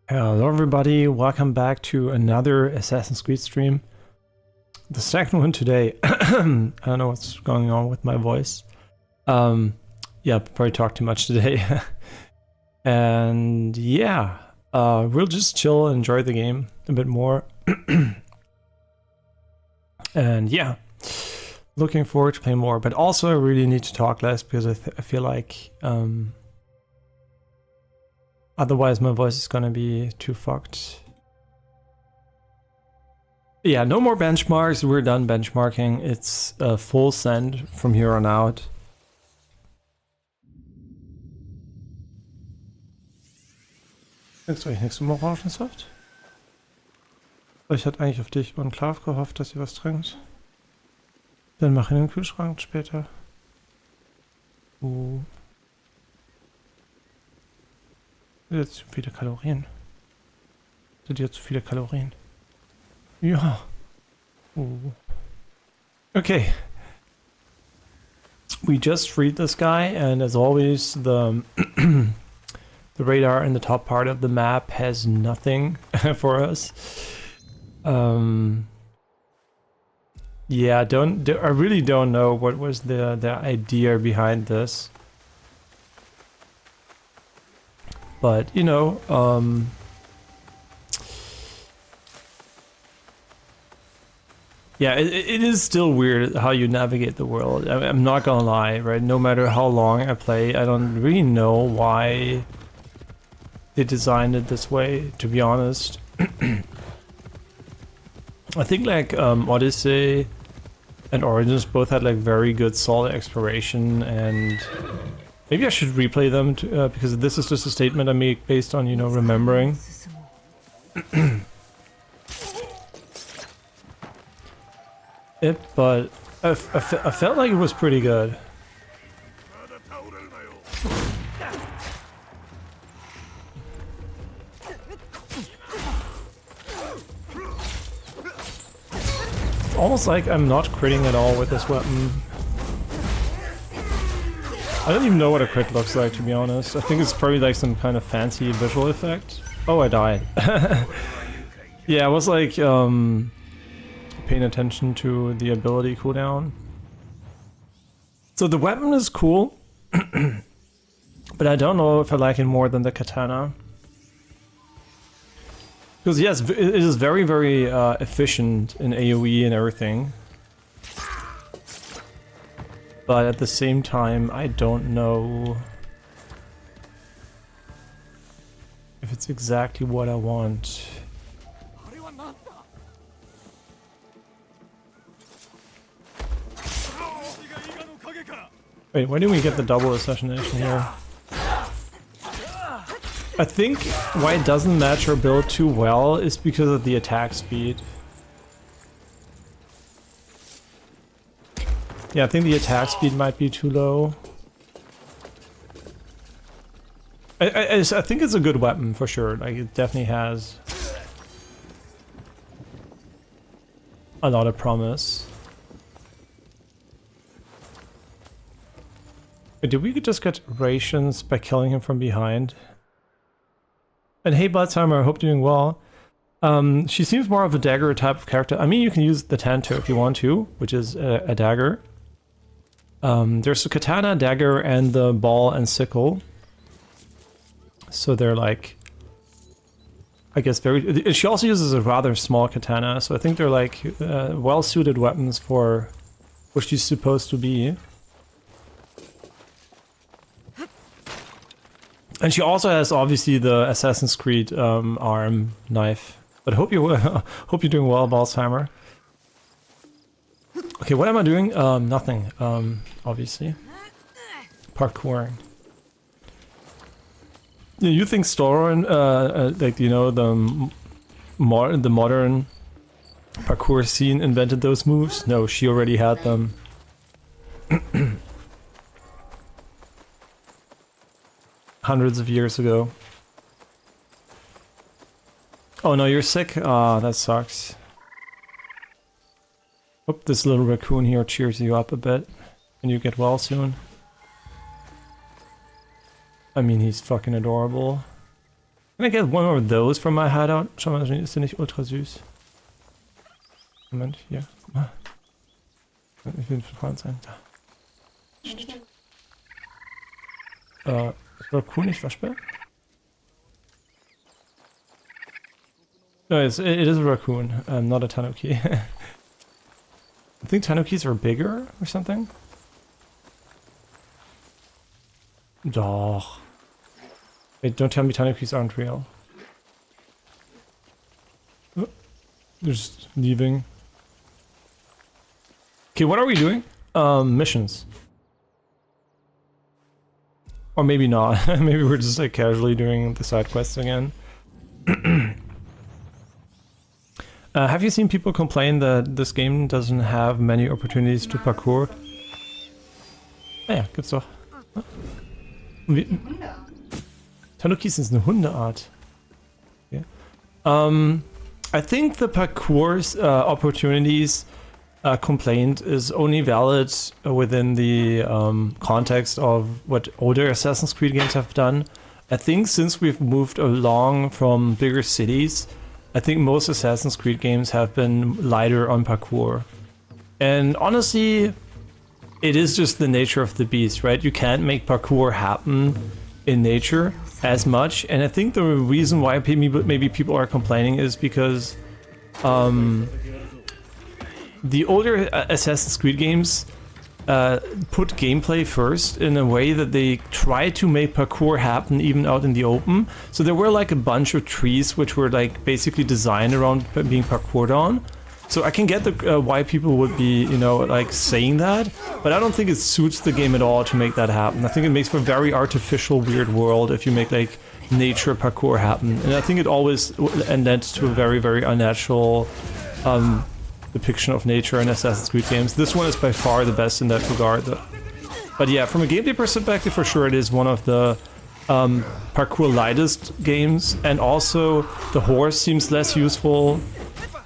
Hello everybody, welcome back to another Assassin's Creed stream. The second one today. I don't know what's going on with my voice. Yeah, probably talked too much today. And yeah, we'll just chill and enjoy the game a bit more. And yeah, looking forward to playing more, but also I really need to talk less because I feel like otherwise my voice is gonna be too fucked. Yeah, no more benchmarks, we're done benchmarking. It's a full send from here on out. Trinkst du eigentlich nichts im Orangensaft? Ich hatte eigentlich auf dich und Klav gehofft, dass ihr was trinkt. Dann mach ihn in den Kühlschrank später. Jetzt zu viele Kalorien. Sind jetzt zu viele Kalorien? Ja. Okay. We just freed this guy, and as always, the the radar in the top part of the map has nothing for us. Yeah, I really don't know what was the idea behind this. But, you know, yeah, it is still weird how you navigate the world. I'm not gonna lie, right? No matter how long I play, I don't really know why they designed it this way, to be honest. I think like Odyssey and Origins both had like very good solid exploration, and maybe I should replay them because this is just a statement I make based on, you know, remembering. But I felt like it was pretty good. It's almost like I'm not critting at all with this weapon. I don't even know what a crit looks like, to be honest. I think it's probably like some kind of fancy visual effect. Oh, I died. Yeah, I was like paying attention to the ability cooldown. So the weapon is cool, but I don't know if I like it more than the katana. Because yes, it is very, very efficient in AoE and everything. But at the same time, I don't know if it's exactly what I want. Wait, when did we get the double assassination here? I think why it doesn't match our build too well is because of the attack speed. Yeah, I think the attack speed might be too low. I think it's a good weapon for sure. Like, it definitely has a lot of promise. Wait, did we just get rations by killing him from behind? And hey, Bloodsheimer, I hope you're doing well. She seems more of a dagger type of character. I mean, you can use the Tanto if you want to, which is a dagger. There's the katana, dagger, and the ball and sickle. So they're like, I guess very... She also uses a rather small katana, so I think they're like well-suited weapons for what she's supposed to be. And she also has obviously the Assassin's Creed arm knife. But hope you're doing well, Balshammer. Okay, what am I doing? Nothing. Obviously. Parkouring. Yeah, you think Storon, like, you know, the modern parkour scene invented those moves? No, she already had them. Hundreds of years ago. Oh no, you're sick? Ah, that sucks. Hope this little raccoon here cheers you up a bit and you get well soon. I mean, he's fucking adorable. Can I get one more of those from my hideout? Schau mal, ist der nicht ultra süß? Moment, hier. Ich will verfahren sein. Da. Ist Raccoon nicht waschbar? No, it is a raccoon, not a tanuki. I think tanukis are bigger or something. Doch. Wait, don't tell me tanukis aren't real. Oh, they're just leaving. Okay, what are we doing? Missions. Or maybe not. Maybe we're just like casually doing the side quests again. Have you seen people complain that this game doesn't have many opportunities to parkour? Ah ja, gibt's doch. Tanukis ist eine Hundeart. Okay. I think the parkour opportunities complaint is only valid within the context of what older Assassin's Creed games have done. I think since we've moved along from bigger cities, I think most Assassin's Creed games have been lighter on parkour. And honestly, it is just the nature of the beast, right? You can't make parkour happen in nature as much. And I think the reason why maybe people are complaining is because the older Assassin's Creed games put gameplay first in a way that they try to make parkour happen even out in the open. So there were like a bunch of trees which were like basically designed around being parkoured on. So I can get the why people would be, you know, like saying that, but I don't think it suits the game at all to make that happen. I think it makes for a very artificial, weird world if you make like nature parkour happen. And I think it always led to a very, very unnatural depiction of nature in Assassin's Creed games. This one is by far the best in that regard. But yeah, from a gameplay perspective, for sure it is one of the parkour lightest games, and also the horse seems less useful.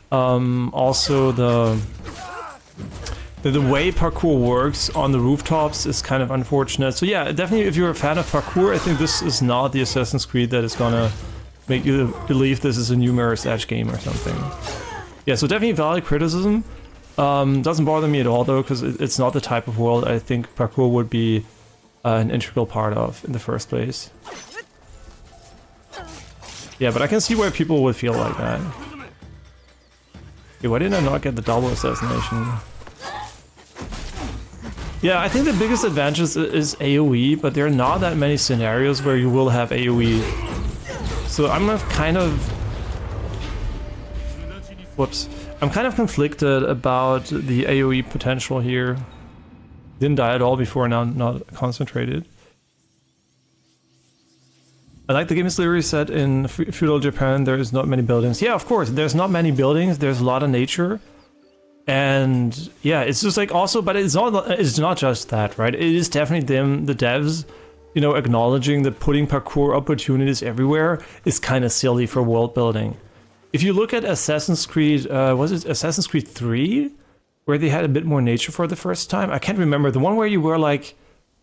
Also the way parkour works on the rooftops is kind of unfortunate. So yeah, definitely if you're a fan of parkour, I think this is not the Assassin's Creed that is gonna make you believe this is a new Mirror's Edge game or something. Yeah, so definitely valid criticism. Doesn't bother me at all though, because it's not the type of world I think parkour would be an integral part of in the first place. Yeah, but I can see why people would feel like that. Okay, why did I not get the double assassination? Yeah, I think the biggest advantage is AoE, but there are not that many scenarios where you will have AoE. So I'm kind of... Whoops. I'm kind of conflicted about the AoE potential here. Didn't die at all before, now not concentrated. I like the game is literally set in feudal Japan, there is not many buildings. Yeah, of course, there's not many buildings, there's a lot of nature. And yeah, it's just like also, but it's not just that, right? It is definitely the devs, you know, acknowledging that putting parkour opportunities everywhere is kind of silly for world building. If you look at Assassin's Creed, was it Assassin's Creed 3? Where they had a bit more nature for the first time? I can't remember. The one where you were like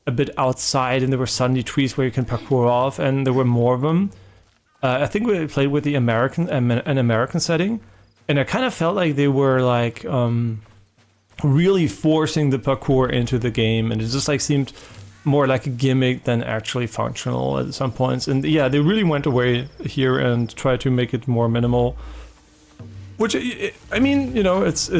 a bit outside and there were suddenly trees where you can parkour off and there were more of them. I think we played with the an American setting. And I kind of felt like they were like really forcing the parkour into the game. And it just like seemed more like a gimmick than actually functional at some points. And yeah, they really went away here and tried to make it more minimal. Which, I mean, you know, it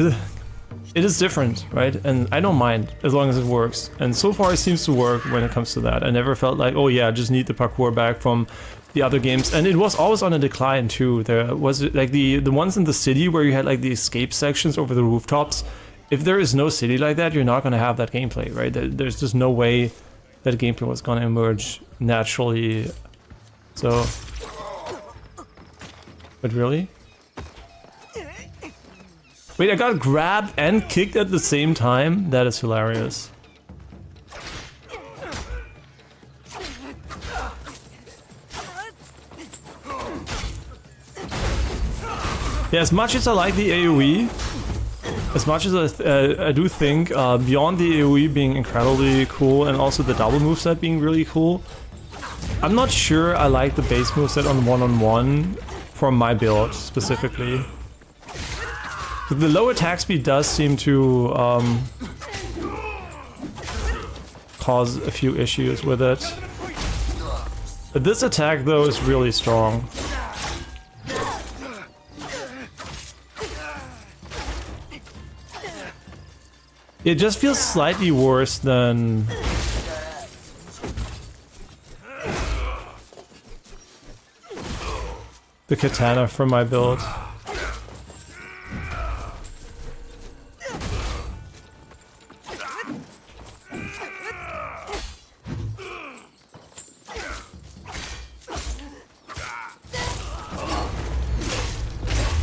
is different, right? And I don't mind as long as it works. And so far it seems to work when it comes to that. I never felt like, oh yeah, I just need the parkour back from the other games. And it was always on a decline too. There was like the ones in the city where you had like the escape sections over the rooftops. If there is no city like that, you're not going to have that gameplay, right? There's just no way that gameplay was going to emerge naturally. So, but really? Wait, I got grabbed and kicked at the same time? That is hilarious. Yeah, as much as I like the AoE, as much as I do think beyond the AoE being incredibly cool and also the double moveset being really cool, I'm not sure I like the base moveset on one-on-one for my build specifically. The low attack speed does seem to cause a few issues with it. But this attack though is really strong. It just feels slightly worse than the katana from my build.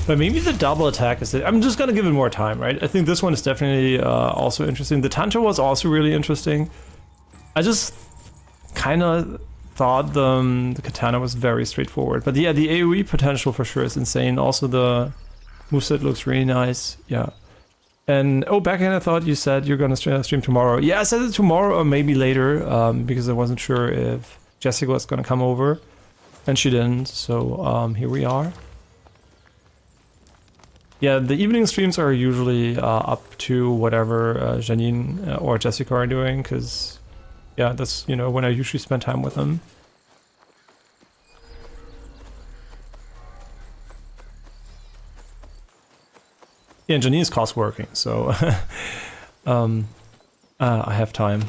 But maybe the double attack is it. I'm just gonna give it more time, right? I think this one is definitely also interesting. The Tanto was also really interesting. I just kind of thought the katana was very straightforward. But yeah, the AoE potential for sure is insane. Also the moveset looks really nice. Yeah. And oh, backhand, I thought you said you're gonna stream tomorrow. Yeah, I said it tomorrow or maybe later because I wasn't sure if Jessica was gonna come over, and she didn't. So here we are. Yeah, the evening streams are usually up to whatever Janine or Jessica are doing, because, yeah, that's, you know, when I usually spend time with them. Yeah, and Janine's cost working, so I have time.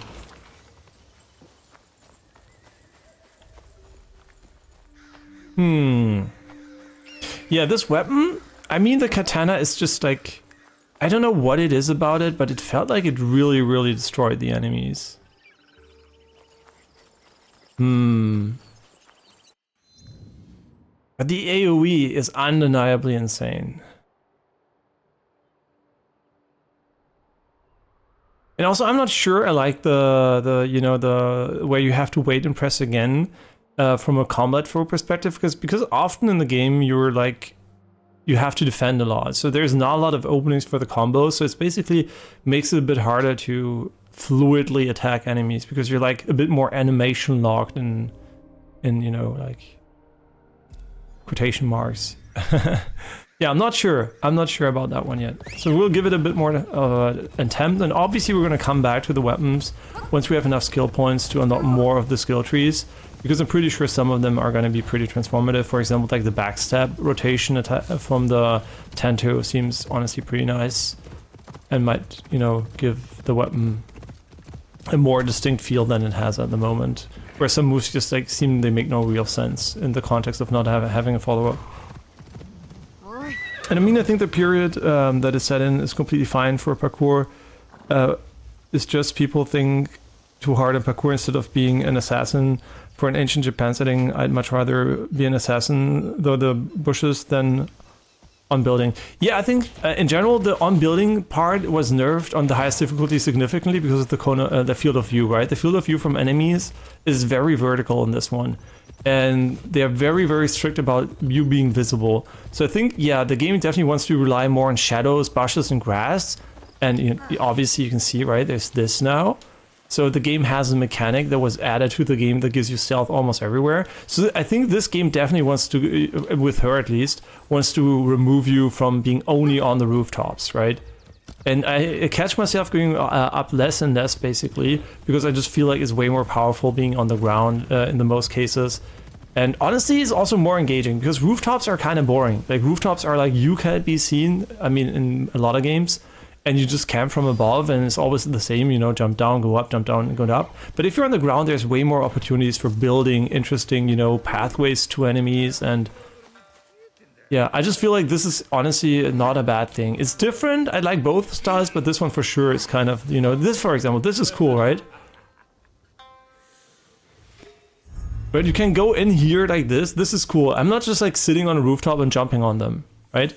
Yeah, this weapon... I mean, the katana is just like, I don't know what it is about it, but it felt like it really, really destroyed the enemies. But the AoE is undeniably insane. And also, I'm not sure I like the you know, the where you have to wait and press again from a combat flow perspective, because often in the game you're like, you have to defend a lot, so there's not a lot of openings for the combos, so it's basically makes it a bit harder to fluidly attack enemies, because you're like a bit more animation locked in you know, like quotation marks. Yeah, I'm not sure about that one yet, so we'll give it a bit more attempt, and obviously we're going to come back to the weapons once we have enough skill points to unlock more of the skill trees, because I'm pretty sure some of them are going to be pretty transformative. For example, like the backstab rotation from the Tanto seems honestly pretty nice, and might, you know, give the weapon a more distinct feel than it has at the moment, where some moves just like seem they make no real sense in the context of not having a follow-up. And I mean, I think the period that is set in is completely fine for parkour. It's just people think too hard on parkour instead of being an assassin. For an ancient Japan setting, I'd much rather be an assassin, though the bushes, than on building. Yeah, I think in general the on building part was nerfed on the highest difficulty significantly because of the field of view, right? The field of view from enemies is very vertical in this one, and they are very, very strict about you being visible. So I think, yeah, the game definitely wants to rely more on shadows, bushes, and grass. And you know, obviously you can see, right, there's this now. So the game has a mechanic that was added to the game that gives you stealth almost everywhere. So I think this game definitely wants to, with her at least, wants to remove you from being only on the rooftops, right? And I catch myself going up less and less, basically, because I just feel like it's way more powerful being on the ground in the most cases. And honestly, it's also more engaging, because rooftops are kind of boring. Like, rooftops are like, you can't be seen, I mean, in a lot of games, and you just camp from above, and it's always the same, you know, jump down, go up, jump down, and go up. But if you're on the ground, there's way more opportunities for building interesting, you know, pathways to enemies. And yeah, I just feel like this is honestly not a bad thing. It's different. I like both styles, but this one for sure is kind of, you know, this, for example, this is cool, right? But you can go in here like this. This is cool. I'm not just like sitting on a rooftop and jumping on them, right?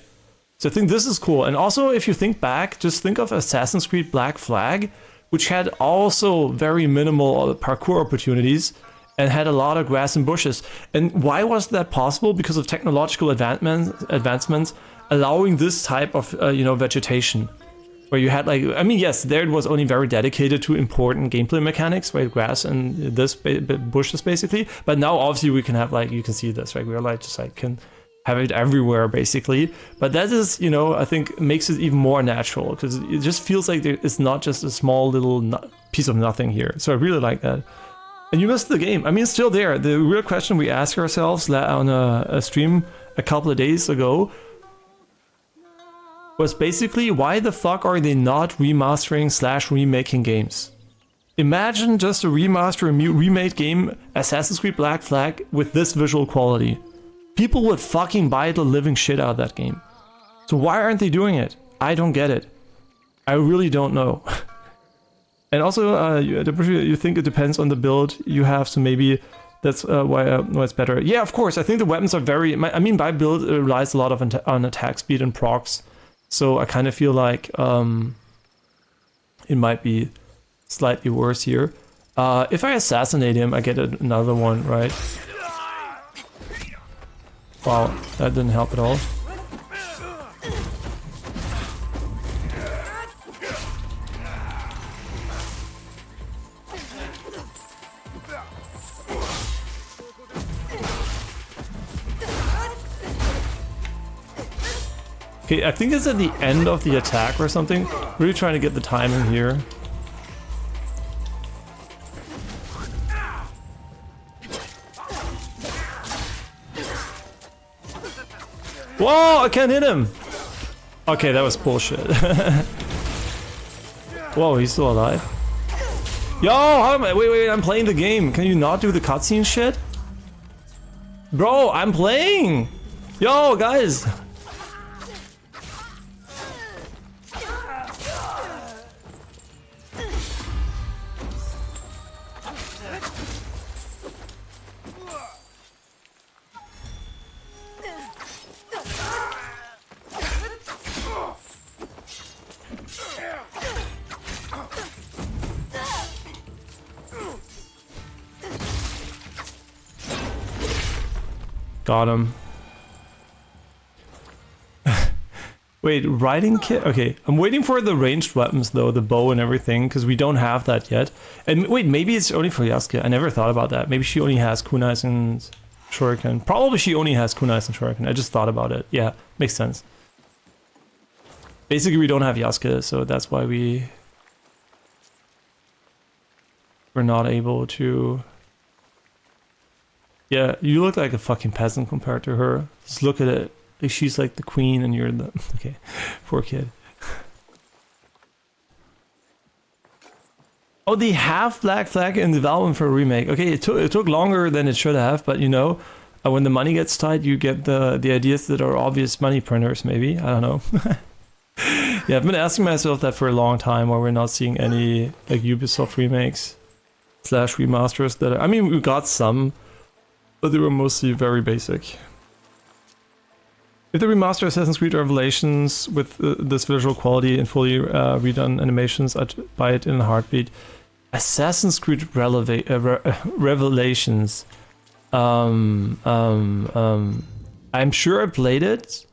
So I think this is cool. And also, if you think back, just think of Assassin's Creed Black Flag, which had also very minimal parkour opportunities and had a lot of grass and bushes. And why was that possible? Because of technological advancements allowing this type of you know, vegetation. where you had like, I mean, yes, there it was only very dedicated to important gameplay mechanics, right? Grass and this bushes basically. But now obviously we can have like, you can see this, right? We're like just like can have it everywhere basically. But that is, you know, I think makes it even more natural because it just feels like it's not just a small little piece of nothing here. So I really like that. And you missed the game. I mean, it's still there. The real question we ask ourselves on a stream a couple of days ago was basically, why the fuck are they not remastering / remaking games? Imagine just a remaster, a remade game, Assassin's Creed Black Flag, with this visual quality. People would fucking buy the living shit out of that game. So why aren't they doing it? I don't get it. I really don't know. And also, you think it depends on the build you have, so maybe that's why it's better. Yeah, of course, I think the weapons are very... I mean, my build relies a lot on attack speed and procs. So I kind of feel like it might be slightly worse here. If I assassinate him, I get another one, right? Wow, that didn't help at all. Okay, I think it's at the end of the attack or something. Really trying to get the timing here. Whoa, I can't hit him! Okay, that was bullshit. Whoa, he's still alive. Yo, how am I? Wait, I'm playing the game. Can you not do the cutscene shit? Bro, I'm playing! Yo, guys! Got him. Wait, riding kit? Okay, I'm waiting for the ranged weapons though, the bow and everything, because we don't have that yet. And wait, maybe it's only for Yasuke. I never thought about that. Maybe she only has kunais and shuriken. Probably she only has kunais and shuriken. I just thought about it. Yeah, makes sense. Basically, we don't have Yasuke, so that's why we're not able to... Yeah, you look like a fucking peasant compared to her. Just look at it. Like she's like the queen and you're the... Okay, poor kid. Oh, they have Black Flag in development for a remake. Okay, it took longer than it should have, but you know, when the money gets tight, you get the ideas that are obvious money printers, maybe. I don't know. Yeah, I've been asking myself that for a long time, why we're not seeing any like Ubisoft remakes / remasters that... I mean, we got some, but they were mostly very basic. If they remaster Assassin's Creed Revelations with this visual quality and fully redone animations, I'd buy it in a heartbeat. Assassin's Creed Revelations. I'm sure I played it,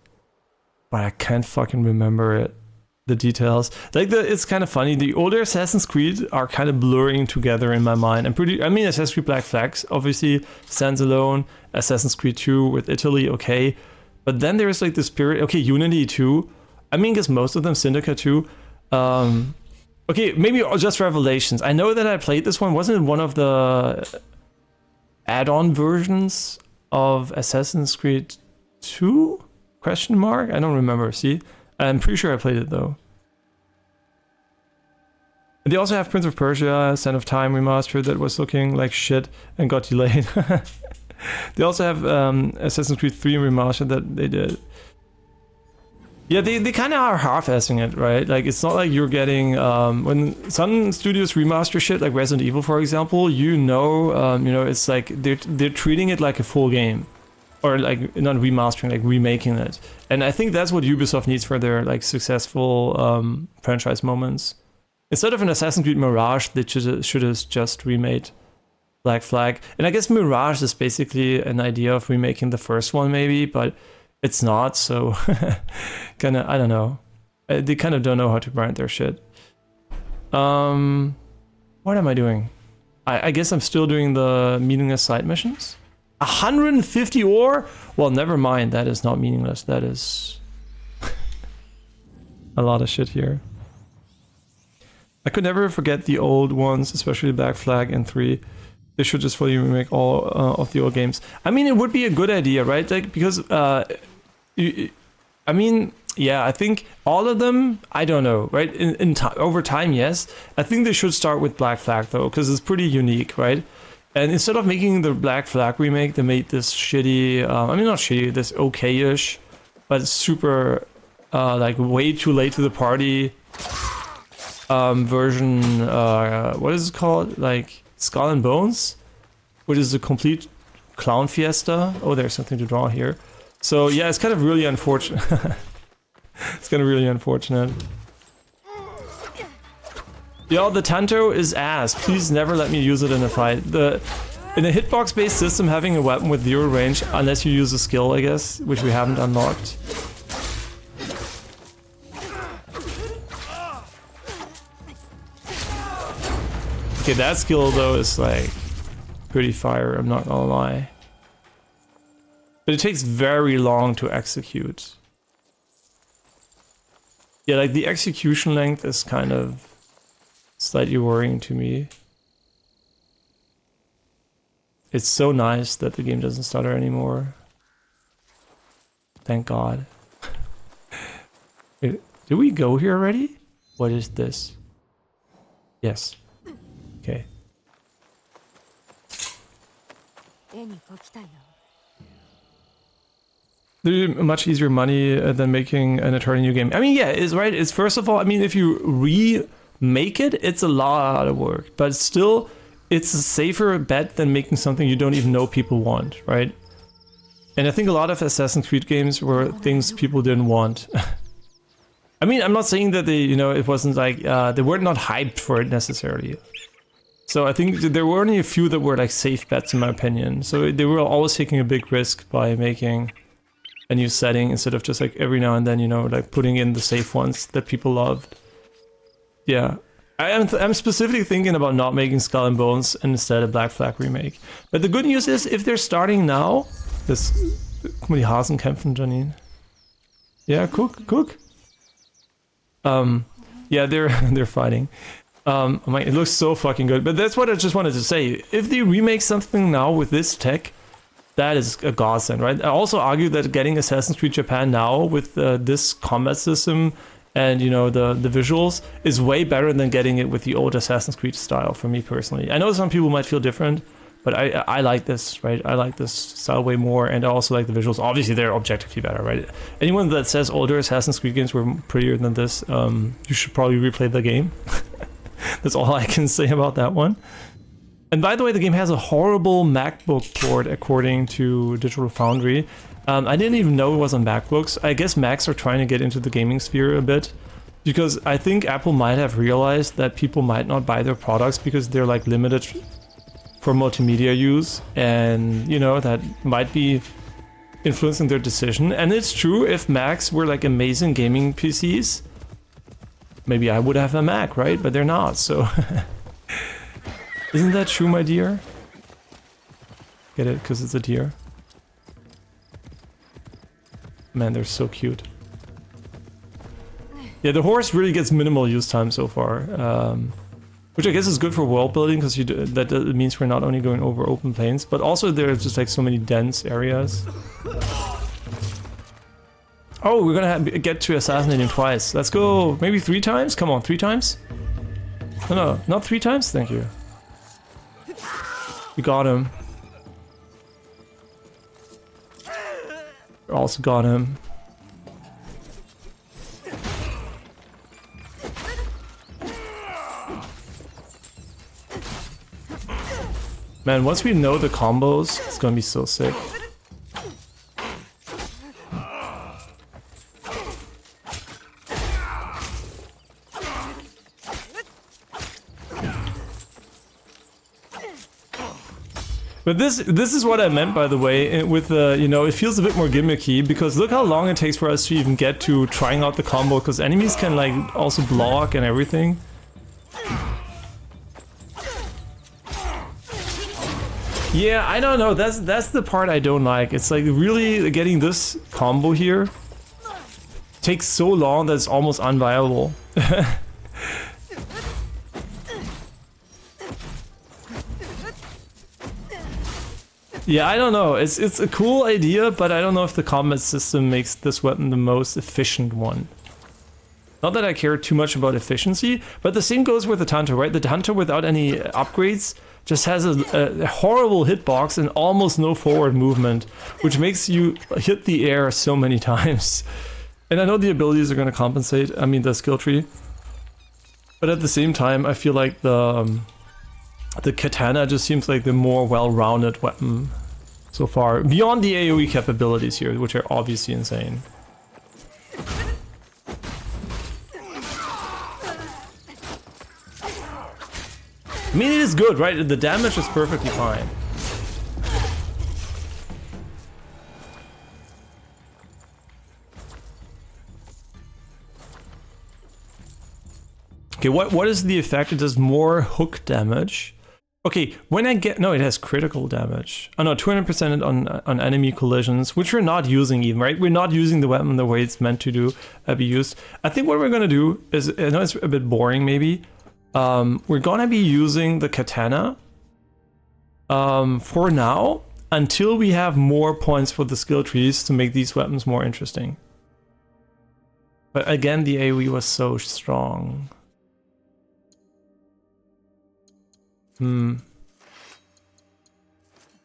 but I can't fucking remember it. The details. Like it's kind of funny. The older Assassin's Creed are kind of blurring together in my mind. I mean, Assassin's Creed Black Flags obviously stands alone. Assassin's Creed 2 with Italy, okay. But then there's like the spirit. Okay, Unity 2. I mean, I guess most of them, Syndicate 2. Okay, maybe just Revelations. I know that I played this one. Wasn't it one of the add-on versions of Assassin's Creed 2? Question mark? I don't remember. See? I'm pretty sure I played it though. And they also have Prince of Persia, Son of Time remastered that was looking like shit and got delayed. They also have Assassin's Creed 3 remastered that they did. Yeah, they kind of are half-assing it, right? Like, it's not like you're getting... when some studios remaster shit, like Resident Evil, for example, you know, it's like they're treating it like a full game. Or like, not remastering, like remaking it. And I think that's what Ubisoft needs for their like successful franchise moments. Instead of an Assassin's Creed Mirage, they should have just remade Black Flag. And I guess Mirage is basically an idea of remaking the first one maybe, but it's not, so kinda, I don't know. They kind of don't know how to grind their shit. What am I doing? I guess I'm still doing the meaningless side missions. 150 ore? Well, never mind. That is not meaningless. That is a lot of shit here. I could never forget the old ones, especially Black Flag and 3. They should just fully remake all of the old games. I mean, it would be a good idea, right? Like, because, I mean, yeah, I think all of them, I don't know, right? Over time, yes. I think they should start with Black Flag, though, because it's pretty unique, right? And instead of making the Black Flag remake, they made this shitty, I mean, not shitty, this okay-ish, but super, like, way too late to the party version, what is it called? Like, Skull and Bones, which is a complete clown fiesta. Oh, there's something to draw here. So, yeah, it's kind of really unfortunate. It's kind of really unfortunate. Yo, the Tanto is ass. Please never let me use it in a fight. In a hitbox-based system, having a weapon with 0 range, unless you use a skill, I guess, which we haven't unlocked. Okay, that skill, though, is, like, pretty fire, I'm not gonna lie. But it takes very long to execute. Yeah, like, the execution length is kind of slightly worrying to me. It's so nice that the game doesn't stutter anymore. Thank God. Wait, did we go here already? What is this? Yes. Okay. There's much easier money than making an entirely new game. I mean, yeah, it's right. It's first of all, I mean, if you remake it, it's a lot of work, but still, it's a safer bet than making something you don't even know people want, right? And I think a lot of Assassin's Creed games were things people didn't want. I mean, I'm not saying that they, you know, it wasn't like, they were not hyped for it necessarily. So I think there were only a few that were like safe bets in my opinion. So they were always taking a big risk by making a new setting instead of just like every now and then, you know, like putting in the safe ones that people loved. Yeah. I'm specifically thinking about not making Skull and Bones and instead a Black Flag remake. But the good news is if they're starting now, this, guck mal die Hasen kämpfen, Janine. Yeah, cook. Yeah, they're fighting. It looks so fucking good. But that's what I just wanted to say. If they remake something now with this tech, that is a godsend, right? I also argue that getting Assassin's Creed Japan now with this combat system and, you know, the visuals is way better than getting it with the old Assassin's Creed style for me personally. I know some people might feel different, but I like this, right? I like this style way more, and I also like the visuals. Obviously, they're objectively better, right? Anyone that says older Assassin's Creed games were prettier than this, you should probably replay the game. That's all I can say about that one. And by the way, the game has a horrible MacBook port according to Digital Foundry. I didn't even know it was on MacBooks. I guess Macs are trying to get into the gaming sphere a bit, because I think Apple might have realized that people might not buy their products because they're like limited for multimedia use, and you know, that might be influencing their decision. And it's true, if Macs were like amazing gaming PCs, maybe I would have a Mac, right? But they're not, so... Isn't that true, my dear? Get it? Because it's a deer. Man, they're so cute. Yeah, the horse really gets minimal use time so far. Which I guess is good for world building, because that means we're not only going over open plains, but also there's just like so many dense areas. Oh, we're gonna get to assassinate him twice. Let's go, maybe 3 times? Come on, 3 times? No, not 3 times? Thank you. We got him. We also got him. Man, once we know the combos, it's gonna be so sick. But this is what I meant, by the way, with you know, it feels a bit more gimmicky, because look how long it takes for us to even get to trying out the combo, because enemies can like also block and everything. Yeah, I don't know, that's the part I don't like. It's like really getting this combo here takes so long that it's almost unviable. Yeah, I don't know. It's a cool idea, but I don't know if the combat system makes this weapon the most efficient one. Not that I care too much about efficiency, but the same goes with the Tanto, right? The Tanto without any upgrades just has a horrible hitbox and almost no forward movement, which makes you hit the air so many times. And I know the abilities are going to compensate, I mean the skill tree. But at the same time, I feel like the katana just seems like the more well-rounded weapon so far, beyond the AoE capabilities here, which are obviously insane. I mean, it is good, right? The damage is perfectly fine. Okay, what is the effect? It does more hook damage. Okay, when I get... No, it has critical damage. Oh no, 200% on enemy collisions, which we're not using even, right? We're not using the weapon the way it's meant to be used. I think what we're gonna do is... I know it's a bit boring, maybe. We're gonna be using the katana for now, until we have more points for the skill trees to make these weapons more interesting. But again, the AoE was so strong.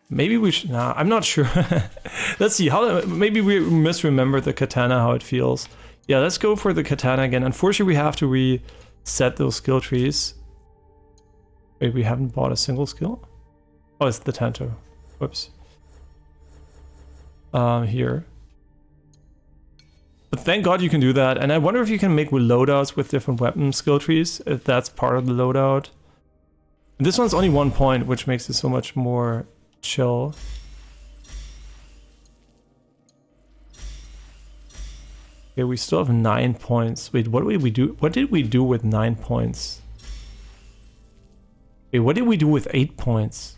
Maybe we should... Nah, I'm not sure. Let's see, how... Maybe we misremembered the katana, how it feels. Yeah, let's go for the katana again. Unfortunately, we have to reset those skill trees. Wait, we haven't bought a single skill? Oh, it's the Tanto. Whoops. Here. But thank God you can do that. And I wonder if you can make loadouts with different weapon skill trees, if that's part of the loadout. This one's only 1 point, which makes it so much more chill. Okay, we still have 9 points. Wait, what did we do? What did we do with 9 points? Wait, what did we do with 8 points?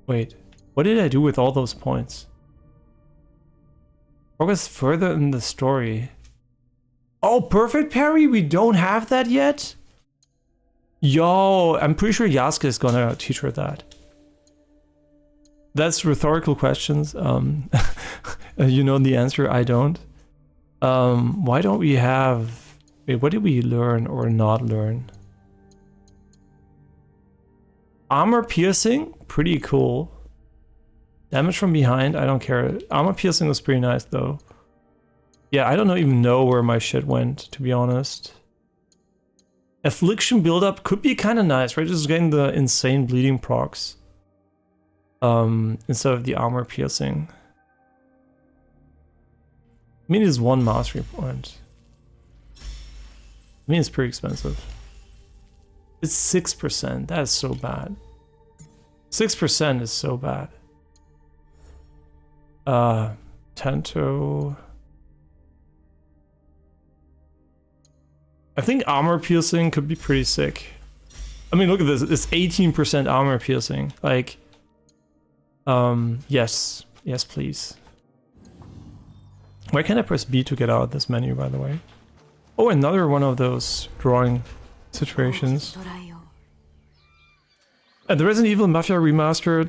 Wait, what did I do with all those points? Progress further in the story. Oh, perfect parry? We don't have that yet? Yo, I'm pretty sure Yasuke is gonna teach her that. That's rhetorical questions. You know the answer, I don't. Why don't we have... Wait, what did we learn or not learn? Armor piercing, pretty cool. Damage from behind, I don't care. Armor piercing was pretty nice though. Yeah, I don't even know where my shit went, to be honest. Affliction buildup could be kind of nice, right? Just getting the insane bleeding procs. Instead of the armor piercing. I mean, it's 1 mastery point. I mean, it's pretty expensive. It's 6%. That is so bad. 6% is so bad. Tanto. I think armor piercing could be pretty sick. I mean, look at this. It's 18% armor piercing. Like, yes. Yes, please. Why can't I press B to get out of this menu, by the way? Oh, another one of those drawing situations. The Resident Evil Mafia Remastered,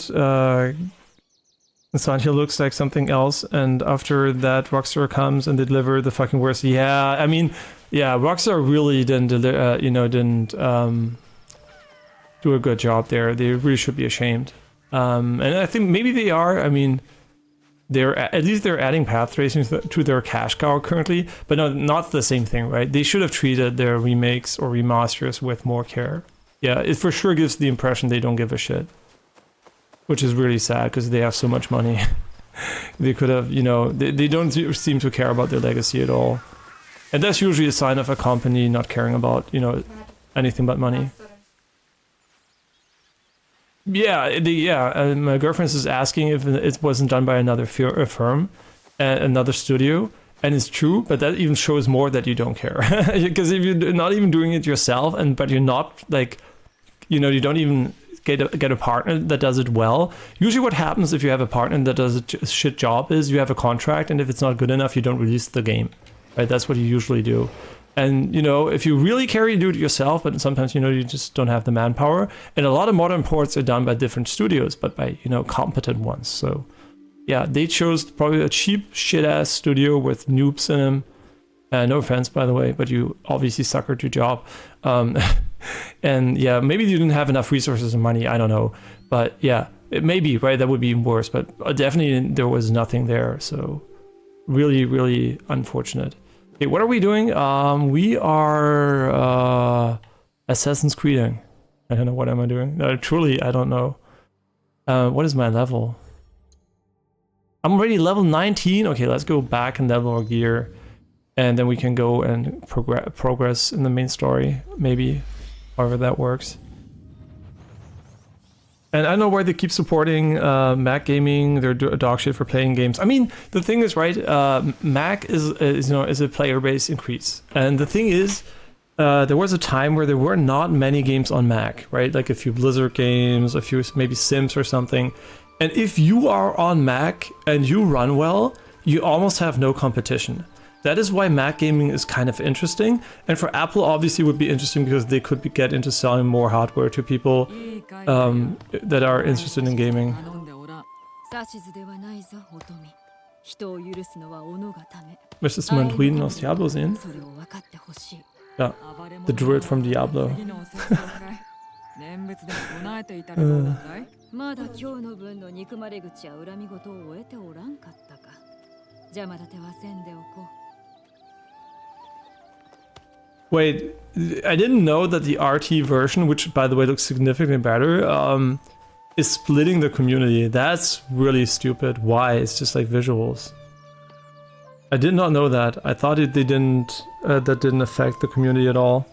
Santia looks like something else, and after that Rockstar comes and they deliver the fucking worst. Yeah, I mean, yeah, Rockstar really didn't, do a good job there. They really should be ashamed. And I think maybe they are. I mean, at least they're adding path tracing to their cash cow currently, but no, not the same thing, right? They should have treated their remakes or remasters with more care. Yeah, it for sure gives the impression they don't give a shit, which is really sad because they have so much money. They could have, they don't seem to care about their legacy at all. And that's usually a sign of a company not caring about, anything but money. My girlfriend is asking if it wasn't done by another firm, another studio, and it's true. But that even shows more that you don't care, because if you're not even doing it yourself, but you're not like, you don't even get a partner that does it well. Usually, what happens if you have a partner that does a shit job is you have a contract, and if it's not good enough, you don't release the game. Right? That's what you usually do. And, if you really care, you do it yourself, but sometimes, you just don't have the manpower. And a lot of modern ports are done by different studios, but by, competent ones. So, yeah, they chose probably a cheap, shit-ass studio with noobs in them. No offense, by the way, but you obviously suckered your job. And, yeah, maybe you didn't have enough resources and money, I don't know. But, yeah, it may be, right? That would be even worse. But definitely there was nothing there. So, really, really unfortunate. Okay, what are we doing? We are Assassin's Creeding. I don't know, what am I doing? No, truly, I don't know. What is my level? I'm already level 19. Okay, let's go back and level our gear. And then we can go and progress in the main story. Maybe, however that works. And I don't know why they keep supporting Mac gaming. They're dog shit for playing games. I mean, the thing is, right? Mac is a player base increase, and the thing is, there was a time where there were not many games on Mac, right? Like a few Blizzard games, a few maybe Sims or something. And if you are on Mac and you run well, you almost have no competition. That is why Mac gaming is kind of interesting, and for Apple obviously would be interesting because they could get into selling more hardware to people that are interested in gaming. Möchtest du meinen Druiden aus Diablo sehen? Ja, the druid from Diablo. Wait, I didn't know that the RT version, which by the way looks significantly better, is splitting the community. That's really stupid. Why? It's just like visuals. I did not know that. I thought that didn't affect the community at all.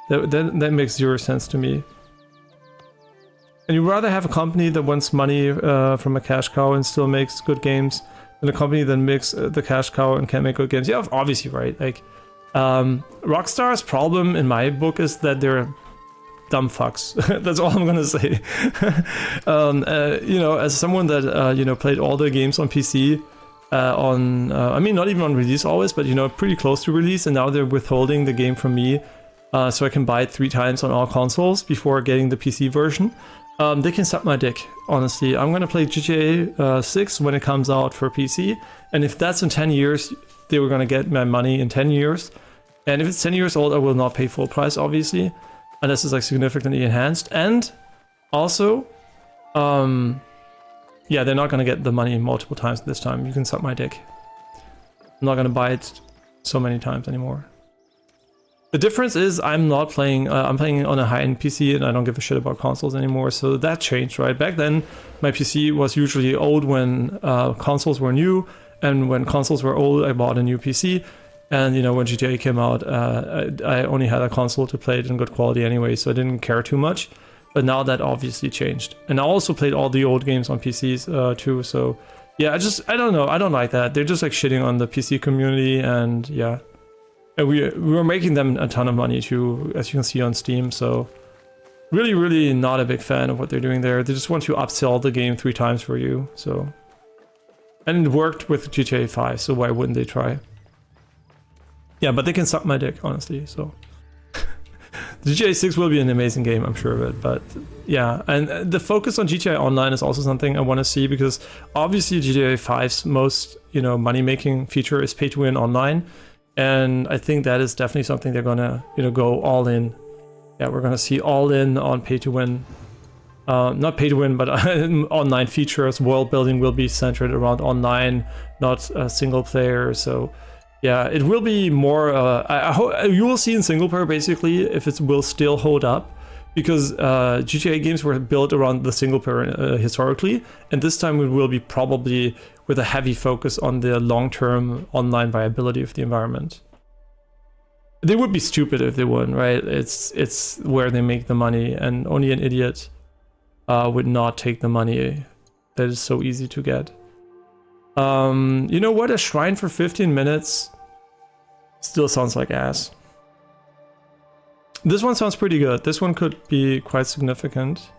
That makes zero sense to me. And you'd rather have a company that wants money from a cash cow and still makes good games than a company that makes the cash cow and can't make good games. Yeah, obviously, right? Like, Rockstar's problem in my book is that they're dumb fucks. That's all I'm gonna say. As someone that played all the games on PC, I mean, not even on release always, but pretty close to release, and now they're withholding the game from me, so I can buy it 3 times on all consoles before getting the PC version. They can suck my dick, honestly. I'm gonna play GTA 6 when it comes out for PC, and if that's in 10 years, they were gonna get my money in 10 years. And if it's 10 years old, I will not pay full price, obviously, unless it's like significantly enhanced. And also, yeah, they're not gonna get the money multiple times this time. You can suck my dick. I'm not gonna buy it so many times anymore. The difference is I'm not playing, I'm playing on a high-end PC and I don't give a shit about consoles anymore, so that changed, right? Back then, my PC was usually old when consoles were new, and when consoles were old, I bought a new PC. And, when GTA came out, I only had a console to play it in good quality anyway, so I didn't care too much. But now that obviously changed. And I also played all the old games on PCs too, so yeah, I don't know, I don't like that. They're just like shitting on the PC community, and yeah. And we were making them a ton of money too, as you can see on Steam, so really, really not a big fan of what they're doing there. They just want to upsell the game 3 times for you, so. And it worked with GTA 5, so why wouldn't they try? Yeah, but they can suck my dick, honestly, so. The GTA 6 will be an amazing game, I'm sure of it, but yeah. And the focus on GTA Online is also something I want to see, because obviously GTA 5's most, money-making feature is pay-to-win online. And I think that is definitely something they're gonna, go all in. Yeah, we're gonna see all in on pay-to-win. Not pay-to-win, but online features. World building will be centered around online, not single player, so. Yeah, it will be more, I hope you will see in single player basically if it will still hold up, because GTA games were built around the single player historically, and this time it will be probably with a heavy focus on the long-term online viability of the environment. They would be stupid if they wouldn't, right? It's where they make the money, and only an idiot would not take the money that is so easy to get. You know what? A shrine for 15 minutes still sounds like ass. This one sounds pretty good. This one could be quite significant.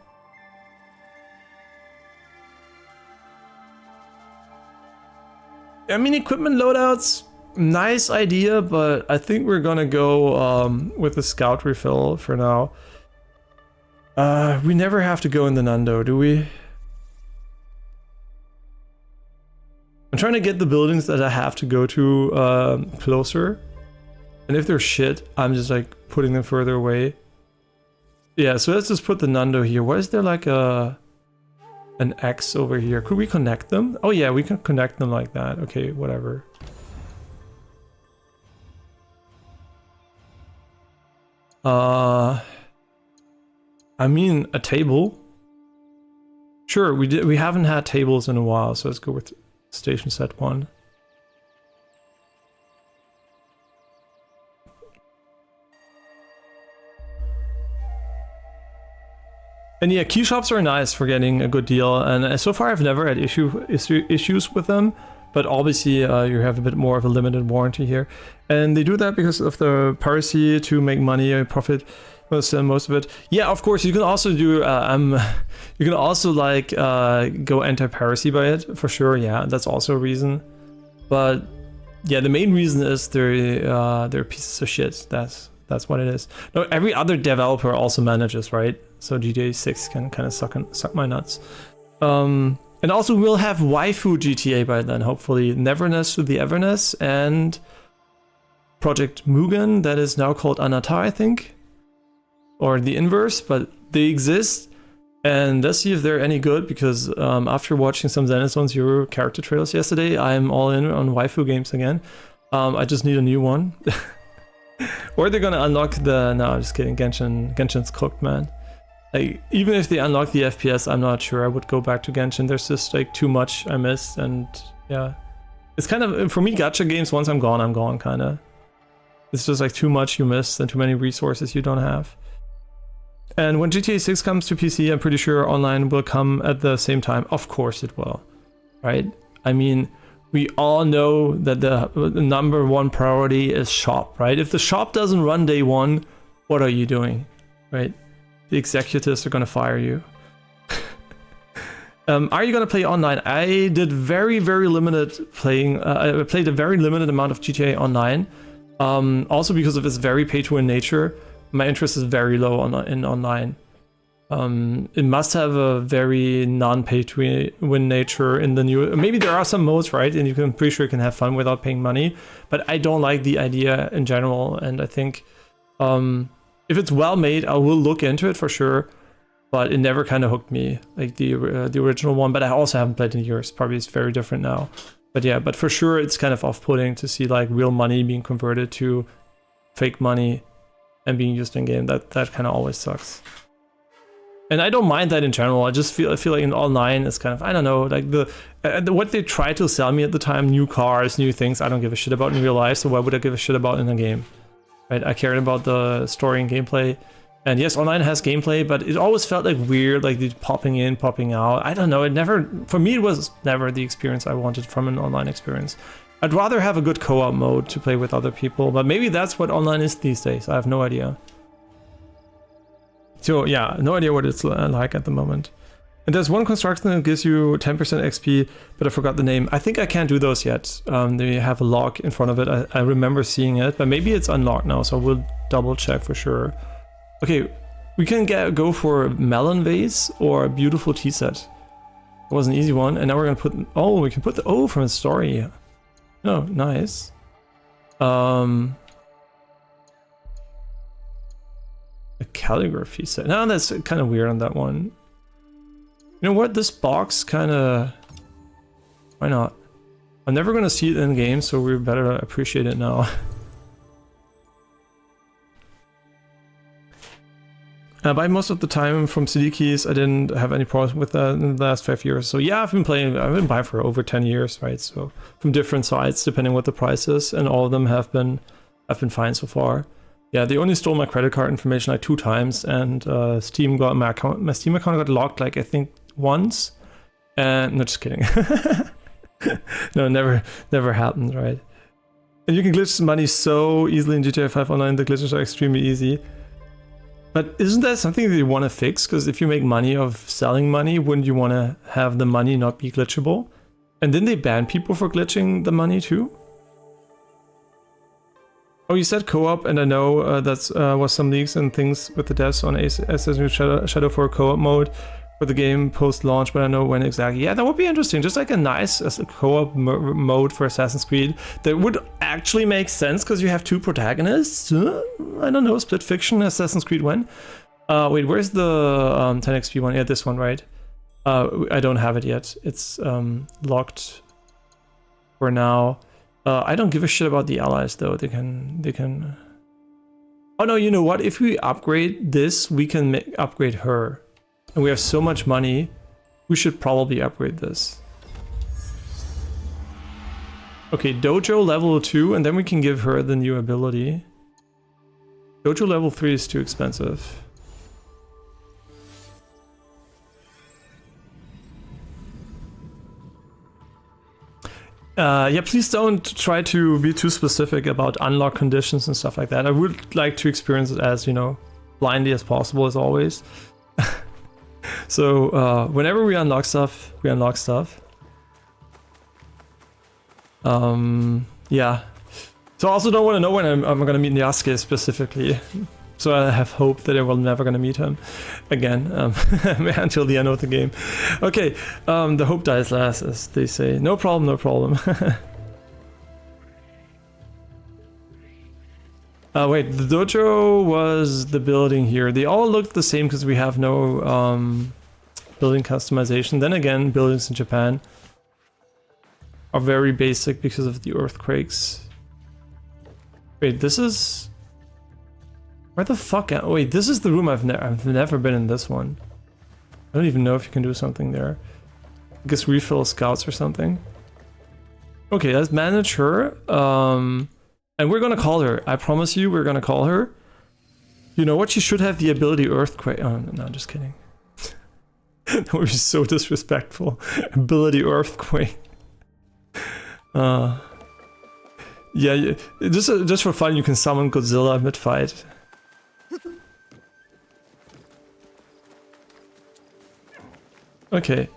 I mean, equipment loadouts, nice idea, but I think we're gonna go with the scout refill for now. We never have to go in the Nando, do we? I'm trying to get the buildings that I have to go to closer. And if they're shit, I'm just like putting them further away. Yeah, so let's just put the Nando here. Why is there like an X over here? Could we connect them? Oh yeah, we can connect them like that. Okay, whatever. I mean, a table. Sure, we haven't had tables in a while, so let's go with station set 1. And yeah, key shops are nice for getting a good deal, and so far I've never had issues with them, but obviously you have a bit more of a limited warranty here. And they do that because of the piracy to make money and profit most of it. Yeah, of course, you can also do, you can also like go anti-piracy by it, for sure, yeah, that's also a reason. But yeah, the main reason is they're pieces of shit, that's what it is. No, every other developer also manages, right? So GTA 6 can kind of suck my nuts. And also we'll have waifu GTA by then, hopefully. Neverness to the Everness and Project Mugen, that is now called Anata, I think. Or the inverse, but they exist. And let's see if they're any good, because after watching some Zenithzone Zero character trailers yesterday, I'm all in on waifu games again. I just need a new one. Or they're gonna unlock the... No, I'm just kidding. Genshin's cooked, man. Like, even if they unlock the FPS, I'm not sure I would go back to Genshin. There's just like too much I missed, and yeah. It's kind of, for me, gacha games, once I'm gone, kind of. It's just like too much you miss and too many resources you don't have. And when GTA 6 comes to PC, I'm pretty sure online will come at the same time. Of course it will, right? I mean, we all know that the number one priority is shop, right? If the shop doesn't run day one, what are you doing, right? The executives are gonna fire you. Are you gonna play online? I did very limited playing. I played a very limited amount of GTA Online. Also because of its very pay-to-win nature, my interest is very low in online. It must have a very non-pay-to-win nature in the new... Maybe there are some modes, right? And I'm pretty sure you can have fun without paying money. But I don't like the idea in general. And I think if it's well made, I will look into it for sure. But it never kind of hooked me like the original one. But I also haven't played in years. Probably it's very different now. But yeah, but for sure it's kind of off-putting to see like real money being converted to fake money and being used in game. That kind of always sucks. And I don't mind that in general. I feel like in online it's kind of, I don't know, like what they tried to sell me at the time, new cars, new things, I don't give a shit about in real life. So why would I give a shit about in a game? Right? I cared about the story and gameplay. And yes, online has gameplay, but it always felt like weird, like the popping in, popping out. I don't know, it never, for me it was never the experience I wanted from an online experience. I'd rather have a good co-op mode to play with other people, but maybe that's what online is these days. I have no idea. So yeah, no idea what it's like at the moment. And there's one construction that gives you 10% XP, but I forgot the name. I think I can't do those yet. They have a lock in front of it. I remember seeing it, but maybe it's unlocked now, so we'll double check for sure. Okay, we can go for melon vase or a beautiful tea set. It was an easy one, and now we're gonna put... Oh, we can put the O from the story. Oh, nice. A calligraphy set. No, that's kind of weird on that one. You know what? This box kind of... Why not? I'm never gonna see it in game, so we better appreciate it now. By most of the time from CD keys, I didn't have any problems with that in the last 5 years. So yeah, I've been buying for over 10 years, right? So from different sites, depending what the price is, and all of them have been I've been fine so far. Yeah, they only stole my credit card information like 2 times, and Steam got my account. My Steam account got locked like I think once. And no, just kidding. No, never happened, right? And you can glitch money so easily in GTA 5 Online. The glitches are extremely easy. But isn't that something that you want to fix? Because if you make money of selling money, wouldn't you want to have the money not be glitchable? And didn't they ban people for glitching the money too? Oh, you said co-op, and I know that was some leaks and things with the devs on Assassin's Creed Shadow for co-op mode for the game post-launch, but I know when exactly. Yeah, that would be interesting. Just like a nice co-op mode for Assassin's Creed that would actually make sense because you have 2 protagonists. I don't know, split fiction, Assassin's Creed when? Wait, where's the 10 XP one? Yeah, this one, right? I don't have it yet. It's locked for now. I don't give a shit about the allies though. They can. Oh no, you know what? If we upgrade this, we can upgrade her. And we have so much money, we should probably upgrade this. Okay, Dojo level 2, and then we can give her the new ability. Dojo level 3 is too expensive. Yeah, please don't try to be too specific about unlock conditions and stuff like that. I would like to experience it as, you know, blindly as possible as always. So whenever we unlock stuff, we unlock stuff. Yeah. So I also don't want to know when I'm going to meet Yasuke specifically. So I have hope that I will never going to meet him again until the end of the game. Okay, the hope dies last, as they say. No problem, no problem. Wait, the dojo was the building here. They all look the same because we have no building customization. Then again, buildings in Japan are very basic because of the earthquakes. Wait, this is... Where the fuck? Wait, this is the room I've never been in this one. I don't even know if you can do something there. I guess refill scouts or something. Okay, let's manage her. And we're gonna call her. I promise you, we're gonna call her. You know what? She should have the ability Earthquake. Oh, no, just kidding. That would be so disrespectful. Ability Earthquake. Yeah, just for fun, you can summon Godzilla mid-fight. Okay.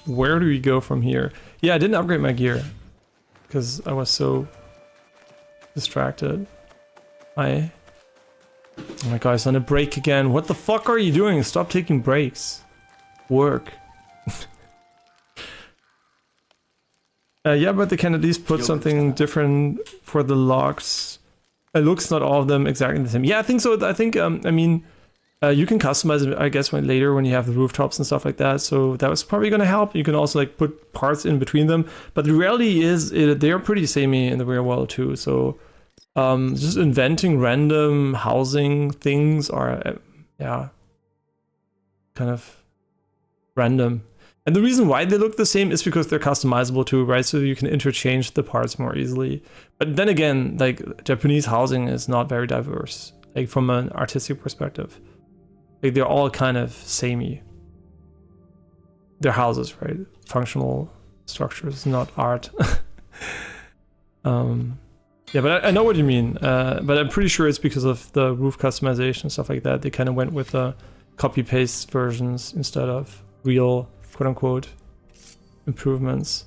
Where do we go from here? Yeah, I didn't upgrade my gear because I was so distracted. Oh my god, it's on a break again. What the fuck are you doing? Stop taking breaks. Work. Yeah, but they can at least put something different for the locks. It looks not all of them exactly the same. Yeah, I think so. I think, I mean, you can customize it, I guess, later when you have the rooftops and stuff like that. So that was probably going to help. You can also like put parts in between them. But the reality is they are pretty samey in the real world too. So just inventing random housing things are, yeah, kind of random. And the reason why they look the same is because they're customizable too, right? So you can interchange the parts more easily. But then again, like Japanese housing is not very diverse, like from an artistic perspective. Like they're all kind of samey. They're houses, right? Functional structures, not art. Yeah, but I know what you mean. But I'm pretty sure it's because of the roof customization and stuff like that. They kind of went with the copy-paste versions instead of real, quote-unquote, improvements.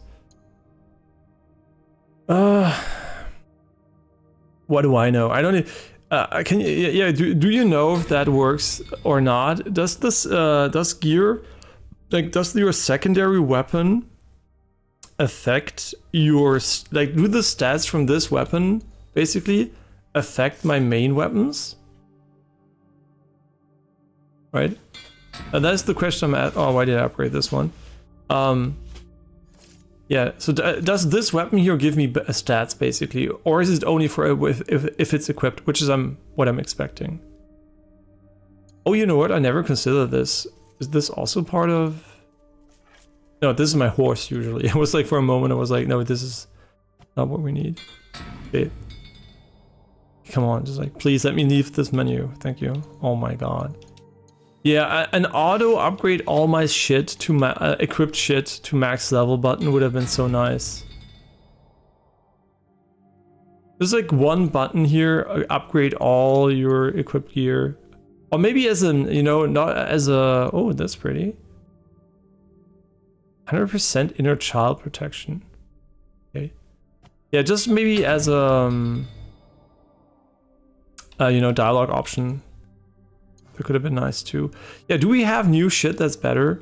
What do I know? I don't. Can you? Yeah. Do you know if that works or not? Does this does gear, like, does your secondary weapon affect your, like, do the stats from this weapon basically affect my main weapons? Right? That's the question I'm at. Oh, why did I upgrade this one? Yeah, so does this weapon here give me stats basically, or is it only for if it's equipped, which is what I'm expecting? Oh, you know what? I never considered this. Is this also part of? No, this is my horse usually. It was like for a moment I was like, no, this is not what we need. Okay. Come on, just like, please let me leave this menu. Thank you. Oh my god. Yeah, an auto upgrade all my shit to equipped shit to max level button would have been so nice. There's like one button here, upgrade all your equipped gear. Or maybe as an, you know, not as a, oh, that's pretty. 100% inner child protection. Okay. Yeah, just maybe as a, you know, dialogue option. That could have been nice too. Yeah, do we have new shit that's better?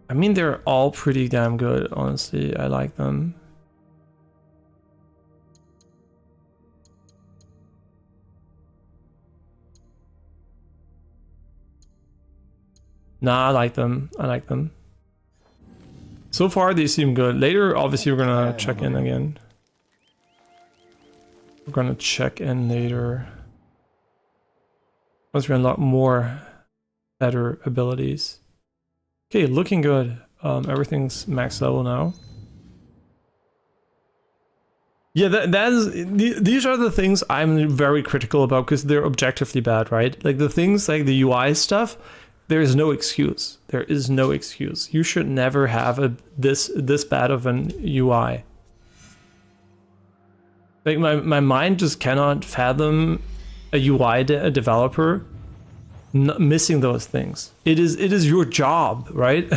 I mean, they're all pretty damn good, honestly. I like them. Nah, I like them. I like them. So far, they seem good. Later, obviously, we're gonna check in again. We're gonna check in later. Once we unlock more better abilities. Okay, looking good. Everything's max level now. Yeah, these are the things I'm very critical about because they're objectively bad, right? Like the things like the UI stuff, there is no excuse. There is no excuse. You should never have this bad of an UI. Like my mind just cannot fathom a UI developer missing those things. It is your job, right?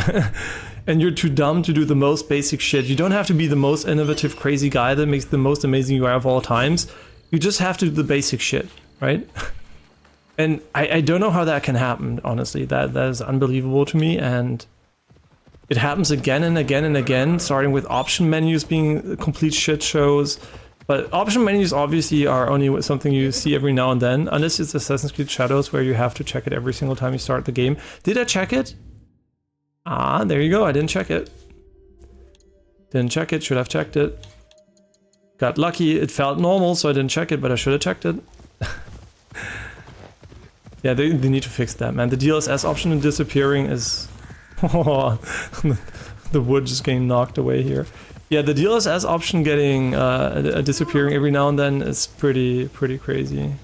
And you're too dumb to do the most basic shit. You don't have to be the most innovative, crazy guy that makes the most amazing UI of all times. You just have to do the basic shit, right? And I don't know how that can happen, honestly. That is unbelievable to me, and it happens again and again and again, starting with option menus being complete shit shows. But option menus obviously are only something you see every now and then, unless it's Assassin's Creed Shadows where you have to check it every single time you start the game. Did I check it? Ah, there you go. I didn't check it. Didn't check it. Should have checked it. Got lucky. It felt normal, so I didn't check it, but I should have checked it. Yeah, they need to fix that, man. The DLSS option disappearing is... Oh, the wood just getting knocked away here. Yeah, the DLSS option getting disappearing every now and then is pretty crazy.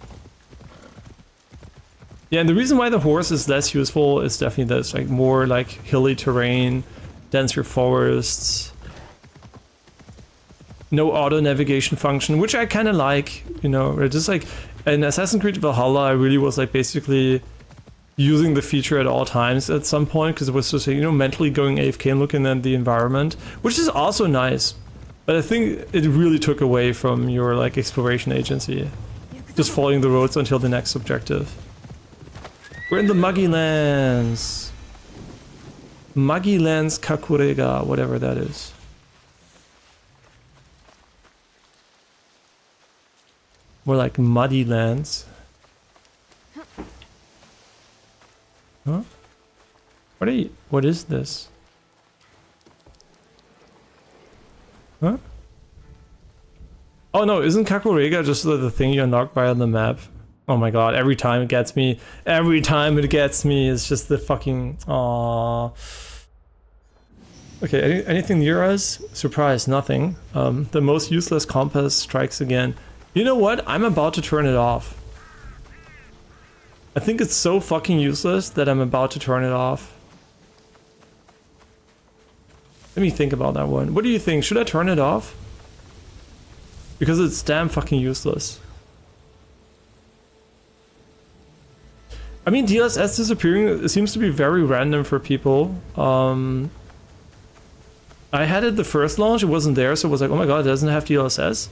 Yeah, and the reason why the horse is less useful is definitely that it's like more like hilly terrain, denser forests, no auto navigation function, which I kind of like, you know, just like in Assassin's Creed Valhalla, I really was like basically using the feature at all times at some point because it was just, you know, mentally going AFK and looking at the environment, which is also nice. But I think it really took away from your like exploration agency, just following the roads until the next objective. We're in the Muggy Lands. Muggy Lands Kakurega, whatever that is. More like Muddy Lands. Huh? What is this? Huh? Oh no, isn't Kakurega just the thing you unlock via the map? Oh my god, every time it gets me. Every time it gets me, it's just the fucking... Aww. Okay, anything near us? Surprise, nothing. The most useless compass strikes again. You know what? I'm about to turn it off. I think it's so fucking useless that I'm about to turn it off. Let me think about that one. What do you think? Should I turn it off? Because it's damn fucking useless. I mean, DLSS disappearing seems to be very random for people. I had it the first launch, it wasn't there, so it was like, oh my god, it doesn't have DLSS.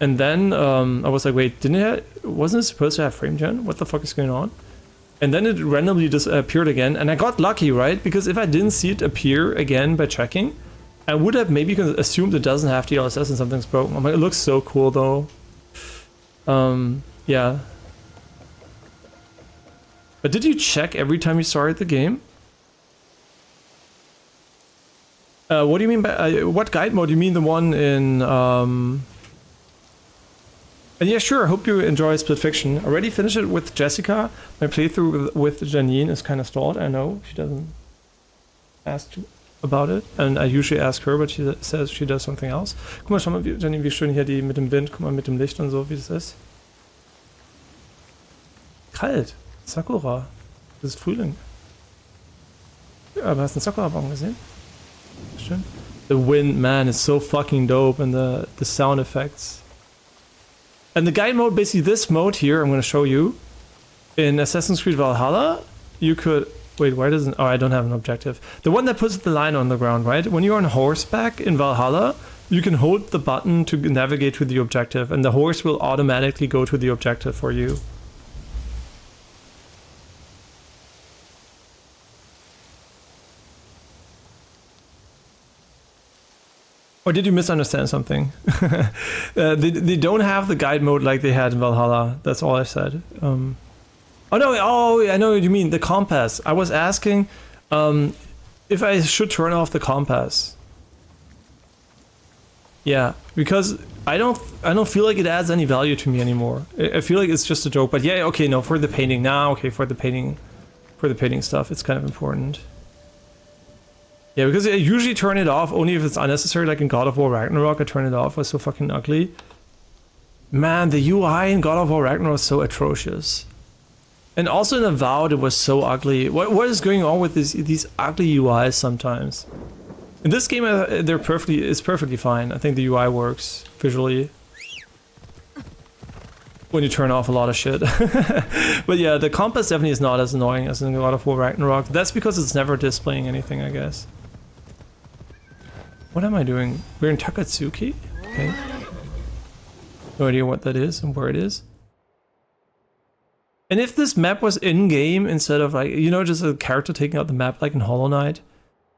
And then I was like, wait, wasn't it supposed to have frame gen? What the fuck is going on? And then it randomly just appeared again, and I got lucky, right? Because if I didn't see it appear again by checking, I would have maybe assumed it doesn't have DLSS and something's broken. I'm like, it looks so cool though. Yeah. But did you check every time you started the game? What do you mean by what guide mode? You mean the one in And yeah, sure, I hope you enjoy Split Fiction. I already finished it with Jessica. My playthrough with Janine is kind of stalled. I know she doesn't ask about it. And I usually ask her, but she says she does something else. Guck mal, schau mal, Jenny, wie schön hier die mit dem Wind, guck mal mit dem Licht und so, wie das ist. Kalt. Sakura. Das ist Frühling. Ja, aber hast du einen Sakura-Baum gesehen? Schön. The wind, man, is so fucking dope, and the sound effects. And the guide mode, basically this mode here, I'm going to show you. In Assassin's Creed Valhalla, you could... Wait, why doesn't... Oh, I don't have an objective. The one that puts the line on the ground, right? When you're on horseback in Valhalla, you can hold the button to navigate to the objective, and the horse will automatically go to the objective for you. Or did you misunderstand something? They don't have the guide mode like they had in Valhalla. That's all I said. Oh no, oh, I know what you mean, the compass. I was asking if I should turn off the compass. Yeah, because I don't feel like it adds any value to me anymore. I feel like it's just a joke, but yeah, okay, no, for the painting now, okay, for the painting stuff, it's kind of important. Yeah, because I usually turn it off only if it's unnecessary, like in God of War Ragnarok, I turn it off, it was so fucking ugly. Man, the UI in God of War Ragnarok was so atrocious. And also in Avowed, it was so ugly. What is going on with these ugly UIs sometimes? In this game, it's perfectly fine. I think the UI works visually. When you turn off a lot of shit. But yeah, the compass definitely is not as annoying as in God of War Ragnarok. That's because it's never displaying anything, I guess. What am I doing? We're in Takatsuki? Okay. No idea what that is and where it is. And if this map was in-game instead of like, you know, just a character taking out the map like in Hollow Knight,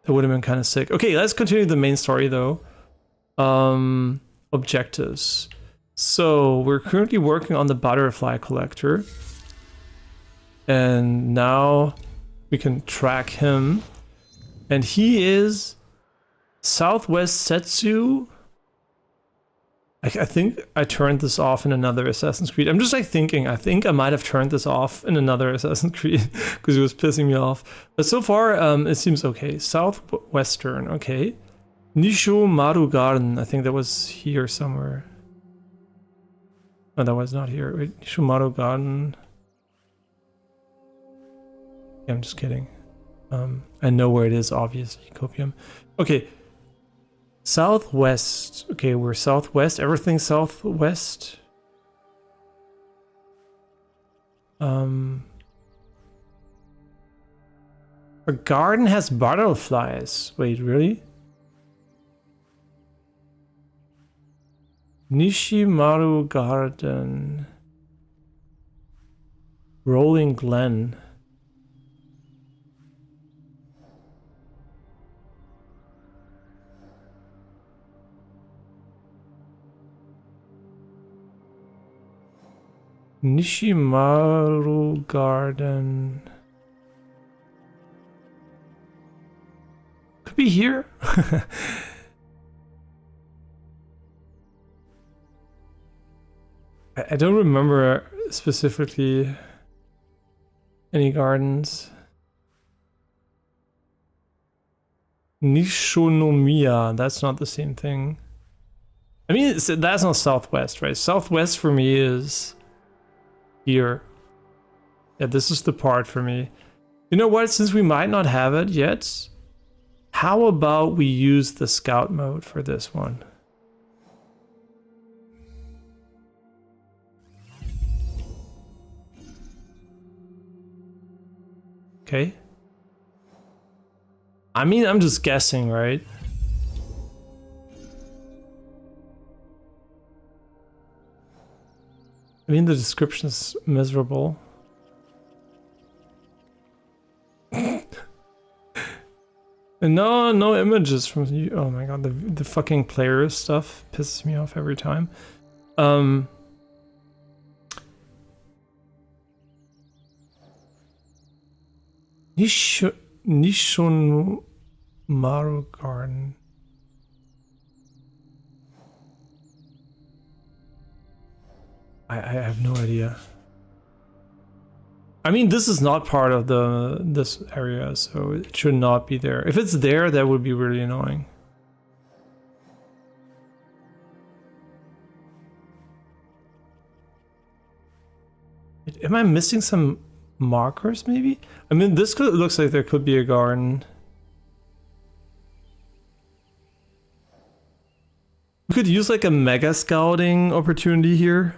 that would have been kind of sick. Okay, let's continue the main story though. Objectives. So we're currently working on the butterfly collector. And now we can track him. And he is Southwest Setsu. I think I turned this off in another Assassin's Creed. I'm just like thinking, I think I might have turned this off in another Assassin's Creed because it was pissing me off. But so far, it seems okay. Southwestern, okay. Nisho Maru Garden, I think that was here somewhere. Oh, that was not here. Wait, Nisho Maru Garden. Yeah, I'm just kidding. I know where it is, obviously. Copium. Okay. Southwest. Okay, we're southwest. Everything southwest. Our garden has butterflies. Wait, really? Nishimaru Garden. Rolling Glen. Nishimaru Garden. Could be here. I don't remember specifically any gardens. Nishonomiya, that's not the same thing. I mean, that's not southwest, right? Southwest for me is here. Yeah, this is the part for me. You know what? Since we might not have it yet, how about we use the scout mode for this one? Okay. I mean, I'm just guessing, right? I mean, the description is miserable. And no images from you. Oh my god, the fucking player stuff pisses me off every time. Nishomaru Garden. I have no idea. I mean, this is not part of this area, so it should not be there. If it's there, that would be really annoying. Am I missing some markers, maybe? I mean, this looks like there could be a garden. We could use like a mega scouting opportunity here.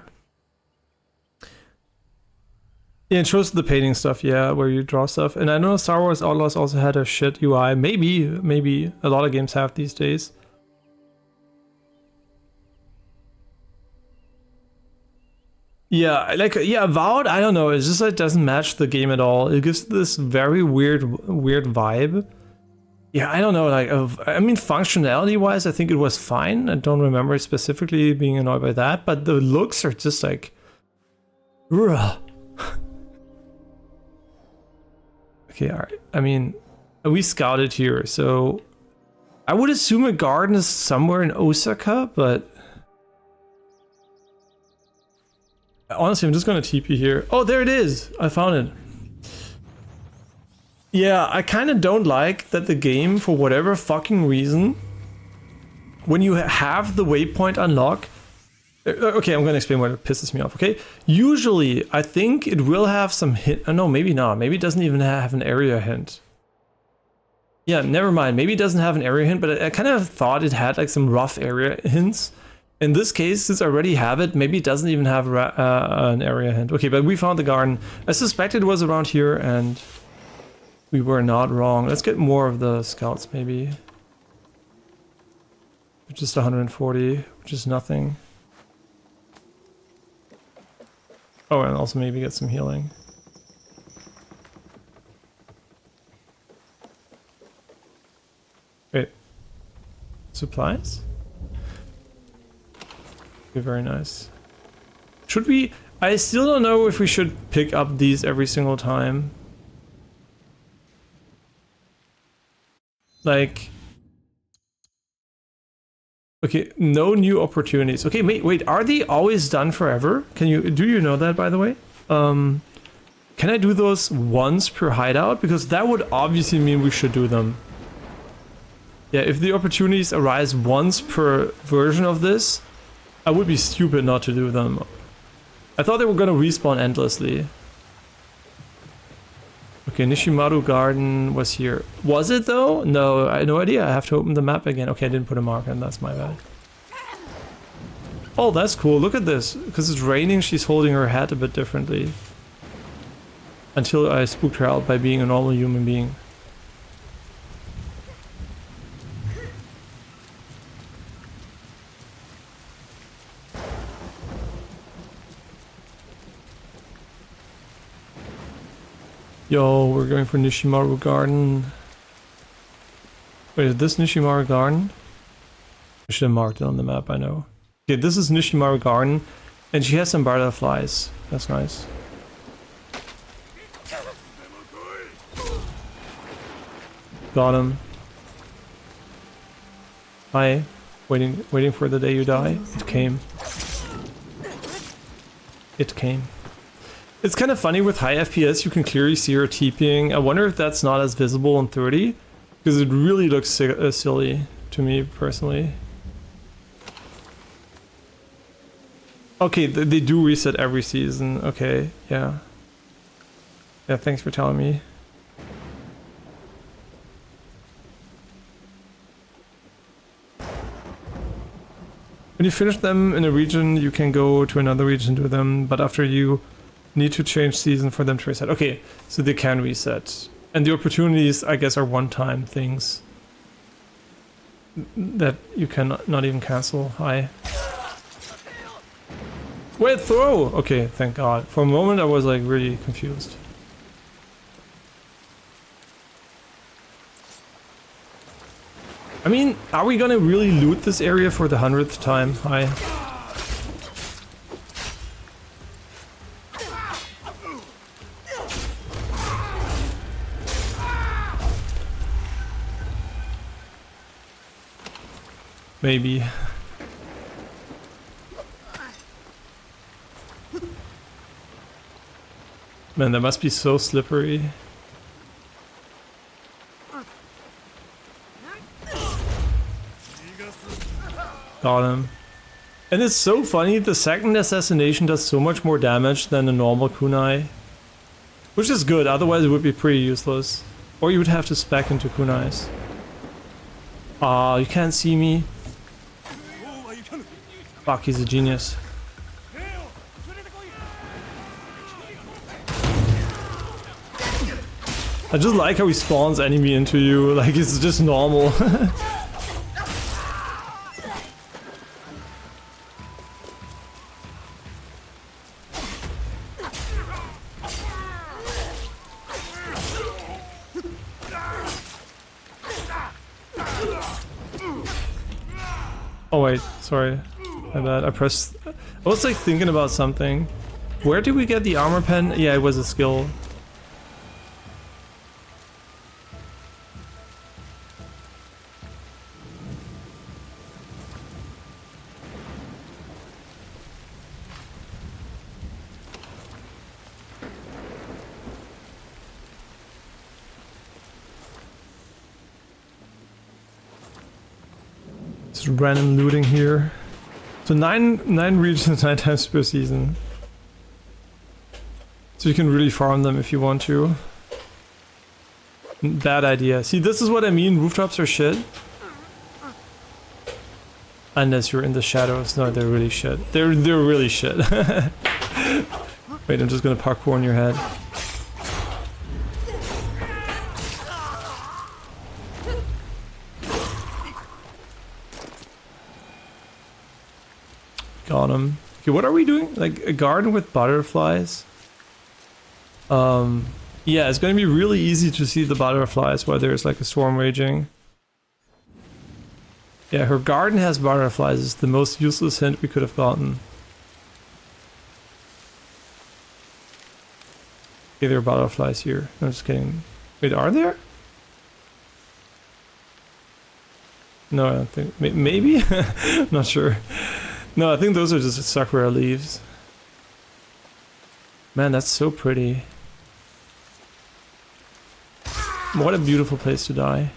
Yeah, it shows the painting stuff, yeah, where you draw stuff. And I know Star Wars Outlaws also had a shit UI. Maybe a lot of games have these days. Yeah, like, yeah, Avowed, I don't know, it's just like it doesn't match the game at all. It gives this very weird vibe. Yeah, I don't know, like, I mean, functionality-wise, I think it was fine. I don't remember specifically being annoyed by that, but the looks are just like... Ugh. Okay, all right. I mean, we scouted here, so... I would assume a garden is somewhere in Osaka, but... Honestly, I'm just gonna TP here. Oh, there it is! I found it. Yeah, I kind of don't like that the game, for whatever fucking reason, when you have the waypoint unlock... Okay, I'm gonna explain what pisses me off, okay? Usually, I think it will have some hint... Oh, no, maybe not. Maybe it doesn't even have an area hint. Yeah, never mind. Maybe it doesn't have an area hint, but I kind of thought it had like some rough area hints. In this case, since I already have it, maybe it doesn't even have an area hint. Okay, but we found the garden. I suspected it was around here, and we were not wrong. Let's get more of the scouts, maybe. Just 140, which is nothing. Oh, and also maybe get some healing. Wait. Supplies? Very nice. Should we... I still don't know if we should pick up these every single time. Like... Okay, no new opportunities. Okay, wait, are they always done forever? Do you know that, by the way? Can I do those once per hideout? Because that would obviously mean we should do them. Yeah, if the opportunities arise once per version of this, I would be stupid not to do them. I thought they were gonna respawn endlessly. Okay, Nishimaru Garden was here. Was it though? No, I had no idea. I have to open the map again. Okay, I didn't put a marker in, that's my bad. Oh, that's cool. Look at this. Because it's raining, she's holding her hat a bit differently. Until I spooked her out by being a normal human being. Yo, we're going for Nishimaru Garden. Wait, is this Nishimaru Garden? I should have marked it on the map, I know. Okay, this is Nishimaru Garden, and she has some butterflies. That's nice. Got him. Hi. Waiting for the day you die. It came. It came. It's kind of funny with high FPS, you can clearly see her TPing. I wonder if that's not as visible in 30, because it really looks silly to me personally. Okay, they do reset every season. Okay, yeah. Yeah, thanks for telling me. When you finish them in a region, you can go to another region and do them, but after you need to change season for them to reset. Okay, so they can reset. And the opportunities, I guess, are one-time things that you can not even cancel. Hi. Wait, throw! Okay, thank God. For a moment I was like really confused. I mean, are we gonna really loot this area for the 100th time? Hi. Maybe. Man, that must be so slippery. Got him. And it's so funny, the second assassination does so much more damage than a normal kunai. Which is good, otherwise it would be pretty useless. Or you would have to spec into kunais. Ah, you can't see me. Fuck, he's a genius. I just like how he spawns enemy into you, like it's just normal. Oh wait, sorry. My bad. I was like thinking about something. Where did we get the armor pen? Yeah, it was a skill. Random looting here. So nine regions 9 times per season. So you can really farm them if you want to. Bad idea. See, this is what I mean. Rooftops are shit. Unless you're in the shadows. No, they're really shit. They're really shit. Wait, I'm just gonna parkour on your head. Got him. Okay, what are we doing? Like a garden with butterflies? Yeah, it's gonna be really easy to see the butterflies while there's like a storm raging. Yeah, her garden has butterflies is the most useless hint we could have gotten. Okay, there are butterflies here. I'm just kidding. Wait, are there? No, I don't think. Maybe? Not sure. No, I think those are just Sakura leaves. Man, that's so pretty. What a beautiful place to die.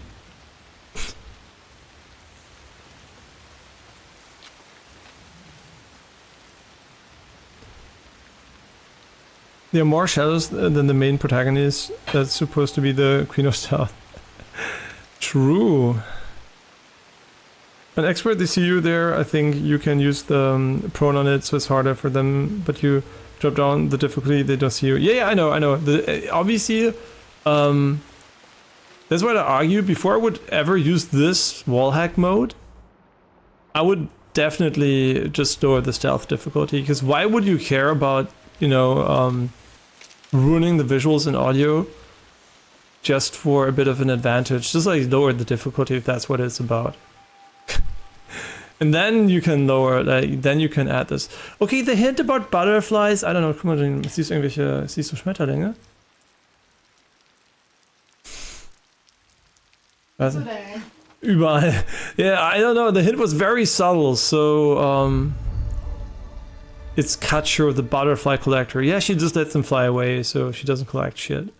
There are more shadows than the main protagonist. That's supposed to be the Queen of Stealth. True. An expert, they see you there. I think you can use the prone on it, so it's harder for them. But you drop down the difficulty, they don't see you. Yeah, I know. Obviously, that's what I argued. Before I would ever use this wall hack mode, I would definitely just lower the stealth difficulty. Because why would you care about, you know, ruining the visuals and audio just for a bit of an advantage? Just like lower the difficulty if that's what it's about. And then you can lower, then you can add this. Okay, the hint about butterflies, I don't know, guck mal, siehst du Schmetterlinge? Was? Überall. Yeah, I don't know, the hint was very subtle, so, it's Katcho, the butterfly collector. Yeah, she just lets them fly away, so she doesn't collect shit.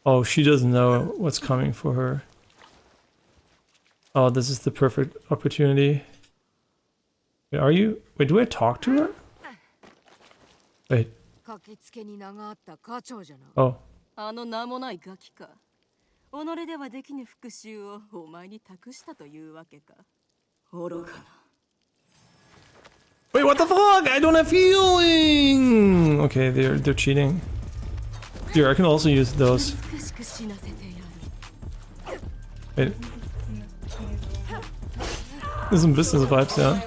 Oh, she doesn't know what's coming for her. Oh, this is the perfect opportunity. Wait, are you? Wait, do I talk to her? Wait. Oh. あの名もないガキか。己ではできぬ復讐をお前に託したというわけか。愚かな。Wait, what the fuck? I don't have healing! Okay, they're cheating. Here, I can also use those. Wait. There's some business vibes, yeah.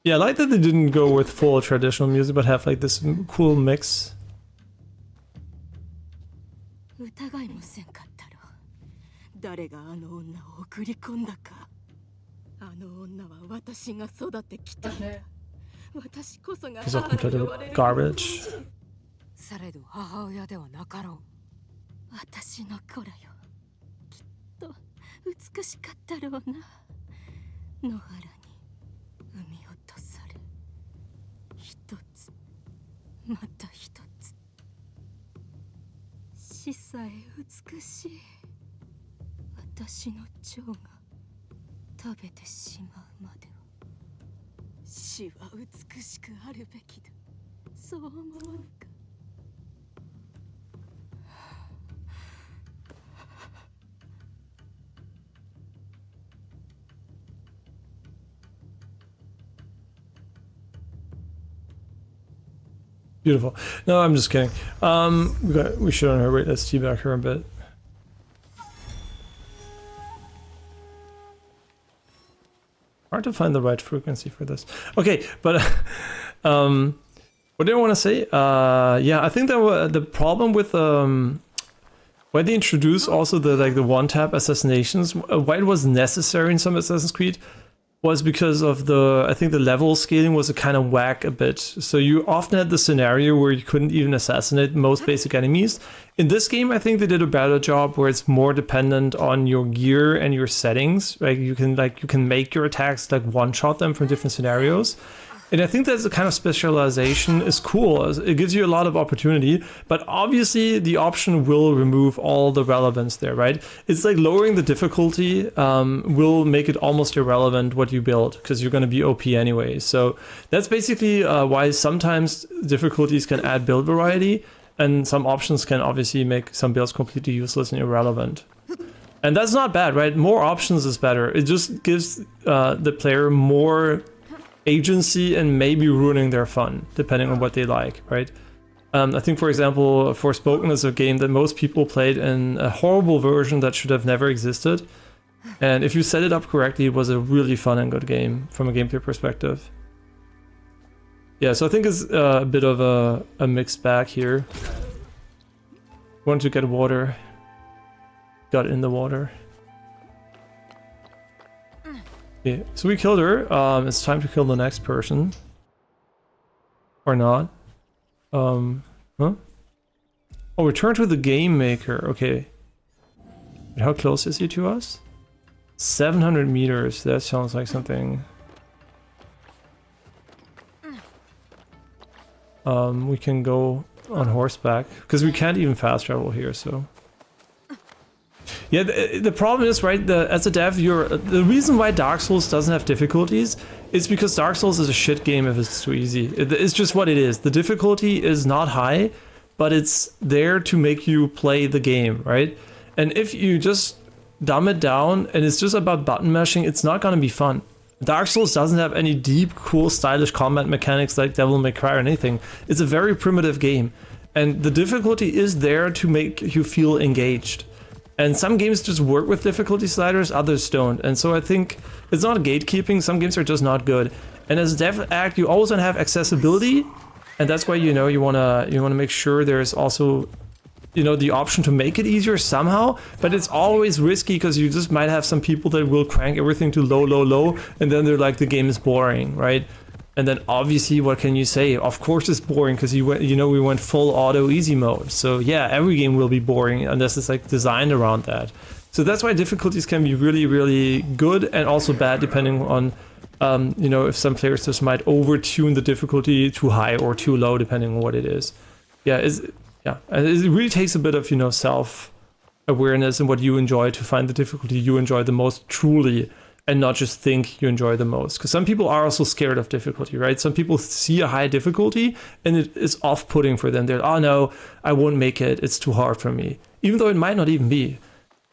Yeah, I like that they didn't go with full traditional music, but have like this cool mix. 疑いもせんかったろ。誰があの女を送り込んだか。あの女は私が育てきた。私こそが母の呼ばれる。Garbage. されど母親ではなかろう。私の子らよ。きっと美しかったろうな。野原に産み落とされ、一つまた一つ、死さえ美しい私の蝶が食べてしまうまでは。死は美しくあるべきだ、そう思わぬか。Beautiful. No, I'm just kidding. We should on her. Wait, let's teabag her a bit. Hard to find the right frequency for this. Okay, but what did I want to say? Yeah, I think that the problem with when they introduce also the one-tap assassinations, why it was necessary in some Assassin's Creed was because of I think the level scaling was a kind of whack a bit. So you often had the scenario where you couldn't even assassinate most basic enemies. In this game, I think they did a better job where it's more dependent on your gear and your settings. Like you can make your attacks like one-shot them from different scenarios. And I think that the kind of specialization is cool. It gives you a lot of opportunity, but obviously the option will remove all the relevance there, right? It's like lowering the difficulty will make it almost irrelevant what you build because you're going to be OP anyway. So that's basically why sometimes difficulties can add build variety, and some options can obviously make some builds completely useless and irrelevant. And that's not bad, right? More options is better. It just gives the player more agency and maybe ruining their fun depending on what they like, right? I think, for example, Forspoken is a game that most people played in a horrible version that should have never existed, and if you set it up correctly, it was a really fun and good game from a gameplay perspective. Yeah, so I think it's a bit of a mixed bag here. Want to get water, got in the water. Okay, so we killed her. It's time to kill the next person. Or not. Huh? Oh, return to the game maker. Okay. But how close is he to us? 700 meters. That sounds like something. We can go on horseback. Because we can't even fast travel here, so... Yeah, the problem is, right, as a dev, the reason why Dark Souls doesn't have difficulties is because Dark Souls is a shit game if it's too easy. It's just what it is. The difficulty is not high, but it's there to make you play the game, right? And if you just dumb it down and it's just about button mashing, it's not gonna be fun. Dark Souls doesn't have any deep, cool, stylish combat mechanics like Devil May Cry or anything. It's a very primitive game. And the difficulty is there to make you feel engaged. And some games just work with difficulty sliders, others don't. And so I think it's not gatekeeping, some games are just not good. And as a dev act, you always want to have accessibility, and that's why, you know, you wanna make sure there's also, you know, the option to make it easier somehow, but it's always risky because you just might have some people that will crank everything to low, and then they're like, the game is boring, right? And then obviously, what can you say? Of course it's boring because we went full auto easy mode. So yeah, every game will be boring unless it's like designed around that. So that's why difficulties can be really, really good and also bad depending on, you know, if some players just might over-tune the difficulty too high or too low depending on what it is. Yeah, it really takes a bit of, you know, self-awareness and what you enjoy to find the difficulty you enjoy the most truly, and not just think you enjoy the most. Because some people are also scared of difficulty, right? Some people see a high difficulty and it is off-putting for them. They're, oh no, I won't make it, it's too hard for me. Even though it might not even be.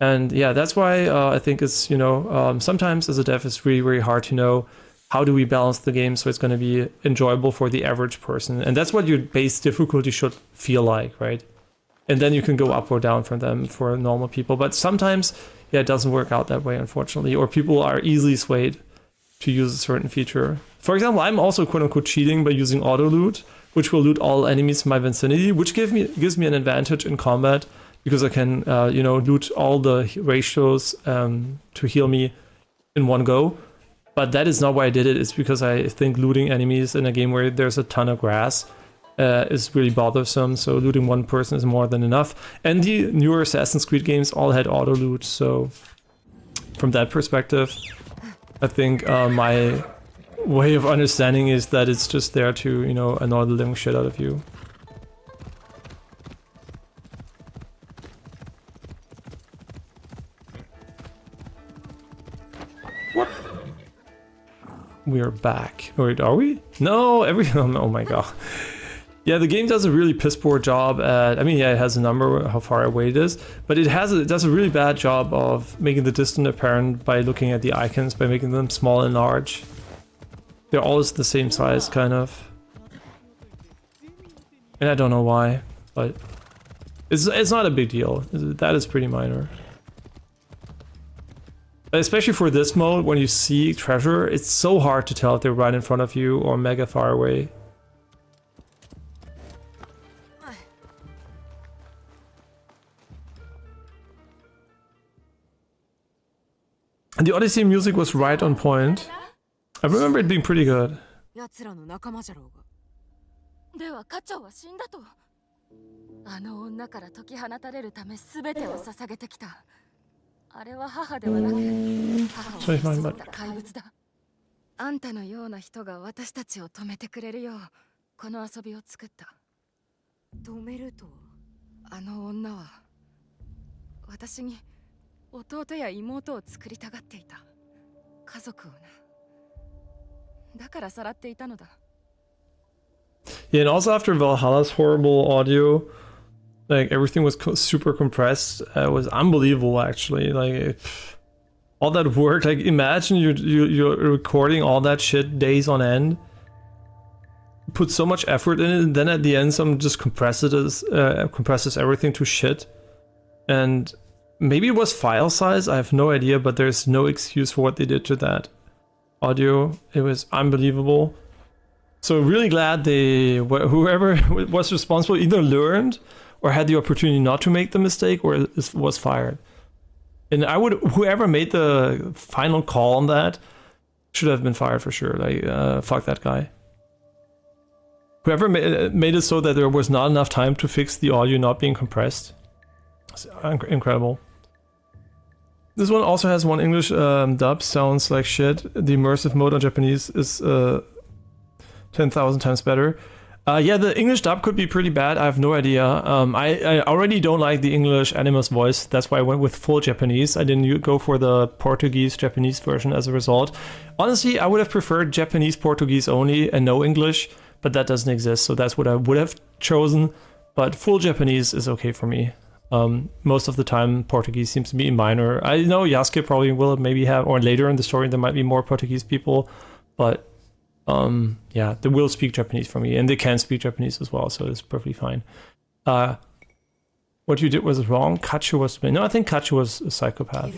And yeah, that's why I think it's, you know, sometimes as a dev it's really, really hard to know how do we balance the game so it's going to be enjoyable for the average person. And that's what your base difficulty should feel like, right? And then you can go up or down from them for normal people. But sometimes, yeah, it doesn't work out that way, unfortunately. Or people are easily swayed to use a certain feature. For example, I'm also quote-unquote cheating by using auto loot, which will loot all enemies in my vicinity, which gives me an advantage in combat because I can, you know, loot all the ratios to heal me in one go. But that is not why I did it. It's because I think looting enemies in a game where there's a ton of grass is really bothersome, so looting one person is more than enough. And the newer Assassin's Creed games all had auto loot, so from that perspective. I think my way of understanding is that it's just there to, you know, annoy the living shit out of you. What? We're back. Wait, are we? No, oh my god. Yeah, the game does a really piss poor job at, I mean, yeah, it has a number, how far away it is, but it does a really bad job of making the distance apparent by looking at the icons, by making them small and large. They're always the same size, kind of. And I don't know why, but it's not a big deal. That is pretty minor. Especially for this mode, when you see treasure, it's so hard to tell if they're right in front of you or mega far away. And the Odyssey music was right on point. I remember it being pretty good. 奴らの仲間じゃろうが。では課長は死んだと。あの女から解き放たれるため全てを捧げてきた。あれは母ではなく、母を襲った怪物だ。あんたのような人が私たちを止めてくれるよう、この遊びを作った。止めると？あの女は私に弟や妹を作りたがっていた。家族をな。だからさらっていたのだ。Yeah, and also after Valhalla's horrible audio, like everything was super compressed. It was unbelievable, actually. Like all that work. Like imagine you're recording all that shit days on end. Put so much effort in it, and then at the end, someone just compresses everything to shit. And maybe it was file size. I have no idea, but there's no excuse for what they did to that audio. It was unbelievable. So really glad whoever was responsible either learned or had the opportunity not to make the mistake or was fired. And whoever made the final call on that should have been fired for sure. Like, fuck that guy. Whoever made it so that there was not enough time to fix the audio not being compressed. It's incredible. This one also has one English dub, sounds like shit. The immersive mode on Japanese is 10,000 times better. Yeah, the English dub could be pretty bad. I have no idea. I already don't like the English Animus voice. That's why I went with full Japanese. I didn't go for the Portuguese-Japanese version as a result. Honestly, I would have preferred Japanese-Portuguese only and no English, but that doesn't exist, so that's what I would have chosen. But full Japanese is okay for me. Most of the time, Portuguese seems to be minor. I know Yasuke probably will maybe have, or later in the story, there might be more Portuguese people, but yeah, they will speak Japanese for me, and they can speak Japanese as well, so it's perfectly fine. What you did was wrong. Kachu was... No, I think Kachu was a psychopath.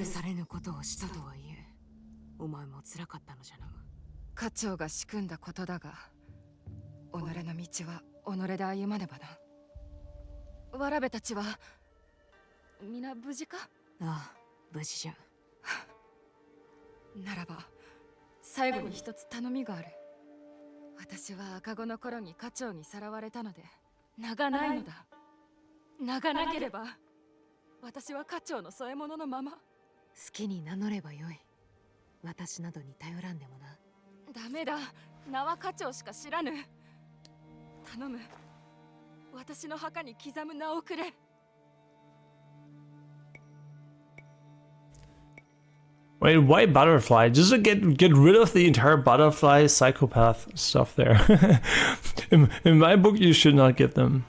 課長が仕組んだことだが、己の道は己で歩まねばな。わらべたちは皆無事か？ああ、無事じゃ。ならば最後に一つ頼みがある。私は赤子の頃に課長にさらわれたので名がないのだ。名がなければ私は課長の添え物のまま。好きに名乗ればよい。私などに頼らんでもな。ダメだ。名は課長しか知らぬ。頼む。私の墓に刻む名をくれ。Wait, why butterfly? Just to get rid of the entire butterfly psychopath stuff there. in my book, you should not give them.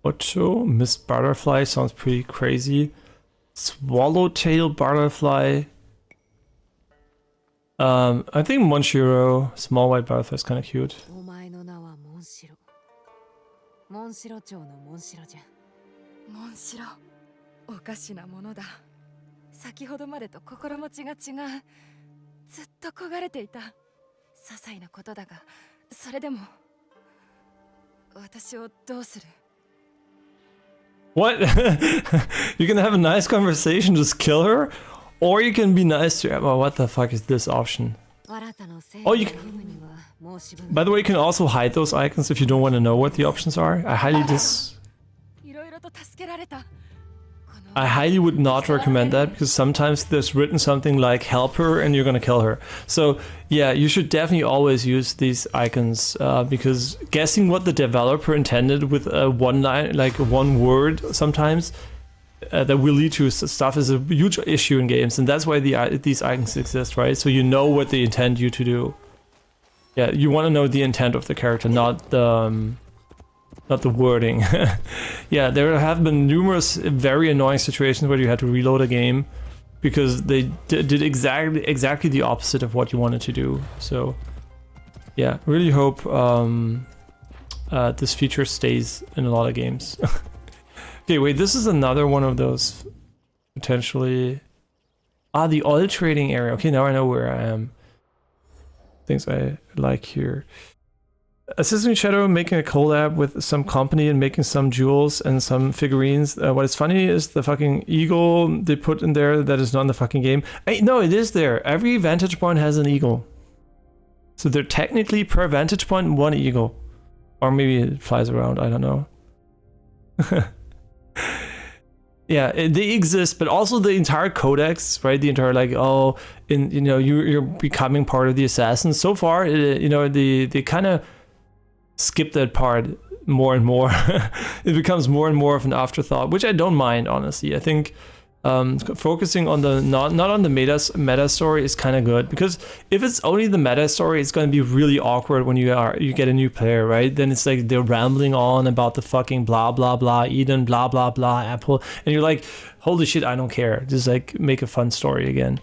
Ocho, Miss Butterfly sounds pretty crazy. Swallowtail Butterfly. I think Monshiro, small white butterfly, is kind of cute. お前の名はモンシロ。モンシロ町のモンシロじゃ。モンシロ。おかしなものだ。先ほどまでと心持ちが違う。ずっと焦がれていた。些細なことだが、それでも私をどうする？ What? You can have a nice conversation, just kill her? Or you can be nice to her. Well, what the fuck is this option? Oh, you can... By the way, you can also hide those icons if you don't want to know what the options are. I highly I highly would not recommend that because sometimes there's written something like help her and you're gonna kill her. So yeah, you should definitely always use these icons because guessing what the developer intended with a one line, like one word sometimes that will lead to stuff is a huge issue in games, and that's why these icons exist, right? So you know what they intend you to do. Yeah, you want to know the intent of the character, not the wording. Yeah, there have been numerous very annoying situations where you had to reload a game because they did exactly the opposite of what you wanted to do. So yeah, really hope this feature stays in a lot of games. Okay, wait, this is another one of those potentially... Ah, the oil trading area. Okay, now I know where I am. Things I like here. Assisting Shadow making a collab with some company and making some jewels and some figurines. What is funny is the fucking eagle they put in there that is not in the fucking game. Hey, no, it is there. Every vantage point has an eagle. So they're technically per vantage point one eagle. Or maybe it flies around, I don't know. Yeah, they exist, but also the entire codex, right? The entire like, oh, you know, you're becoming part of the assassins. So far, you know, they kind of skip that part more and more. It becomes more and more of an afterthought, which I don't mind, honestly. I think focusing on the not on the meta story is kind of good, because if it's only the meta story, it's going to be really awkward when you get a new player, right? Then it's like they're rambling on about the fucking blah blah blah Eden blah blah blah Apple, and you're like, holy shit, I don't care. Just like make a fun story again.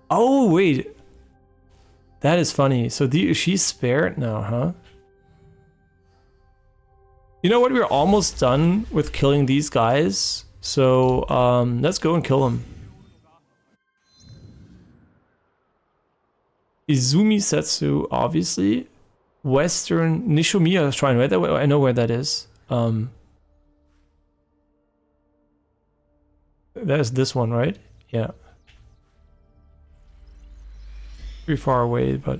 Oh wait, that is funny. So she's spared now, huh? You know what? We're almost done with killing these guys. So let's go and kill them. Izumi Setsu, obviously. Western Nishomiya Shrine, right? I know where that is. That is this one, right? Yeah. Pretty far away, but...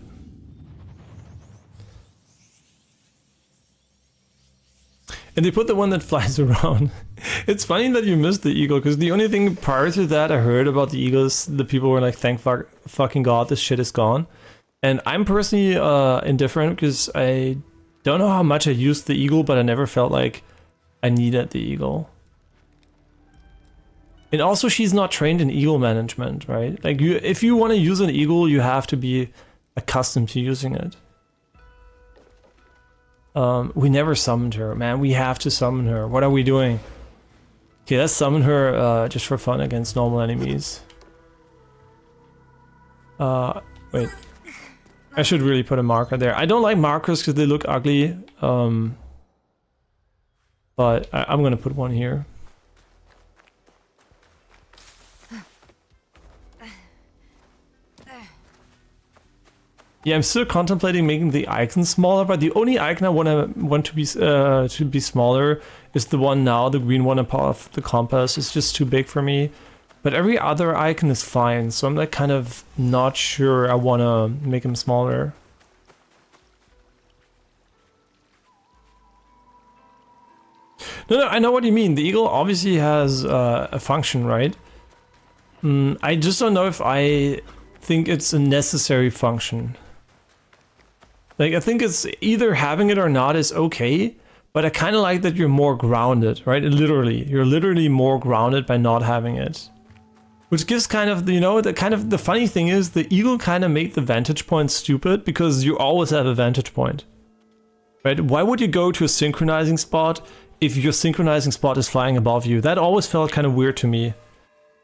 And they put the one that flies around. It's funny that you missed the eagle, because the only thing prior to that I heard about the eagles, the people were like, thank fucking god this shit is gone. And I'm personally indifferent, because I don't know how much I used the eagle, but I never felt like I needed the eagle. And also she's not trained in eagle management, right? Like if you want to use an eagle, you have to be accustomed to using it. We never summoned her, man. We have to summon her. What are we doing? Okay, let's summon her just for fun against normal enemies. Wait. I should really put a marker there. I don't like markers because they look ugly. But I'm gonna put one here. Yeah, I'm still contemplating making the icon smaller, but the only icon I want to be smaller is the one now, the green one above the compass. It's just too big for me. But every other icon is fine, so I'm like kind of not sure I want to make them smaller. No, I know what you mean. The eagle obviously has a function, right? I just don't know if I think it's a necessary function. Like, I think it's either having it or not is okay, but I kind of like that you're more grounded, right? Literally, you're literally more grounded by not having it. Which gives kind of, you know, the funny thing is the eagle kind of made the vantage point stupid because you always have a vantage point, right? Why would you go to a synchronizing spot if your synchronizing spot is flying above you? That always felt kind of weird to me.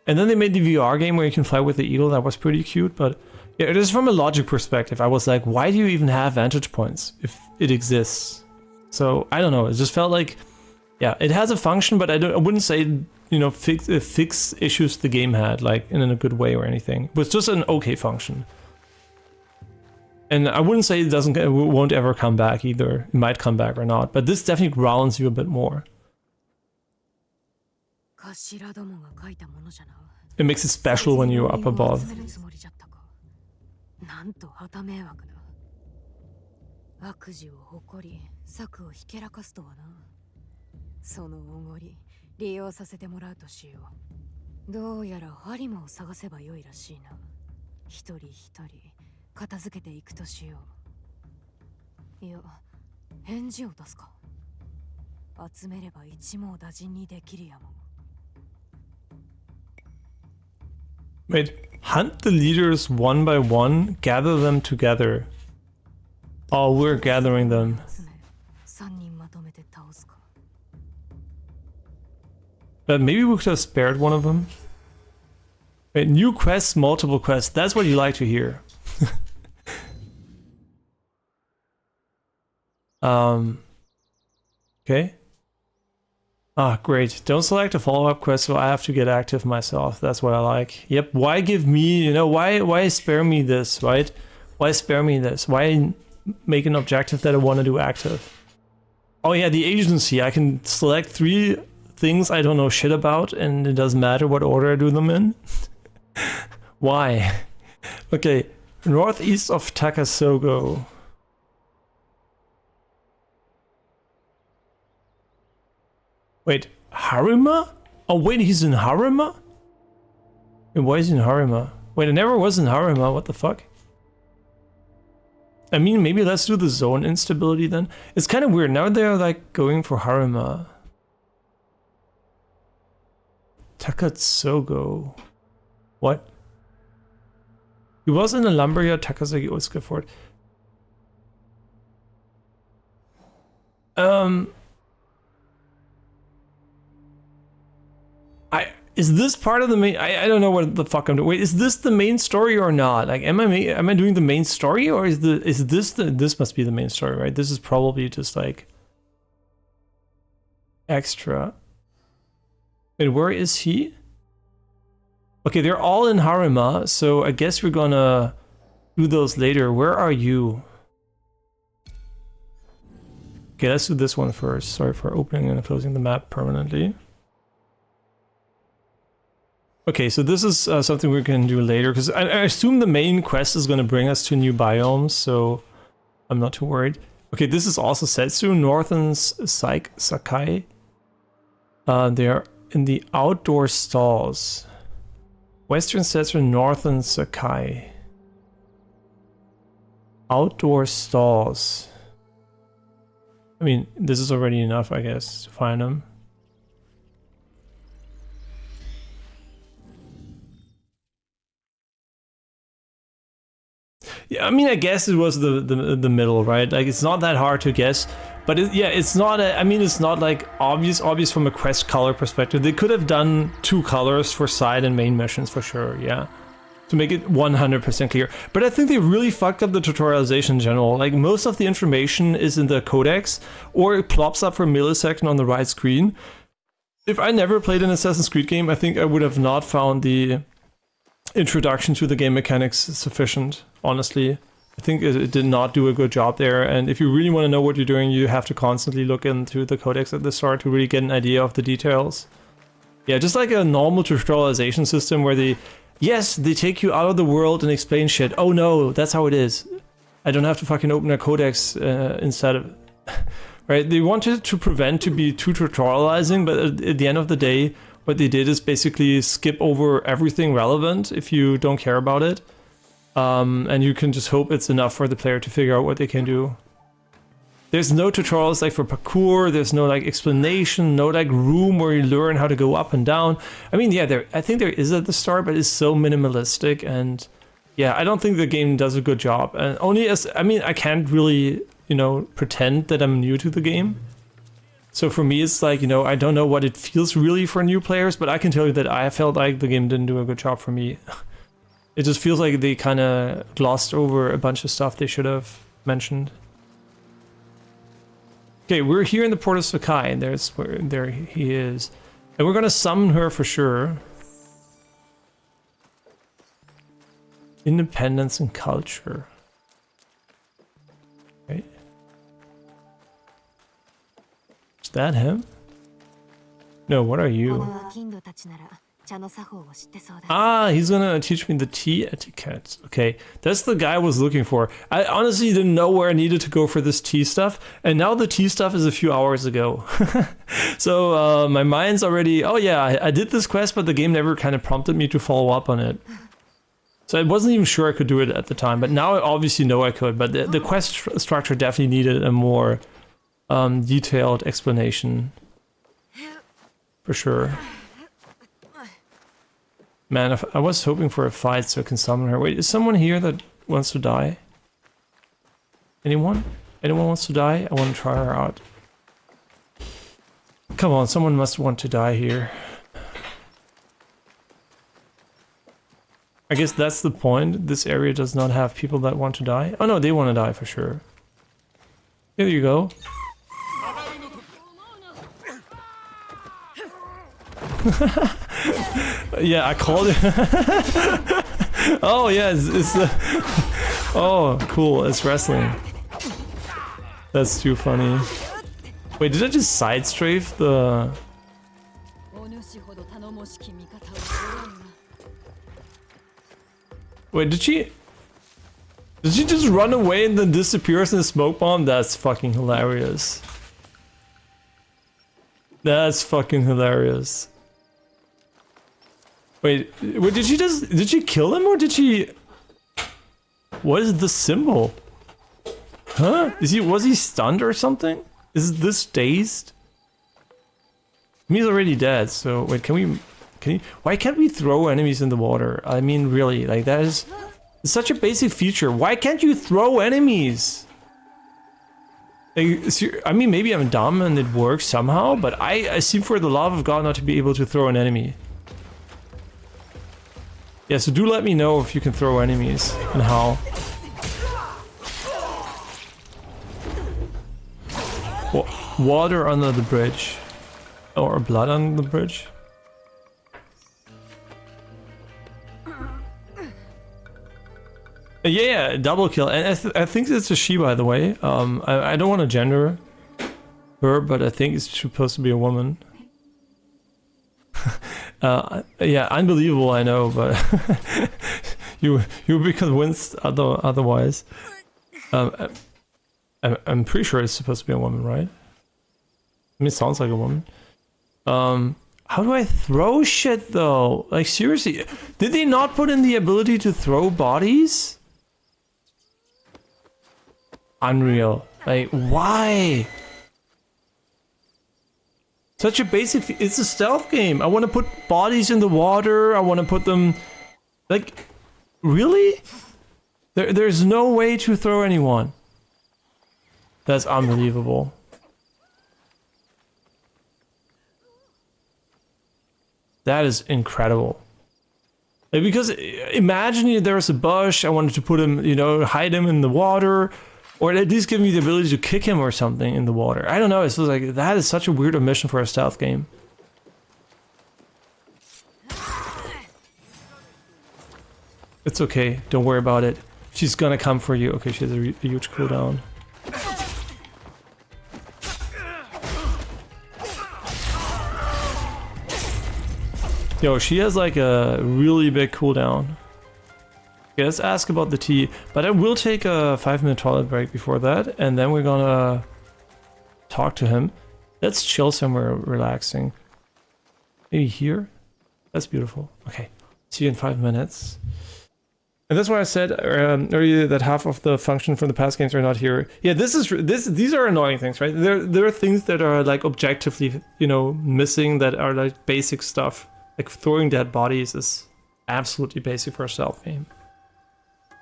And then they made the VR game where you can fly with the eagle. That was pretty cute, but yeah, it is from a logic perspective. I was like, why do you even have vantage points if it exists? So I don't know. It just felt like, yeah, it has a function, but I wouldn't say, you know, fix issues the game had, like in a good way or anything. It was just an okay function. And I wouldn't say it won't ever come back either. It might come back or not, but this definitely grounds you a bit more. It makes it special when you're up above. どうやら針も探せばよいらしいな。一人一人片付けていくとしよう。いや、返事を出すか。集めれば一網打尽にできるやも。Wait, hunt the leaders one by one, gather them together. Oh, we're gathering them. 三人まとめて倒すか。But maybe we could have spared one of them. Wait, new quests, multiple quests. That's what you like to hear. Okay. Ah, great. Don't select a follow-up quest, so I have to get active myself. That's what I like. Yep. Why give me, you know, why spare me this, right? Why spare me this? Why make an objective that I want to do active? Oh yeah, the agency. I can select 3 things I don't know shit about, and it doesn't matter what order I do them in. Why? Okay, northeast of Takasogo. Wait, Harima? Oh wait, he's in Harima? Wait, why is he in Harima? Wait, I never was in Harima, what the fuck? I mean, maybe let's do the zone instability then. It's kind of weird, now they're like going for Harima. Takatsugo. What? He was in the lumberyard Takasaki Otsuka Fort. Is this part of the main? I don't know what the fuck I'm doing. Wait, is this the main story or not? Like, am I doing the main story, or is this must be the main story, right? This is probably just like extra. Wait, where is he? Okay, they're all in Harima, so I guess we're gonna do those later. Where are you? Okay, let's do this one first. Sorry for opening and closing the map permanently. Okay, so this is something we can do later, because I assume the main quest is going to bring us to new biomes, so I'm not too worried. Okay, this is also Setsu, Northern Sakai. They're in the outdoor stalls. Western Setsu, Northern Sakai. Outdoor stalls. I mean, this is already enough, I guess, to find them. Yeah, I mean, I guess it was the middle, right? Like, it's not that hard to guess, but yeah, it's not. I mean, it's not like obvious from a quest color perspective. They could have done 2 colors for side and main missions for sure. Yeah, to make it 100% clear. But I think they really fucked up the tutorialization in general. Like, most of the information is in the codex, or it plops up for a millisecond on the right screen. If I never played an Assassin's Creed game, I think I would have not found the introduction to the game mechanics sufficient, honestly. I think it did not do a good job there, and if you really want to know what you're doing, you have to constantly look into the codex at the start to really get an idea of the details. Yeah, just like a normal tutorialization system where they take you out of the world and explain shit. Oh no, that's how it is. I don't have to fucking open a codex instead of... Right, they wanted to prevent to be too tutorializing, but at the end of the day, what they did is basically skip over everything relevant if you don't care about it. And you can just hope it's enough for the player to figure out what they can do. There's no tutorials like for parkour, there's no like explanation, no like room where you learn how to go up and down. I mean, yeah, I think there is at the start, but it's so minimalistic, and yeah, I don't think the game does a good job. And I can't really, pretend that I'm new to the game. So for me, it's like, I don't know what it feels really for new players, but I can tell you that I felt like the game didn't do a good job for me. It just feels like they kind of glossed over a bunch of stuff they should have mentioned. Okay, we're here in the port of Sakai, and there he is. And we're gonna summon her for sure. Independence and culture. Right. Is that him? No, what are you? Ah, he's gonna teach me the tea etiquette. Okay, that's the guy I was looking for. I honestly didn't know where I needed to go for this tea stuff, and now the tea stuff is a few hours ago. So my mind's already, oh yeah, I did this quest, but the game never kind of prompted me to follow up on it. So I wasn't even sure I could do it at the time, but now I obviously know I could, but the quest structure definitely needed a more detailed explanation. For sure. Man, if I was hoping for a fight so I can summon her. Wait, is someone here that wants to die? Anyone? Anyone wants to die? I want to try her out. Come on, someone must want to die here. I guess that's the point. This area does not have people that want to die. Oh no, they want to die for sure. Here you go. Yeah, I called it. Oh yeah, it's oh cool, it's wrestling. That's too funny. Wait, did I just side strafe the... Wait, did she just run away and then disappears in the smoke bomb? That's fucking hilarious. That's fucking hilarious. Wait, did she kill him or did she... What is the symbol? Huh? Was he stunned or something? Is this dazed? He's already dead, so wait, can you, why can't we throw enemies in the water? I mean, really, like that is such a basic feature. Why can't you throw enemies? Like, I mean, maybe I'm dumb and it works somehow, but I seem for the love of God not to be able to throw an enemy. Yeah, so do let me know if you can throw enemies and how. Water under the bridge. Or blood under the bridge. Yeah, double kill. And I think it's a she, by the way. I don't want to gender her, but I think it's supposed to be a woman. Yeah, unbelievable, I know, but you'll be convinced otherwise. I'm pretty sure it's supposed to be a woman, right? I mean, it sounds like a woman. How do I throw shit though? Like seriously, did they not put in the ability to throw bodies? Unreal. Like, why? Such a basic... It's a stealth game. I want to put bodies in the water. I want to put them... Like, really? There's no way to throw anyone. That's unbelievable. That is incredible. Like, because imagine there's a bush. I wanted to put him, you know, hide him in the water. Or at least give me the ability to kick him or something in the water. I don't know, it's like, that is such a weird omission for a stealth game. It's okay, don't worry about it. She's gonna come for you. Okay, she has a huge cooldown. Yo, she has like a really big cooldown. Okay, let's ask about the tea, but I will take a 5-minute toilet break before that, and then we're gonna talk to him. Let's chill somewhere relaxing. Maybe here? That's beautiful. Okay, see you in 5 minutes. And that's why I said earlier that half of the function from the past games are not here. Yeah, these are annoying things, right? There are things that are like objectively, you know, missing that are like basic stuff. Like throwing dead bodies is absolutely basic for a stealth game.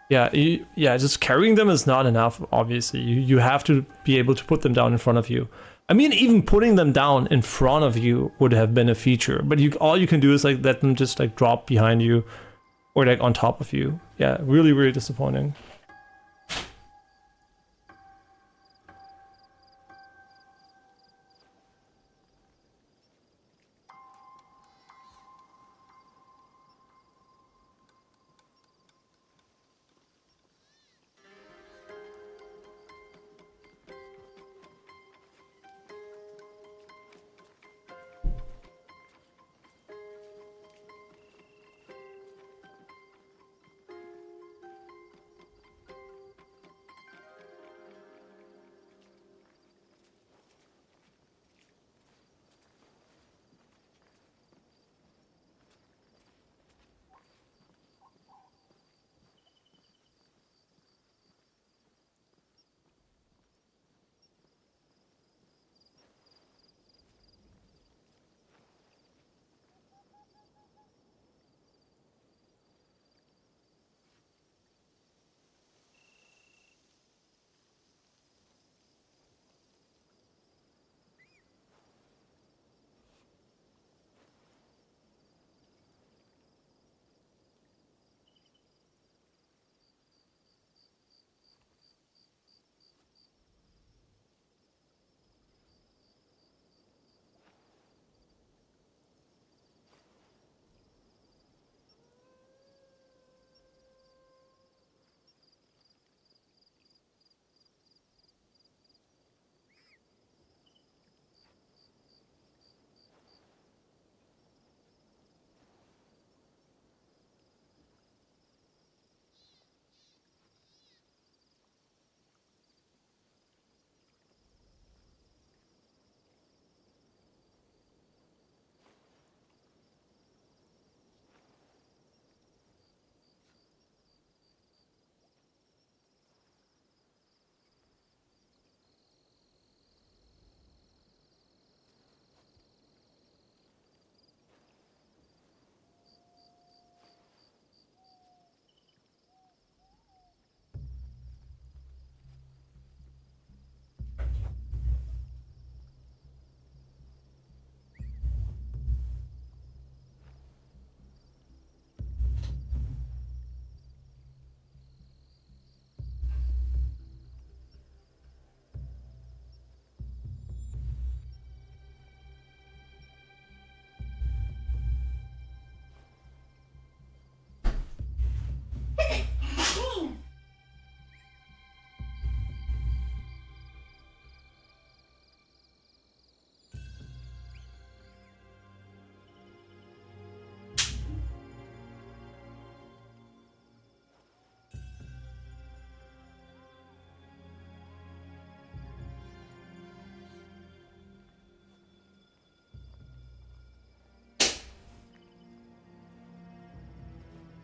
Yeah, just carrying them is not enough, obviously. You have to be able to put them down in front of you. I mean, even putting them down in front of you would have been a feature, but all you can do is like let them just like drop behind you or like on top of you. Yeah, really, really disappointing.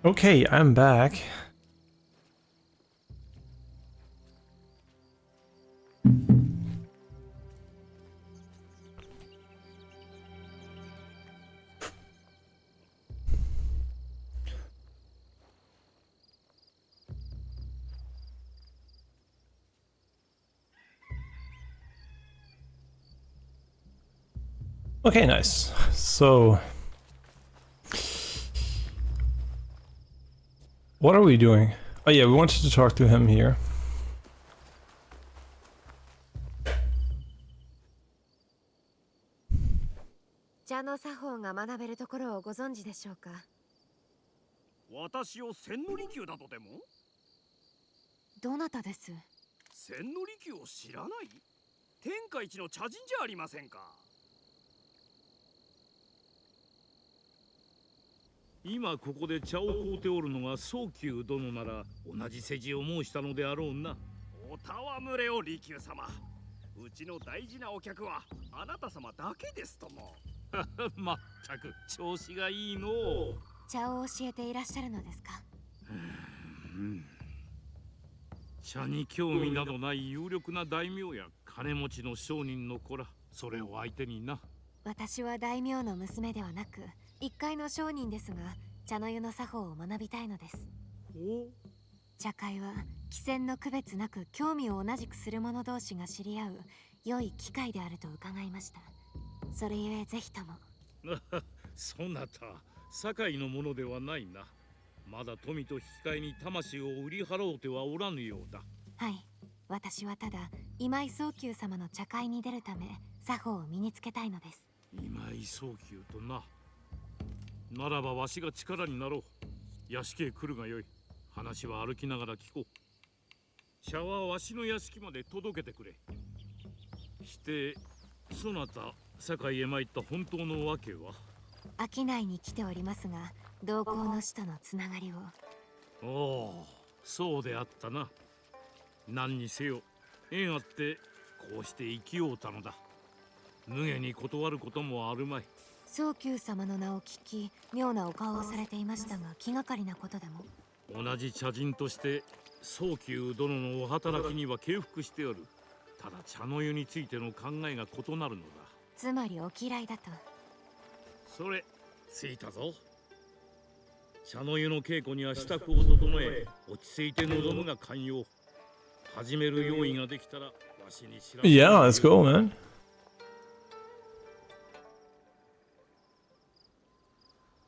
Okay, I'm back. Okay, nice. So, what are we doing? Oh yeah, we wanted to talk to him here. 茶の作法が学べるところをご存知でしょうか。私を千利休だとでも？どなたです？千利休を知らない？天下一の茶人じゃありませんか。今ここで茶を買うておるのが宗久殿なら同じ世辞を申したのであろうな。お戯れを利休様。うちの大事なお客はあなた様だけですとも。まったく調子がいいのう。茶を教えていらっしゃるのですか。茶に興味などない有力な大名や金持ちの商人の子ら、それを相手にな。私は大名の娘ではなく一介の商人ですが、茶の湯の作法を学びたいのです。お茶会は貴賤の区別なく興味を同じくする者同士が知り合う良い機会であると伺いました。それゆえぜひとも。そなた堺のものではないな。まだ富と引き換えに魂を売り払おうてはおらぬようだ。はい、私はただ今井宗久様の茶会に出るため作法を身につけたいのです。今井宗久とな。ならばわしが力になろう。屋敷へ来るがよい。話は歩きながら聞こう。茶はわしの屋敷まで届けてくれ。してそなた堺へ参った本当のわけは。商いに来ておりますが、同行の使とのつながりを。おお、そうであったな。何にせよ縁あってこうして生きようたのだ。無下に断ることもあるまい。宗久様の名を聞き、妙なお顔をされていましたが、気がかりなことでも。同じ茶人として宗久殿のお働きには敬服しておる。ただ茶の湯についての考えが異なるのだ。つまりお嫌いだと。それついたぞ。茶の湯の稽古には支度を整え、落ち着いて臨むが寛容。始める用意ができたらわしに知らせて。 Yeah, let's go, man.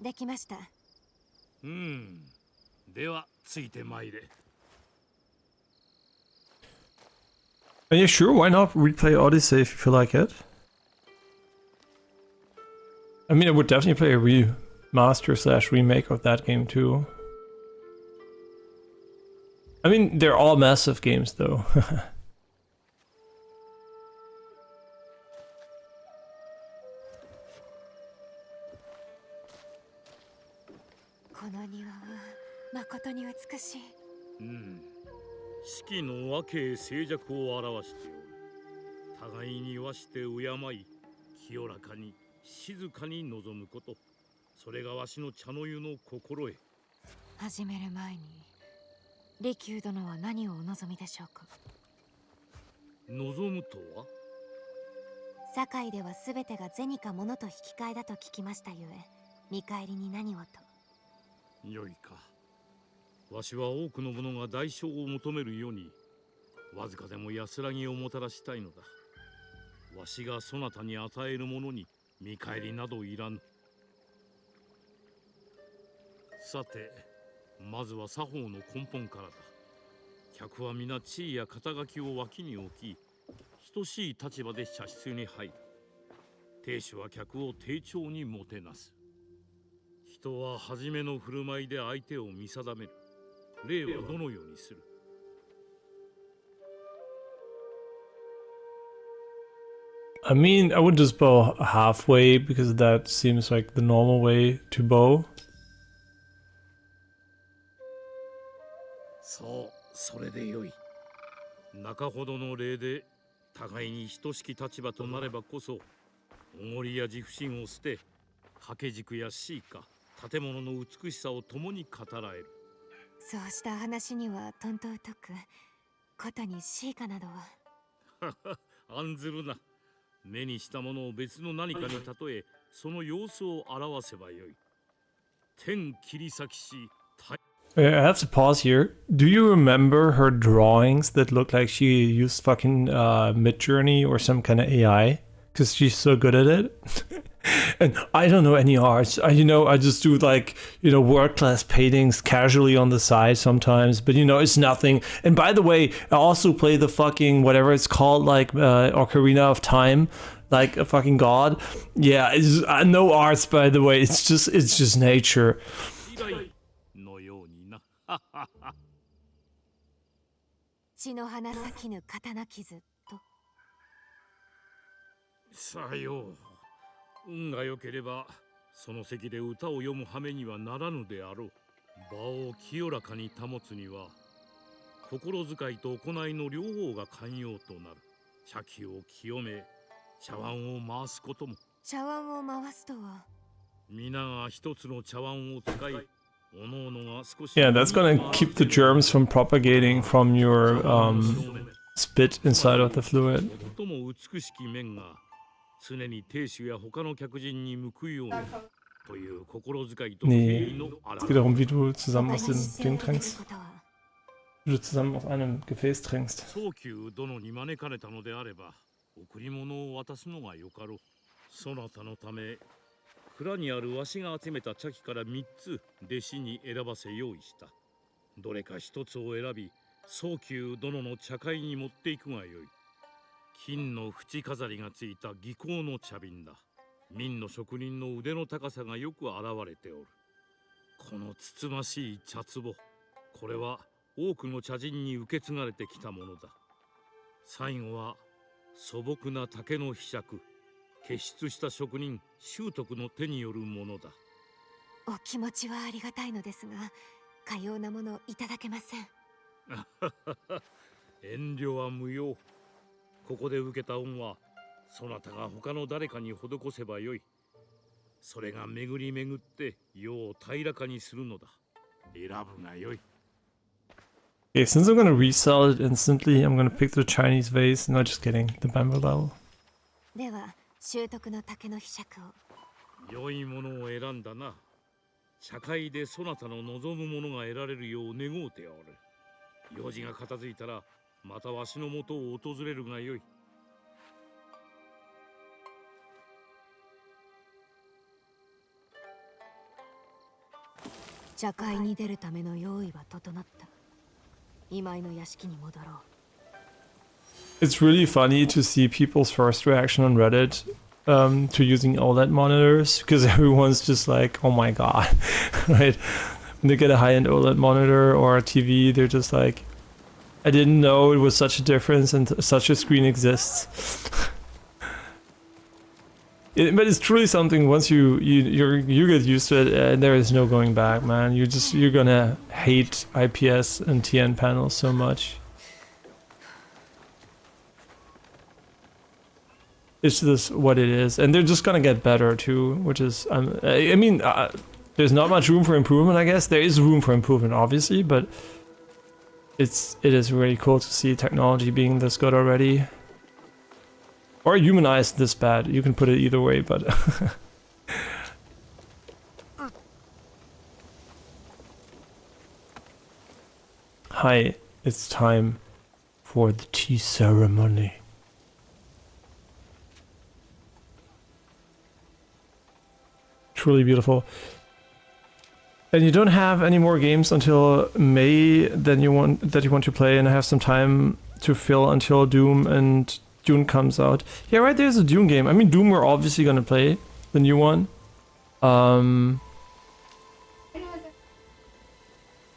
できました。ではついてまいれ。 Yeah, sure, why not replay Odyssey if you feel like it? I mean, I would definitely play a remaster slash remake of that game too. I mean, they're all massive games though. この庭は誠に美しい。四季の和敬静寂を表しておる。互いに言わして敬い、清らかに静かに望むこと。それがわしの茶の湯の心得。始める前に利休殿は何をお望みでしょうか。望むとは。堺では全てが銭か物と引き換えだと聞きましたゆえ、見返りに何をと。よいか。わしは多くの者が代償を求めるように、わずかでも安らぎをもたらしたいのだ。わしがそなたに与えるものに見返りなどいらぬ。さて、まずは作法の根本からだ。客は皆地位や肩書きを脇に置き、等しい立場で茶室に入る。亭主は客を丁重にもてなす。人は初めの振る舞いで相手を見定める。例はどのようにする。 I mean, I would just bow halfway because that seems like the normal way to bow. そう、それでよい。中ほどの礼で互いに等しき立場となればこそ、おごりや自負心を捨て、掛け軸やシーか建物の美しさを共に語らえる。そうした話にはとんと疎く、ことにシーカなどは。案ずるな。目にしたものを別の何かに例え、その様子を表せばよい。天切り裂きし、I have to pause here. Do you remember her drawings that look like she used fucking Midjourney or some kind of AI? Because she's so good at it. And I don't know any arts. I just do like, world-class paintings casually on the side sometimes. But, it's nothing. And by the way, I also play the fucking, whatever it's called, like Ocarina of Time. Like a fucking god. Yeah, it's no arts, by the way. It's just nature. のようにな。血の花咲きぬ刀傷と。さよう。運が良ければその席で歌を読む羽目にはならぬであろう。場を清らかに保つには心遣いと行いの両方が肝要となる。茶器を清め、茶碗を回すことも。茶碗を回すとは。皆が一つの茶碗を使い、おのおのが少し。Yeah, that's gonna keep the germs from propagating from your spit inside of the fluid. 最も美しき面が常に亭主や他の客人に報いようという心遣いと敬意の Es geht darum, wie du zusammen aus dem Ding trinkst. Wie du zusammen aus einem Gefäß trinkst. 早急殿に招かれたのであれば、贈り物を渡すのがよかろう。そなたのため、蔵にあるわしが集めた茶器から3つ弟子に選ばせ用意した。どれか1つを選び、早急殿の茶会に持っていくがよい。金の縁飾りがついた技巧の茶瓶だ。明の職人の腕の高さがよく現れておる。このつつましい茶壺、これは多くの茶人に受け継がれてきたものだ。最後は素朴な竹の柄杓、傑出した職人修徳の手によるものだ。お気持ちはありがたいのですが、かようなものいただけません。遠慮は無用。ここで受けた恩はそなたが他の誰かに施せばよい。それが巡り巡って世を平らかにするのだ。選ぶがよい。Okay, since I'm gonna resell it instantly, I'm gonna pick the Chinese vase. No, just kidding. The bamboo level. では、習得の竹の柄杓を。良いものを選んだな。茶会でそなたの望むものが得られるよう願うておる。用事が片付いたらまたわしのもとを訪れるがよい。茶会に出るための用意は整った。今井の屋敷に戻ろう。 It's really funny to see people's first reaction on Reddit to using OLED monitors, because everyone's just like, oh my god, right? When they get a high-end OLED monitor or a TV, they're just like, I didn't know it was such a difference and such a screen exists. But it's truly something. Once you get used to it, and there is no going back, man. You're gonna hate IPS and TN panels so much. It's just what it is, and they're just gonna get better too, which is I mean, there's not much room for improvement. I guess there is room for improvement, obviously, but it is really cool to see technology being this good already. Or humanized this bad. You can put it either way, but hi, it's time for the tea ceremony. Truly beautiful. And you don't have any more games until May that you want to play, and I have some time to fill until Doom and Dune comes out. Yeah, right, there's a Dune game. I mean, Doom we're obviously gonna play, the new one.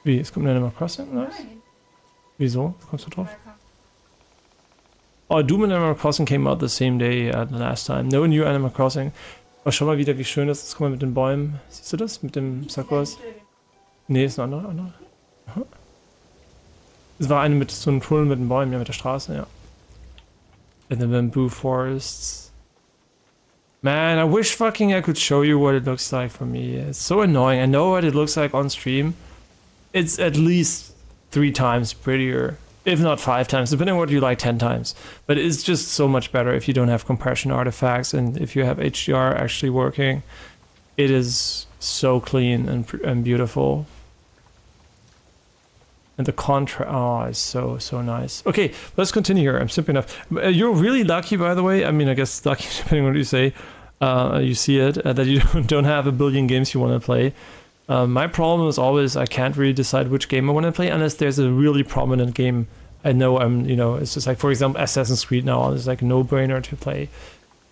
Wie, es kommt ein Animal Crossing? Nice. Wieso? Wie kommst du drauf? Oh, Doom and Animal Crossing came out the same day the last time. No new Animal Crossing. Oh, schau mal wieder, wie schön das ist. Guck mal mit den Bäumen. Siehst du das? Mit dem Sakuras? Nee, ist ein anderer. Aha. Es war eine mit so einem Tunnel mit den Bäumen, ja, mit der Straße, ja. In the bamboo forests. Man, I wish fucking I could show you what it looks like for me. It's so annoying. I know what it looks like on stream. It's at least 3 times prettier, if not 5 times, depending on what you like, 10 times. But it's just so much better if you don't have compression artifacts and if you have HDR actually working. It is so clean and beautiful. And the contrast, oh, is so nice. Okay, let's continue here. I'm simping enough. You're really lucky, by the way. I mean, I guess lucky, depending on what you say. You see it, that you don't have a billion games you want to play. My problem is always I can't really decide which game I want to play unless there's a really prominent game. I know it's just like, for example, Assassin's Creed now. It's like a no-brainer to play.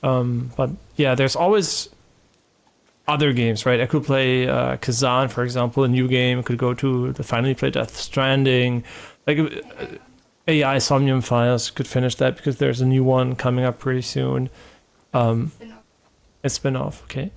But yeah, there's always other games, right? I could play Kazan, for example, a new game. I could go to finally play Death Stranding. Like AI Somnium Files, could finish that because there's a new one coming up pretty soon. A spin-off, okay.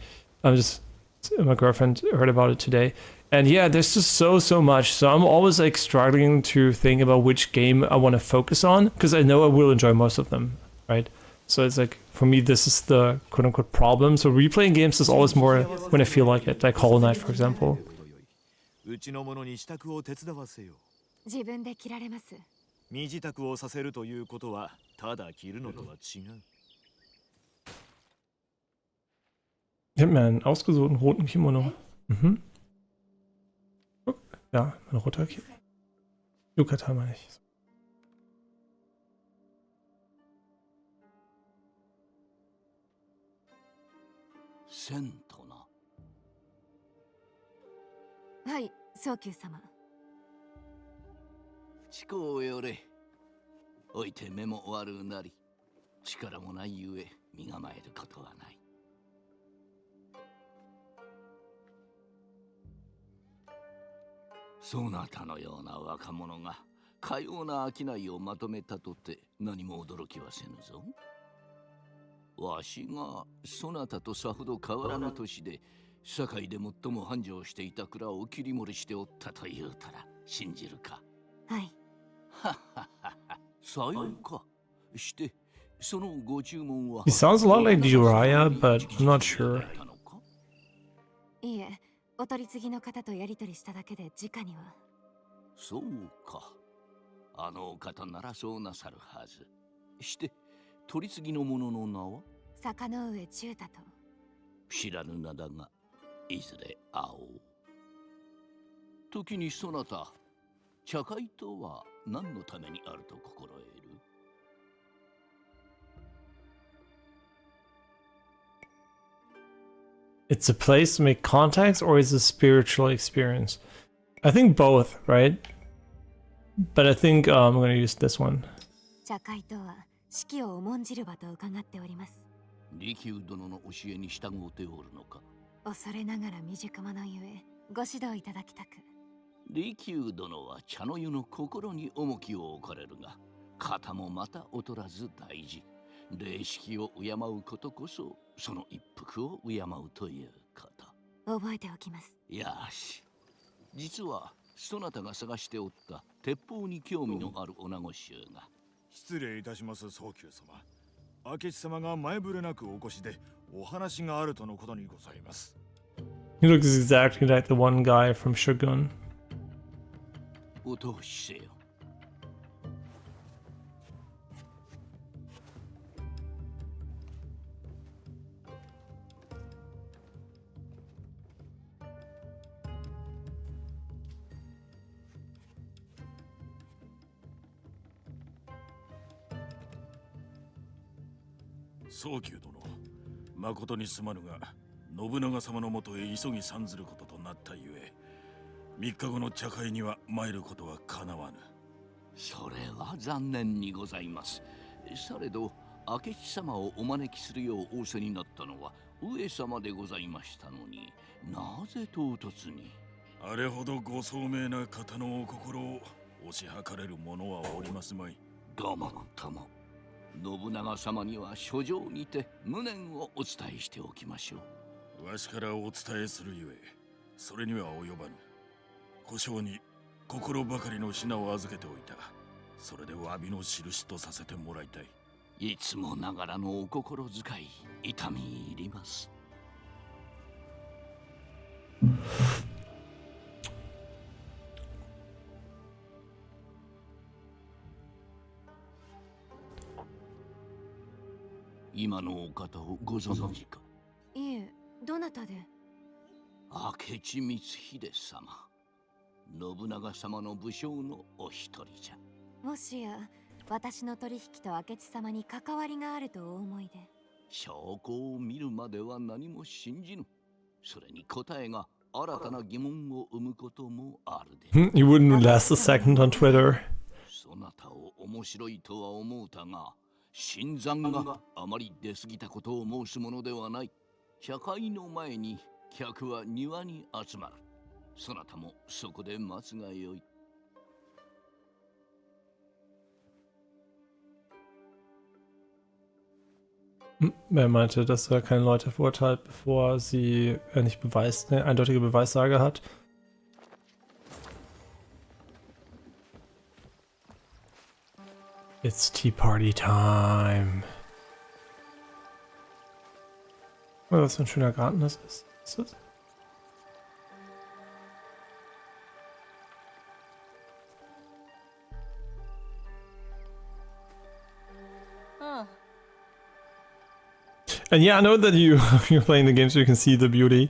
My girlfriend heard about it today. And yeah, there's just so much. So I'm always like struggling to think about which game I want to focus on because I know I will enjoy most of them, right? So it's like, for me, this is the quote-unquote problem. So replaying games is always more when I feel like it, like Hollow Knight, for example. うちの者に支度を手伝わせよ。自分で着られます。身支度をさせるということはただ着るのとは違う。Ich habe mir einen ausgesuchten roten Kimono. Mhm. Guck, ja, ein roter Kimono. Yukata meine ich. セントな。はい、早急様。地高よれ。おいて目も悪うなり、力もないゆえ身構えることはない。そなたのような若者がかような商いをまとめたとて何も驚きはせぬぞ。わしがそなたとさほど変わらぬ年で堺で最も繁盛していた蔵を切り盛りしておったと言うたら信じるか。はい。はっはっはっは。さようか。してそのご注文は。He sounds a lot like Jiraiya, but I'm not sure. いいえ、お取り次ぎの方とやり取りしただけで直には。そうか。あのお方ならそうなさるはず。して取り次ぎの者の名は坂の上中太と。知らぬ名だが、いずれ会おう。時にそなた、茶会とは何のためにあると心得る？ It's a place to make contacts or is it a spiritual experience? I think both, right? But I think I'm going to use this one. 茶会とは四季を重んじる場と伺っております。利休殿の教えに従うておるのか？恐れながら未熟者ゆえご指導いただきたく。利休殿は茶の湯の心に重きを置かれるが、肩もまた劣らず大事。礼式を敬うことこそ、その一服を敬うということ。覚えておきます。よし。実はそなたが探しておった鉄砲に興味のある女子衆が。失礼いたします早急様。明智様が前触れなくお越しでお話があるとのことにございます。He looks exactly like the one guy from Shogun. お通しせよ。早急殿、誠にすまぬが信長様のもとへ急ぎ参ずることとなったゆえ、3日後の茶会には参ることはかなわぬ。それは残念にございます。されど明智様をお招きするよう仰せになったのは上様でございましたのに、なぜ唐突に？あれほどご聡明な方のお心を推し量れる者はおりますまい。どうもとも。信長様には書状にて無念をお伝えしておきましょう。わしからお伝えするゆえ、それには及ばぬ。小姓に心ばかりの品を預けておいた。それで詫びの印とさせてもらいたい。いつもながらのお心遣い、痛み入ります。今のお方をご存知か？いえ、どなたで？明智光秀様。信長様の武将のお一人じゃ。もしや私の取引と明智様に関わりがあるとお思いで？証拠を見るまでは何も信じぬ。それに答えが新たな疑問を生むこともあるで。You wouldn't last a second on Twitter. そなたを面白いとは思うたが、新参があまり出過ぎたことを申すものではない。茶会の前に客は庭に集まる。そなたもそこで待つがよい。Wer meinte, dass er keine Leute verurteilt, bevor sie nicht eine eindeutige Beweislage hat? It's Tea Party Time. Oh, was für ein schöner Garten das ist. Was ist das? And yeah, I know that you're playing the game so you can see the beauty,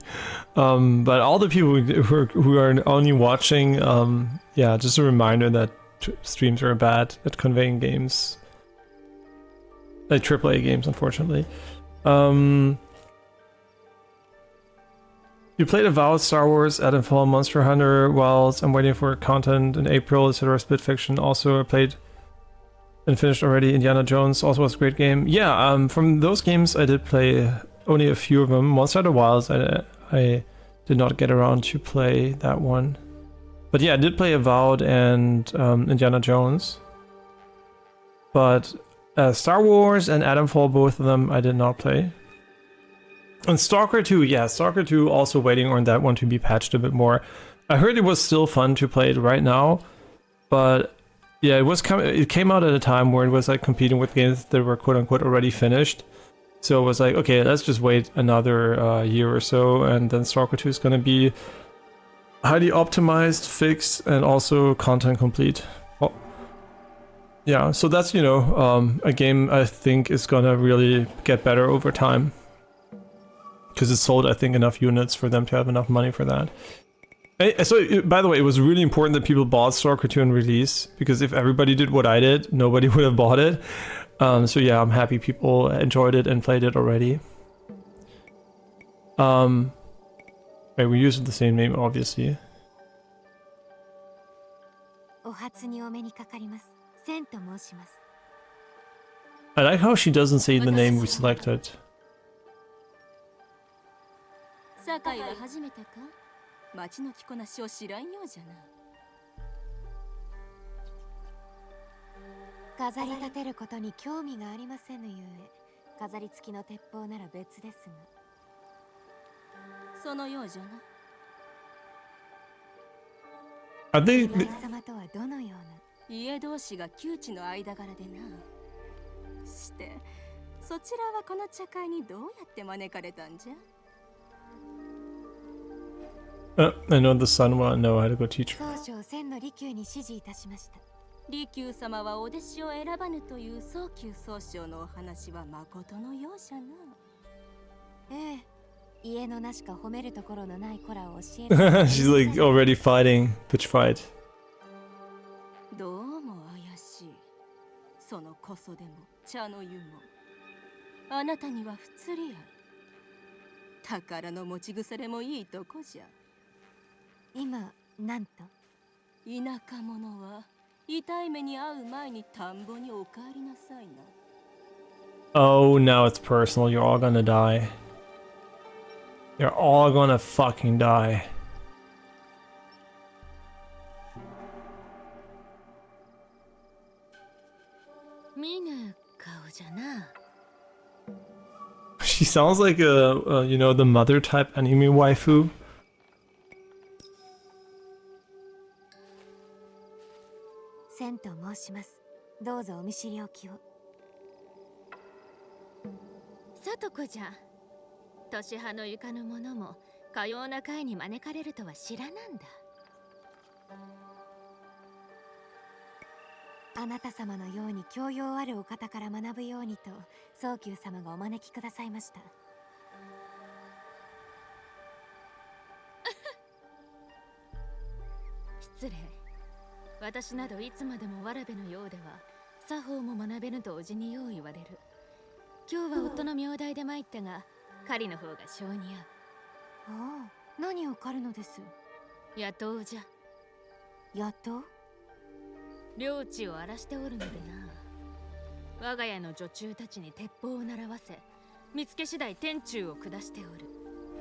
but all the people who are only watching, yeah, just a reminder that streams are bad at conveying games, like AAA games, unfortunately. You played Avowed, Star Wars, Adamfall, Monster Hunter, Wilds, I'm waiting for content in April, etc. Split Fiction. Also, I played and finished already. Indiana Jones also was a great game. Yeah, from those games I did play only a few of them. Monster Hunter Wilds, I did not get around to play that one. But yeah, I did play Avowed and Indiana Jones. But Star Wars and Adamfall, both of them, I did not play. And Stalker 2, yeah, Stalker 2 also waiting on that one to be patched a bit more. I heard it was still fun to play it right now, but yeah, it came out at a time where it was like competing with games that were quote unquote already finished. So it was like, okay, let's just wait another year or so, and then Stalker 2 is gonna be highly optimized, fixed, and also content complete. Oh. Yeah, so that's, you know, a game I think is gonna really get better over time. Because it sold, I think, enough units for them to have enough money for that. So, by the way, it was really important that people bought Stalker 2 in release, because if everybody did what I did, nobody would have bought it. So yeah, I'm happy people enjoyed it and played it already. Wait, we used the same name, obviously. I like how she doesn't say the name we selected. 堺は初めてか？町の着こなしを知らんようじゃな。飾り立てることに興味がありませぬゆえ、飾り付きの鉄砲なら別ですが。そのようじゃな。Are they... 様とはどのような？家同士が旧知の間柄でな。して、そちらはこの茶会にどうやって招かれたんじゃ？ I know the son will know how to go teach her. 総将千の利休に指示いたしました。利休様はお弟子を選ばぬという早急総将のお話は誠のようじゃな。ええ、家のなしか褒めるところのない子らを教える。She's like already fighting, pitch fight. どうも怪しい。そのこそでも茶の湯も。あなたには不釣り合い。宝の持ち腐れもいいとこじゃ。 今、なんと田舎者は痛い目に遭う前に田んぼにお帰りなさいな。Oh, now it's personal. You're all gonna die. You're all gonna fucking die. She sounds like a you know, the mother type anime waifu. 千と申します。どうぞお見知りおきを。とこじゃ。年派の床の者もかような会に招かれるとは知らなんだ。あなた様のように教養あるお方から学ぶようにと宗久様がお招きくださいました。失礼。私などいつまでもわらべのようでは作法も学べぬとおじによう言われる。今日は夫の名代で参ったが狩りの方が性に合う。ああ、何を狩るのです？野党じゃ。野党？領地を荒らしておるのでな。我が家の女中たちに鉄砲を習わせ、見つけ次第天誅を下しておる。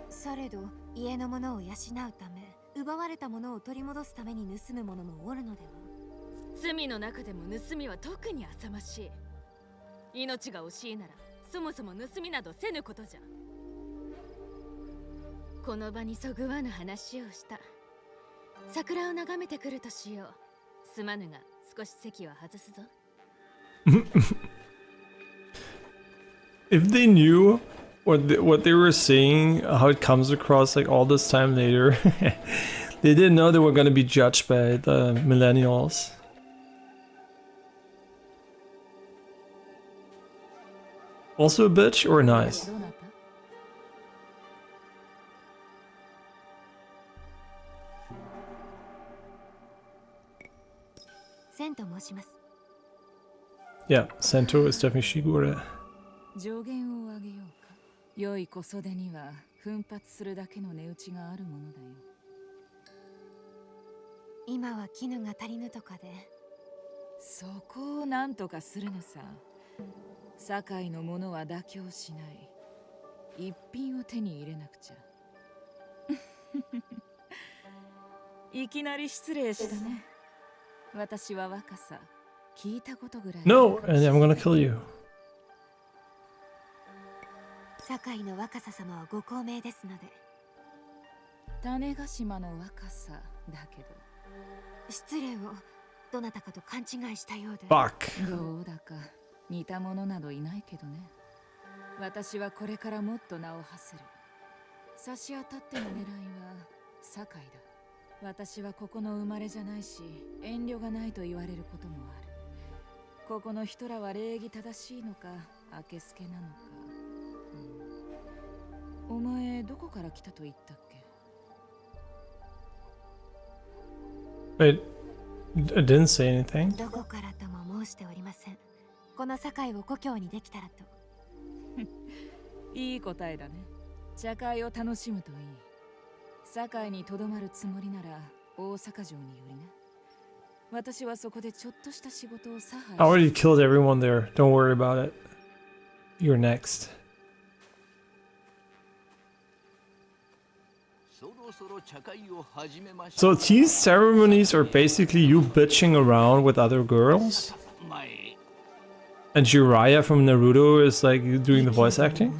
されど家の者を養うため、奪われたものを取り戻すために盗む者もおるのでは。罪の中でも盗みは特に浅ましい。命が惜しいならそもそも盗みなどせぬことじゃ。この場にそぐわぬ話をした。桜を眺めてくるとしよう。すまぬが少し席を外すぞ。If they knew what they were saying, how it comes across like all this time later, they didn't know they were gonna be judged by the millennials. Also a bitch or nice? 千と申します。Yeah, Sento is definitely Shigure. 上限を上げようか。良い小袖には奮発するだけの値打ちがあるものだよ。今は絹が足りぬとかで。そこを何とかするのさ。堺の者は妥協しない。一品を手に入れなくちゃ。いきなり失礼したね。私は若さ、聞いたことぐらい。No, and I'm gonna kill you. 堺の若さ様はご高名ですので。種ヶ島の若さだけど。失礼をどなたかと勘違いしたようで。Fuck. どうだか似た者などいないけどね。私はこれからもっと名を馳せる。差し当たっての狙いは堺だ。私はここの生まれじゃないし、遠慮がないと言われることもある。ここの人らは礼儀正しいのか、あけすけなのか。お前どこから来たと言ったっけ？ Wait, I didn't say anything. どこからとも申しておりません。この堺を故郷にできたらと。いい答えだね。茶会を楽しむといい。堺にとどまるつもりなら大阪城によりな。私はそこでちょっとした仕事を差配。 I already killed everyone there. Don't worry about it. You're next. So these ceremonies are basically you bitching around with other girls? And Jiraiya from Naruto is like doing the voice acting?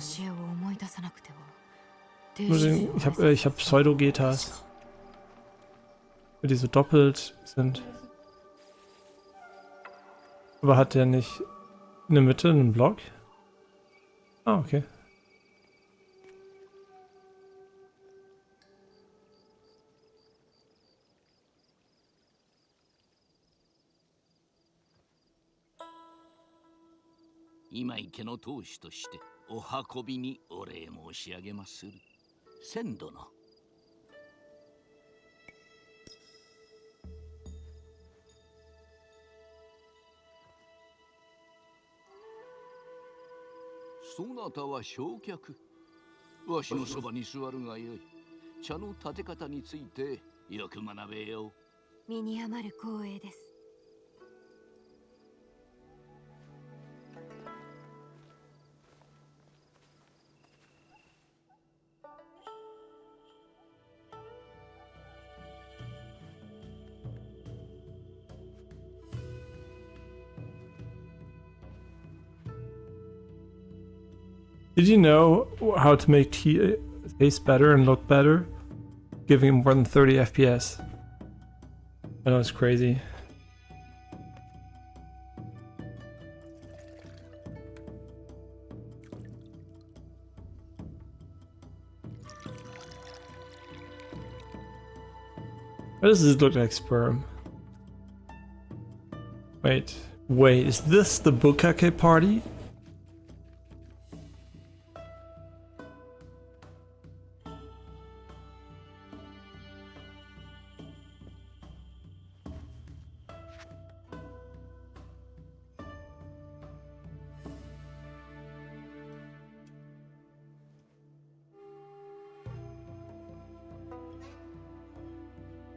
Ich hab Pseudo-Getas. Die so doppelt sind. Aber hat der nicht in der Mitte einen Block? Ah, okay. Ima ike no toushiとしてお運びにお礼申し上げまする。千殿。そなたは正客。わしのそばに座るがよい。茶の立て方についてよく学べよう。身に余る光栄です。Did you know how to make tea taste better and look better? Giving him more than 30 FPS. I know it's crazy. Why does this look like sperm? Wait, is this the Bukake party?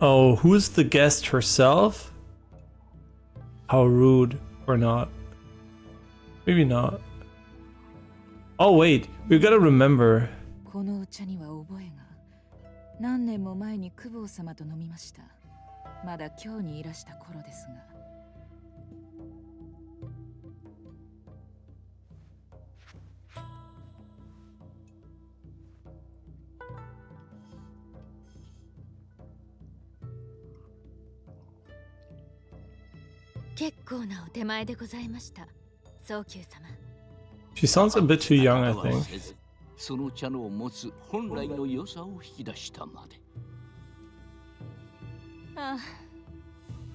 Oh, who's the guest herself? How rude, or not. Maybe not. Oh wait, we've got to remember. このお茶には覚えが。何年も前に久保様と飲みました。まだ今日にいらした頃ですが。結構なお手前でございました。早急様。She sounds a bit too young, I think. その茶の持つ本来の良さを引き出したまで。ああ、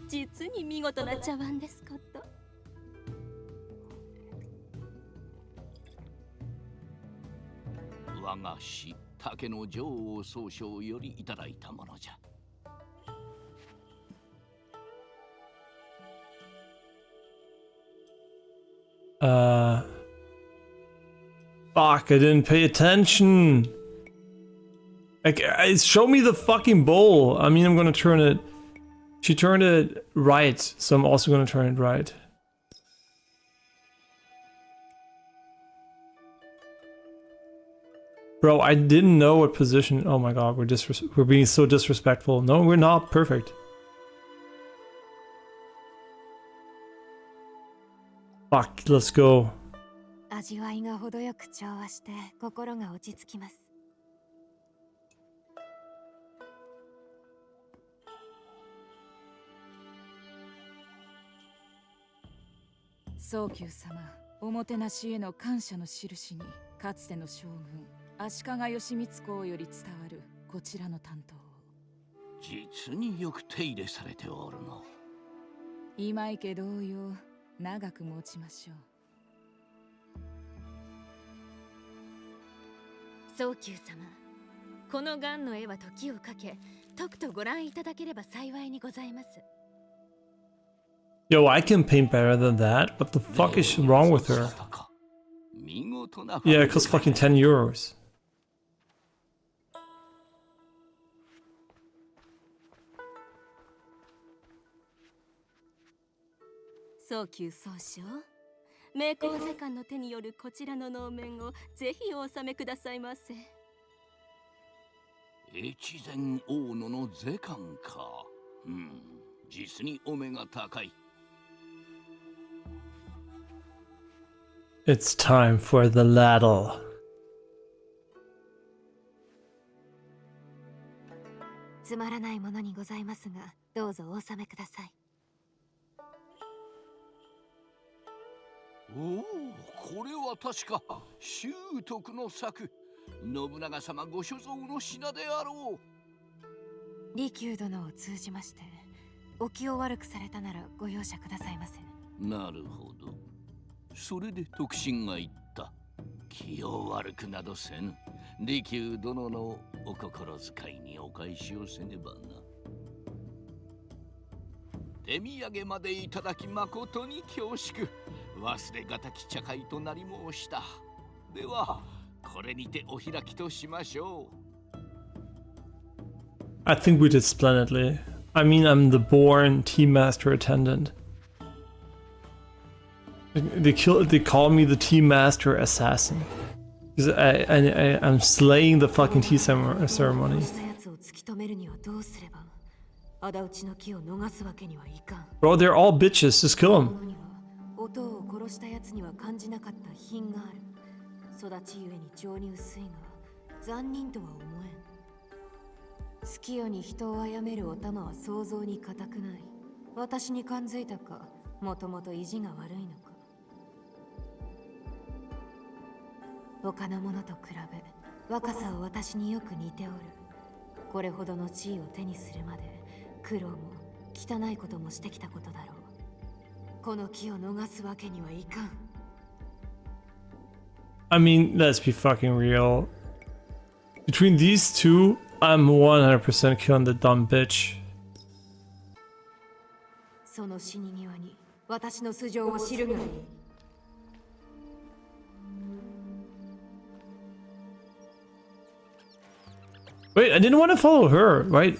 実に見事な茶碗ですこと。我が師竹の女王総称よりいただいたものじゃ。Fuck, I didn't pay attention. Like, show me the fucking bowl. I mean, I'm gonna turn it. She turned it right, so I'm also gonna turn it right. Bro, I didn't know what position. Oh my god, we're being so disrespectful. No, we're not perfect. Fuck, let's go. 味わいが程よく調和して心が落ち着きます。早急様、おもてなしへの感謝の印に、かつての将軍足利義満公より伝わるこちらの担当を。実によく手入れされておるの。今池同様、長く持ちましょう。早急様、このガンの絵は時をかけ、とくとご覧いただければ幸いにございます。Yo, I can paint better than that. What the fuck is wrong with her? Yeah, it costs fucking 10 euros. 早急総称、名工世官の手によるこちらの能面をぜひお納めくださいませ。越前大野の税関か。実にお目が高い。It's time for the ladle. つまらないものにございますが、どうぞお納めください。おお、これは確か習得の策。信長様ご所蔵の品であろう。利休殿を通じまして、お気を悪くされたならご容赦くださいませ。なるほど。それで徳信が言った。気を悪くなどせぬ。利休殿のお心遣いにお返しをせねばな。手土産までいただき誠に恐縮。忘れがたき茶会となり申した。では、これにてお開きとしましょう。I think we did splendidly. I mean, I'm the born tea master attendant. They call me the tea master assassin. Because I'm slaying the fucking tea ceremony. Bro, they're all bitches. Just kill them. 音を殺したやつには感じなかった品がある。育ちゆえに情に薄いが、残忍とは思えん。好きよに人を殺めるお玉は想像に難くない。私に感づいたか、もともと意地が悪いのか。他の者と比べ、若さは私によく似ておる。これほどの地位を手にするまで、苦労も汚いこともしてきたことだろう。この機を逃すわけにはいかん。 I mean, let's be fucking real. Between these two, I'm 100% killing the dumb bitch. その死に際に私の素性を知るがいい。Wait, I didn't want to follow her, right?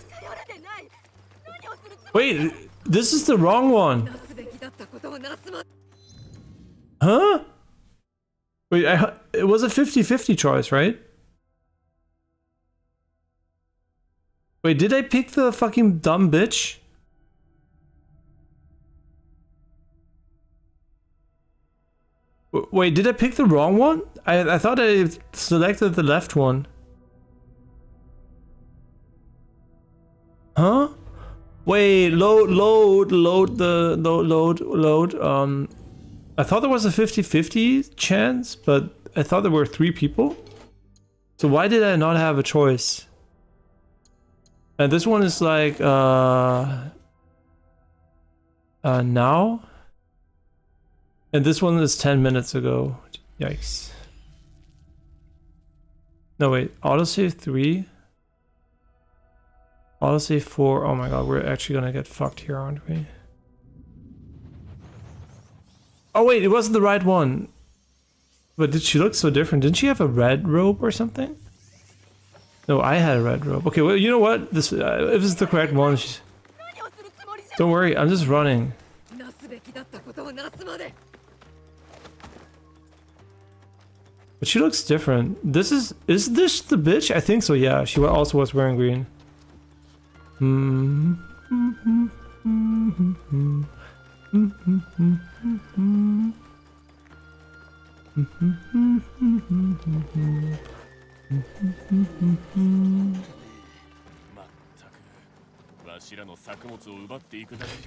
Wait, this is the wrong one. Huh? Wait, it was a 50-50 choice, right? Wait, did I pick the fucking dumb bitch? Wait, did I pick the wrong one? I thought I selected the left one. Huh? Wait, load. I thought there was a 50-50 chance, but I thought there were 3 people. So why did I not have a choice? And this one is like, now? And this one is 10 minutes ago. Yikes. No, wait, autosave 3? Autosave 4. Oh my god, we're actually gonna get fucked here, aren't we? Oh wait, it wasn't the right one. But did she look so different? Didn't she have a red robe or something? No, I had a red robe. Okay, well, you know what? This if this is the correct one, don't worry, I'm just running. But she looks different. Is this the bitch? I think so, yeah. She also was wearing green.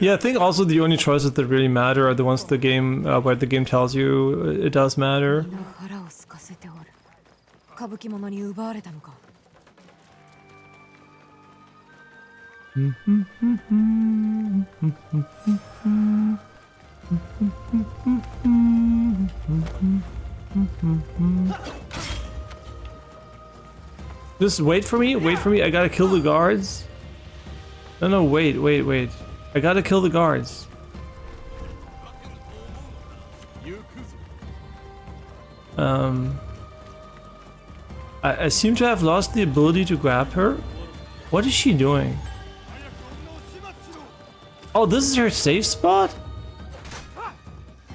Yeah, I think also the only choices that really matter are the ones the game where the game tells you it does matter. Just wait for me, I gotta kill the guards. No, wait. I gotta kill the guards. I seem to have lost the ability to grab her. What is she doing? Oh, this is her safe spot?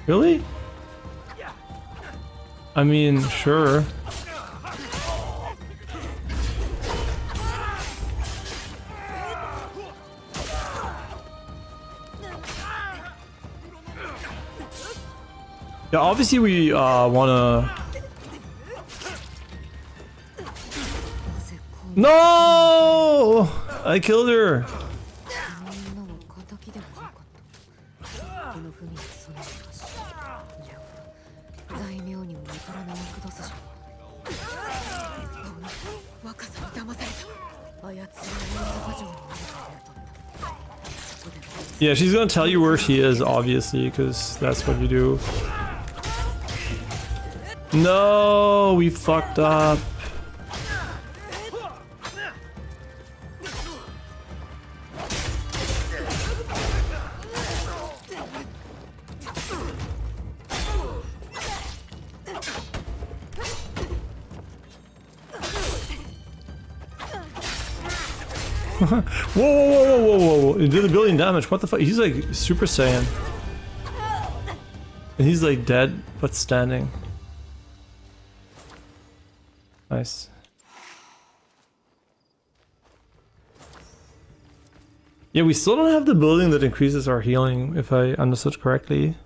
Really? I mean, sure. Yeah, obviously we wanna... No! I killed her! Yeah, she's gonna tell you where she is, obviously, because that's what you do. No, we fucked up. Whoa. He did a billion damage. What the fuck? He's like Super Saiyan. And he's like dead, but standing. Nice. Yeah, we still don't have the building that increases our healing, if I understood correctly.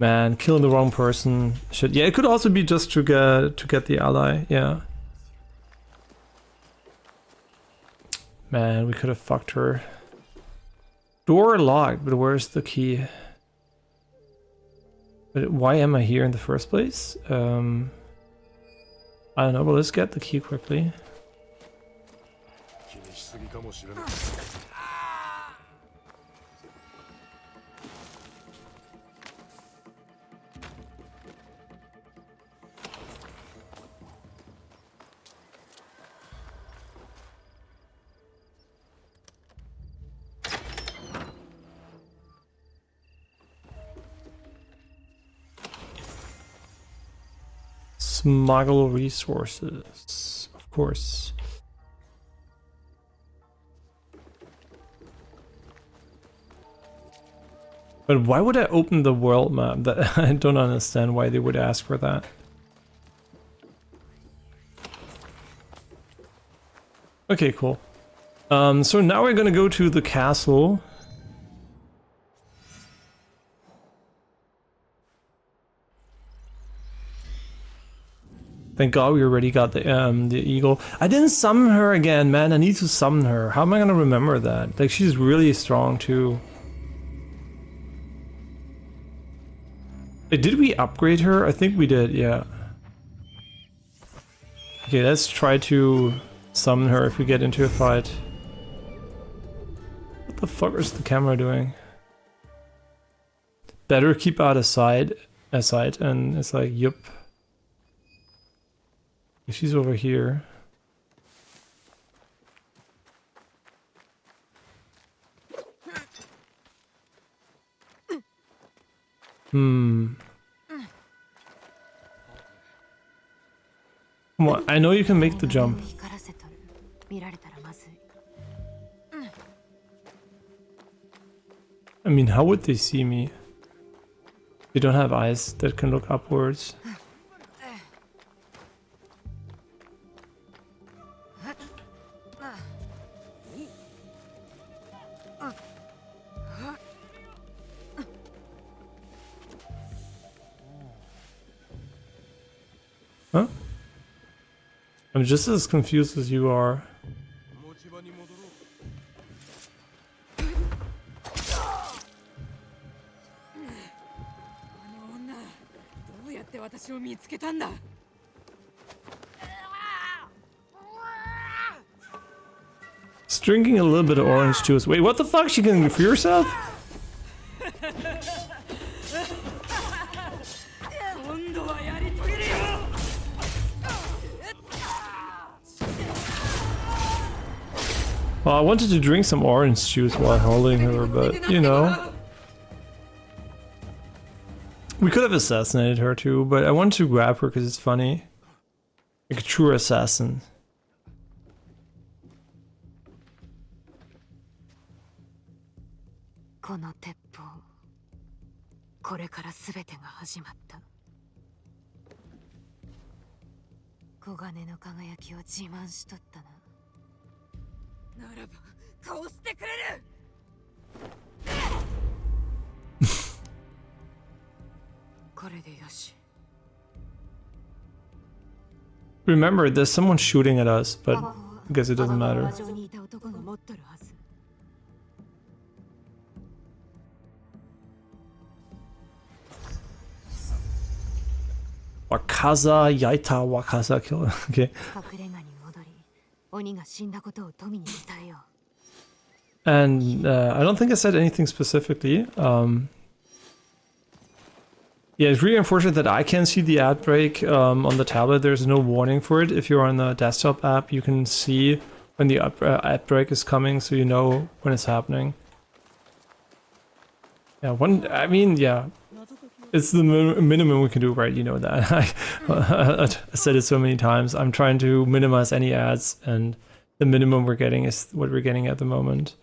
Man, killing the wrong person. Shit. Yeah, it could also be just to get the ally. Yeah. Man, we could have fucked her. Door locked, but where's the key? But why am I here in the first place? I don't know, but let's get the key quickly. Smuggle resources, of course. But why would I open the world map? That I don't understand why they would ask for that. Okay, cool. So now we're gonna go to the castle. Thank God we already got the eagle. I didn't summon her again, man. I need to summon her. How am I gonna remember that? Like, she's really strong too. Did we upgrade her? I think we did, yeah. Okay, let's try to summon her if we get into a fight. What the fuck is the camera doing? Better keep out of sight, and it's like, yup. She's over here. Come on, I know you can make the jump. I mean, how would they see me? They don't have eyes that can look upwards. Huh? I'm just as confused as you are. Just drinking a little bit of orange juice. Wait, what the fuck? She can free herself? Well, I wanted to drink some orange juice while holding her, but, you know. We could have assassinated her too, but I wanted to grab her because it's funny. Like a true assassin. Remember, there's someone shooting at us, but I guess it doesn't matter. Wakaza Yaita Wakaza killer. Okay. And I don't think I said anything specifically. Yeah, it's really unfortunate that I can't see the ad break on the tablet. There's no warning for it. If you're on the desktop app, you can see when the ad break is coming, so you know when it's happening. Yeah, I mean, yeah. It's the minimum we can do, right? You know that. I said it so many times. I'm trying to minimize any ads, and the minimum we're getting is what we're getting at the moment.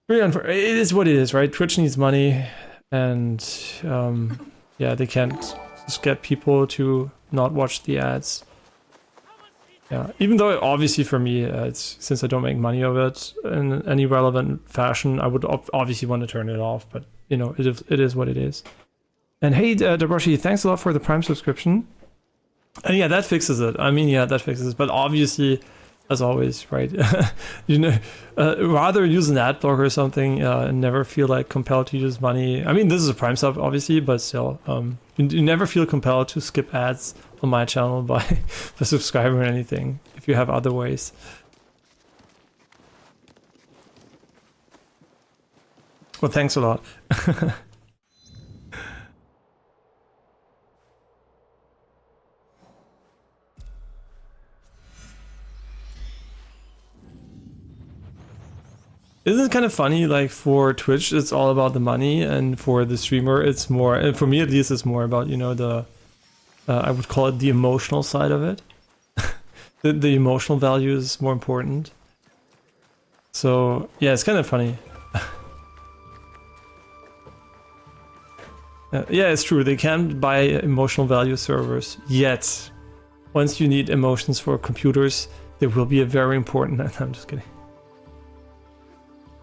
Really it is what it is, right? Twitch needs money, and yeah, they can't just get people to not watch the ads. Yeah, even though obviously for me, it's since I don't make money of it in any relevant fashion, I would obviously want to turn it off. But you know, it is what it is. And hey, Dabrashi, thanks a lot for the Prime subscription. And yeah, that fixes it. I mean, yeah, that fixes it. But obviously, as always, right? You know, rather use an ad blocker or something, and never feel like compelled to use money. I mean, this is a Prime sub, obviously, but still, you never feel compelled to skip ads on my channel by subscribing or anything if you have other ways. Well, thanks a lot. Isn't it kind of funny, like for Twitch it's all about the money, and for the streamer it's more, and for me at least, it's more about, you know, the I would call it the emotional side of it. The emotional value is more important. So yeah, it's kind of funny. Yeah, it's true, they can't buy emotional value servers yet. Once you need emotions for computers, they will be a very important. I'm just kidding.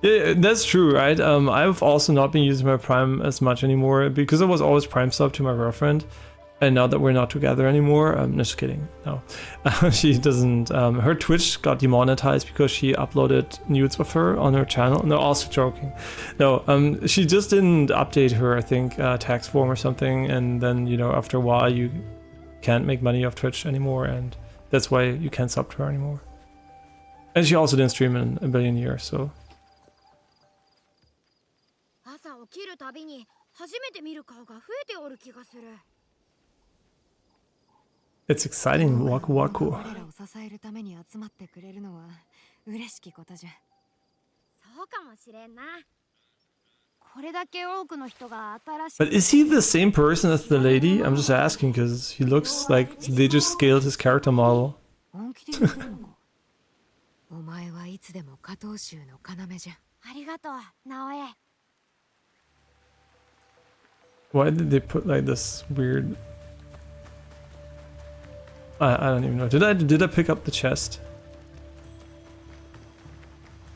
Yeah, that's true, right? I've also not been using my Prime as much anymore because I was always Prime sub to my girlfriend, and now that we're not together anymore, I'm just kidding. No, she doesn't. Her Twitch got demonetized because she uploaded nudes of her on her channel. No, also joking. No, she just didn't update her, I think, tax form or something, and then, you know, after a while you can't make money off Twitch anymore, and that's why you can't sub to her anymore. And she also didn't stream in a billion years, so. 朝起きるたびに初めて見る顔が増えておる気がする。 It's exciting, waku waku. 彼らを支えるために集まってくれるのは嬉しきことじゃ。そうかもしれんな。これだけ多くの人が新しい。 But is he the same person as the lady? I'm just asking because he looks like they just scaled his character model. 本気で言ってるのか。お前はいつでも加藤衆の要じゃ。ありがとう、直江。 Why did they put like this weird? I don't even know. Did I pick up the chest?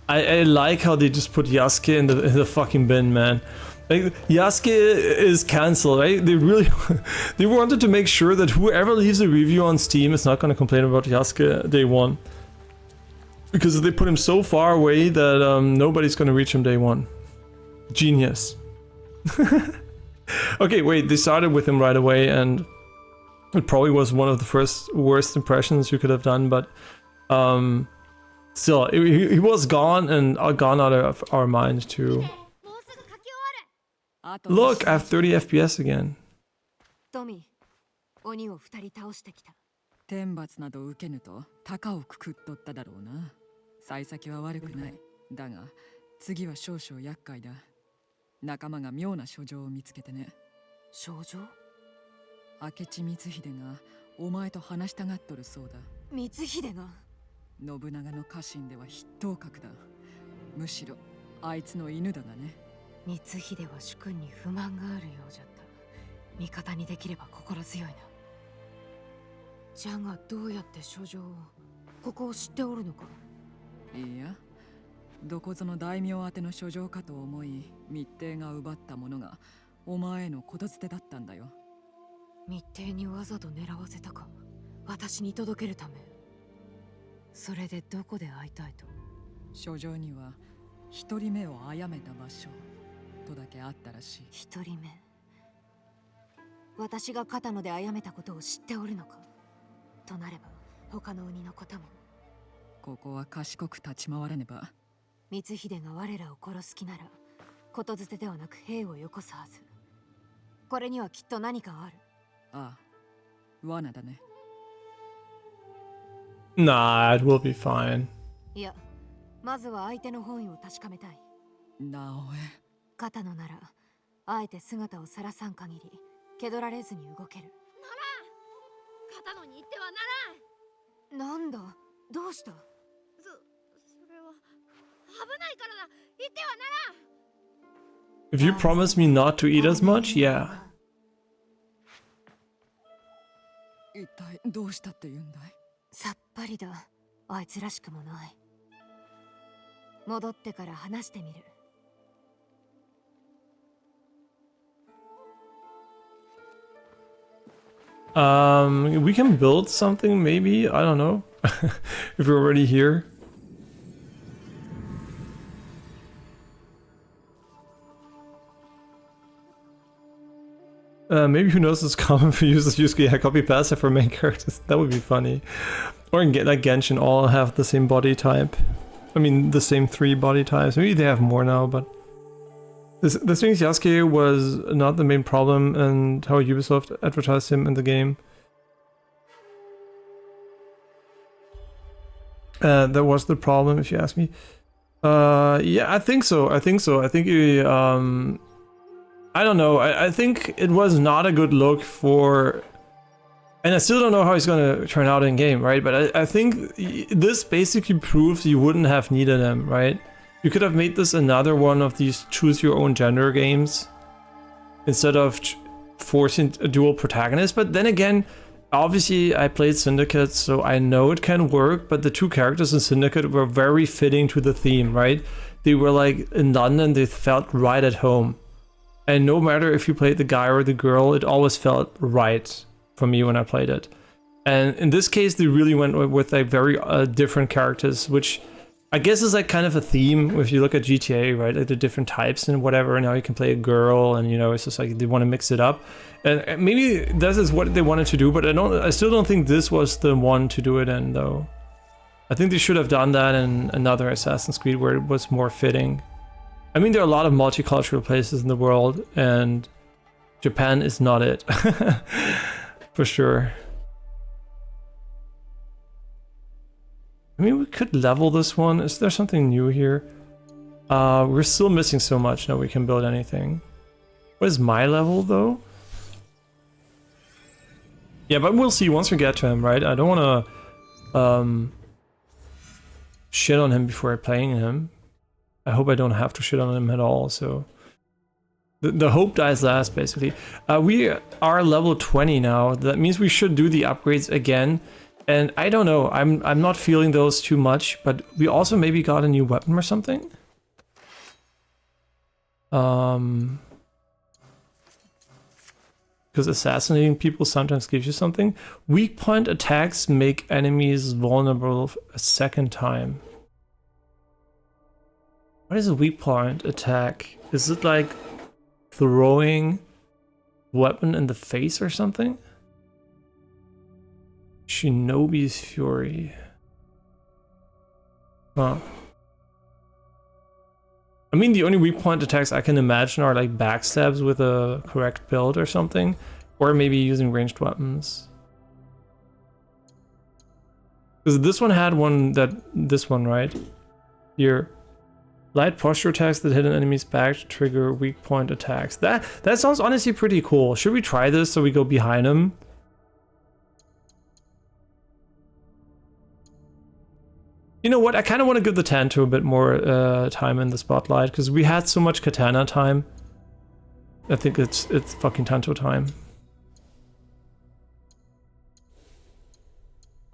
I like how they just put Yasuke in the fucking bin, man. Like, Yasuke is cancelled, right? They really they wanted to make sure that whoever leaves a review on Steam is not going to complain about Yasuke day one, because they put him so far away that nobody's going to reach him day one. Genius. Okay, wait, they started with him right away, and it probably was one of the first worst impressions you could have done, but still, he was gone, and gone out of our mind too. Look, I have 30 FPS again. トミー、鬼を2人倒してきた。天罰など受けぬと高をくくっとっただろうな。幸先は悪くない。だが次は少々厄介だ。仲間が妙な書状を見つけてね。書状？明智光秀がお前と話したがっとるそうだ。光秀が？信長の家臣では筆頭格だ。むしろあいつの犬だがね。光秀は主君に不満があるようじゃった。味方にできれば心強いな。じゃがどうやって書状を、ここを知っておるのか？いや、どこぞの大名宛ての書状かと思い、密偵が奪ったものがお前への言づてだったんだよ。密偵にわざと狙わせたか？私に届けるため。それでどこで会いたいと？書状には一人目を殺めた場所とだけあったらしい。一人目。私が片野で殺めたことを知っておるのか？となれば他の鬼のことも。ここは賢く立ち回らねば。光秀が我らを殺す気なら、ことづてではなく兵をよこすはず。これにはきっと何かある。ああ、罠だね。Nah, it will be fine. いや、まずは相手の本意を確かめたい。直江。片野なら、あえて姿を晒さん限り、気取られずに動ける。ならん！片野に言ってはならん！なんだ、どうした？それは危ないからだ。言ってはならん。If you promise me not to eat as much, yeah. 一体どうしたって言うんだい？さっぱりだ。あいつらしくもない。戻ってから話してみる。We can build something, maybe. I don't know. if you're already here. Maybe who knows, it's common for users to use copy passive for main characters. That would be funny. Or in like Genshin, all have the same body type. I mean, the same 3 body types. Maybe they have more now, but the thing is, Yasuke was not the main problem and how Ubisoft advertised him in the game. That was the problem, if you ask me. Yeah, I think so. I think he, I don't know. I think it was not a good look for, and I still don't know how he's gonna turn out in game, right? But I think this basically proves you wouldn't have needed him, right? You could have made this another one of these choose your own gender games instead of forcing a dual protagonist. But then again, obviously I played Syndicate, so I know it can work, but the 2 characters in Syndicate were very fitting to the theme, right? They were like in London, they felt right at home. And no matter if you played the guy or the girl, it always felt right for me when I played it. And in this case, they really went with like very different characters, which I guess is like kind of a theme if you look at GTA, right? Like the different types and whatever, and now you can play a girl, and you know, it's just like they want to mix it up. And maybe this is what they wanted to do, but I still don't think this was the one to do it in, though. I think they should have done that in another Assassin's Creed where it was more fitting. I mean, there are a lot of multicultural places in the world, and Japan is not it. For sure. I mean, we could level this one. Is there something new here? We're still missing so much. No, we can build anything. What is my level, though? Yeah, but we'll see once we get to him, right? I don't want to shit on him before playing him. I hope I don't have to shit on him at all, so... The hope dies last, basically. We are level 20 now. That means we should do the upgrades again. And I don't know, I'm not feeling those too much, but we also maybe got a new weapon or something. Because assassinating people sometimes gives you something. Weak point attacks make enemies vulnerable a second time. What is a weak point attack? Is it like throwing weapon in the face or something? Shinobi's Fury. Huh. I mean, the only weak point attacks I can imagine are like backstabs with a correct build or something, or maybe using ranged weapons. Because this one had one this one, right? Here. Light posture attacks that hit an enemy's back to trigger weak point attacks. That sounds honestly pretty cool. Should we try this so we go behind him? You know what? I kind of want to give the Tanto a bit more time in the spotlight because we had so much Katana time. I think it's fucking Tanto time.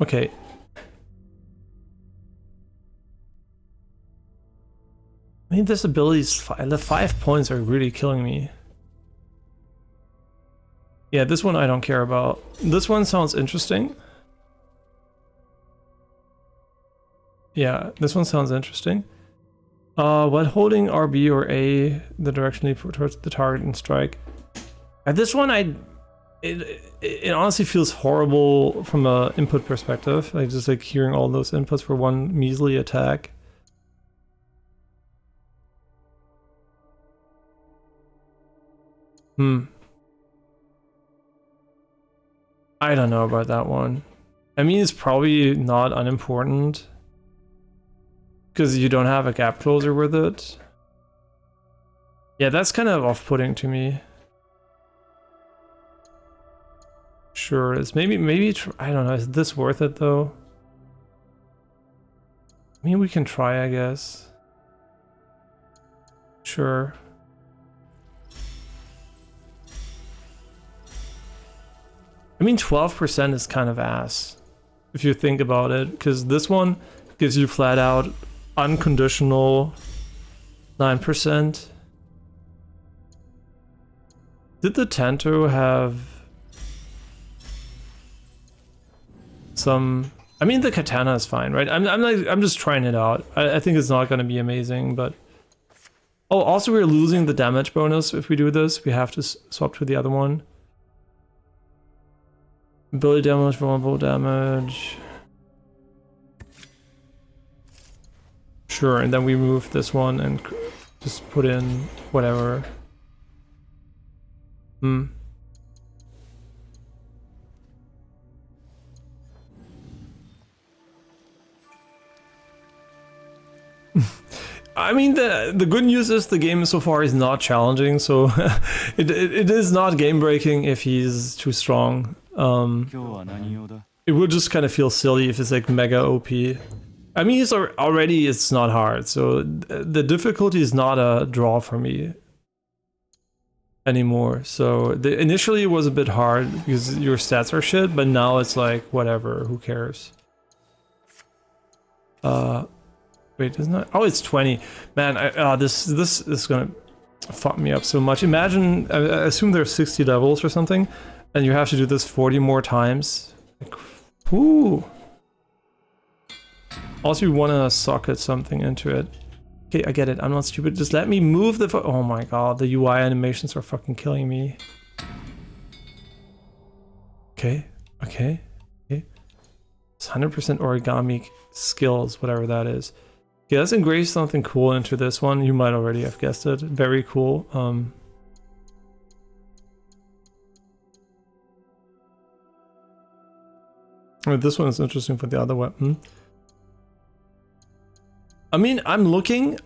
Okay. I mean, this ability is the 5 points are really killing me. Yeah, this one I don't care about. This one sounds interesting. Yeah, this one sounds interesting. While holding RB or A, the direction towards the target and strike. This one, it honestly feels horrible from an input perspective. Like just like hearing all those inputs for one measly attack. I don't know about that one. I mean, it's probably not unimportant. Because you don't have a gap closer with it. Yeah, that's kind of off-putting to me. Sure, it's maybe I don't know, is this worth it though? I mean, we can try, I guess. Sure. I mean, 12% is kind of ass, if you think about it, because this one gives you flat out unconditional 9%. Did the Tanto have some... I mean, the katana is fine, right? I'm just trying it out. I think it's not going to be amazing, but... Oh, also we're losing the damage bonus if we do this. We have to swap to the other one. Ability damage, vulnerable damage. Sure, and then we move this one and just put in whatever. I mean, the good news is the game so far is not challenging, so it is not game breaking if he's too strong. It would just kind of feel silly if it's like mega OP. I mean, it's not hard, so the difficulty is not a draw for me anymore. So initially it was a bit hard because your stats are shit, but now it's like whatever, who cares? Wait, isn't that? Oh, it's 20. Man, this is gonna fuck me up so much. Imagine, I assume there's 60 levels or something, and you have to do this 40 more times. Like, whoo. Also, you want to socket something into it. Okay, I get it. I'm not stupid. Just let me move the... Oh my god, the UI animations are fucking killing me. Okay. It's 100% origami skills, whatever that is. Okay, let's engrave something cool into this one. You might already have guessed it. Very cool. This one is interesting for the other weapon. I mean, I'm looking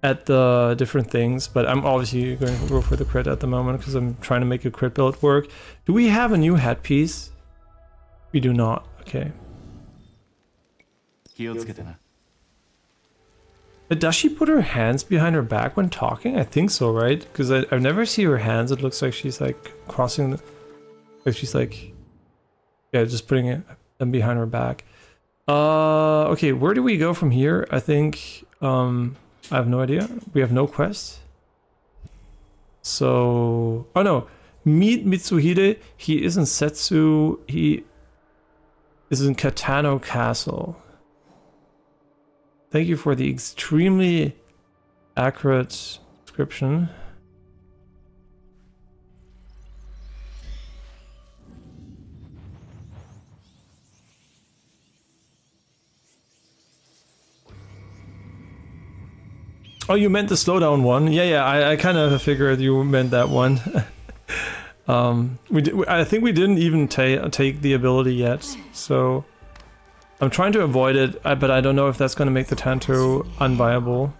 at the different things, but I'm obviously going to go for the crit at the moment because I'm trying to make a crit build work. Do we have a new headpiece? We do not. Okay. Does she put her hands behind her back when talking? I think so, right? Because I never see her hands. It looks like she's like crossing the... Like she's like... Yeah, just putting them behind her back. Okay, where do we go from here? I think... I have no idea. We have no quest. So... Oh no! Meet Mitsuhide. He is in Setsu. He is in Katano Castle. Thank you for the extremely accurate description. Oh, you meant the slowdown one? Yeah, I kind of figured you meant that one. I think we didn't even take the ability yet, so I'm trying to avoid it, but I don't know if that's going to make the Tanto unviable.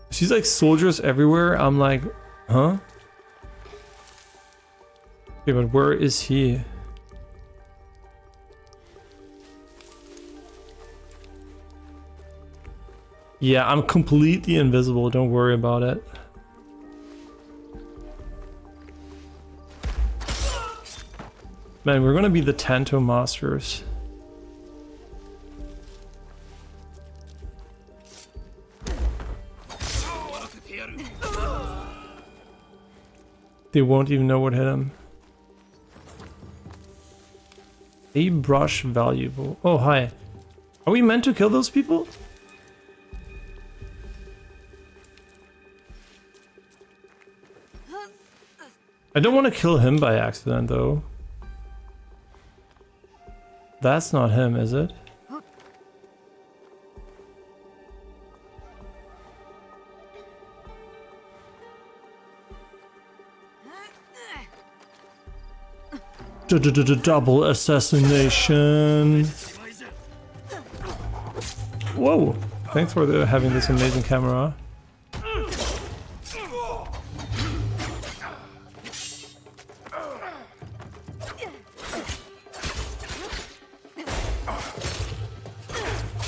She's like soldiers everywhere. I'm like, huh? Okay, but where is he? Yeah, I'm completely invisible. Don't worry about it. Man, we're gonna be the Tanto masters. They won't even know what hit him. A brush valuable. Oh, hi. Are we meant to kill those people? I don't want to kill him by accident, though. That's not him, is it? Double assassination. Whoa! Thanks for having this amazing camera.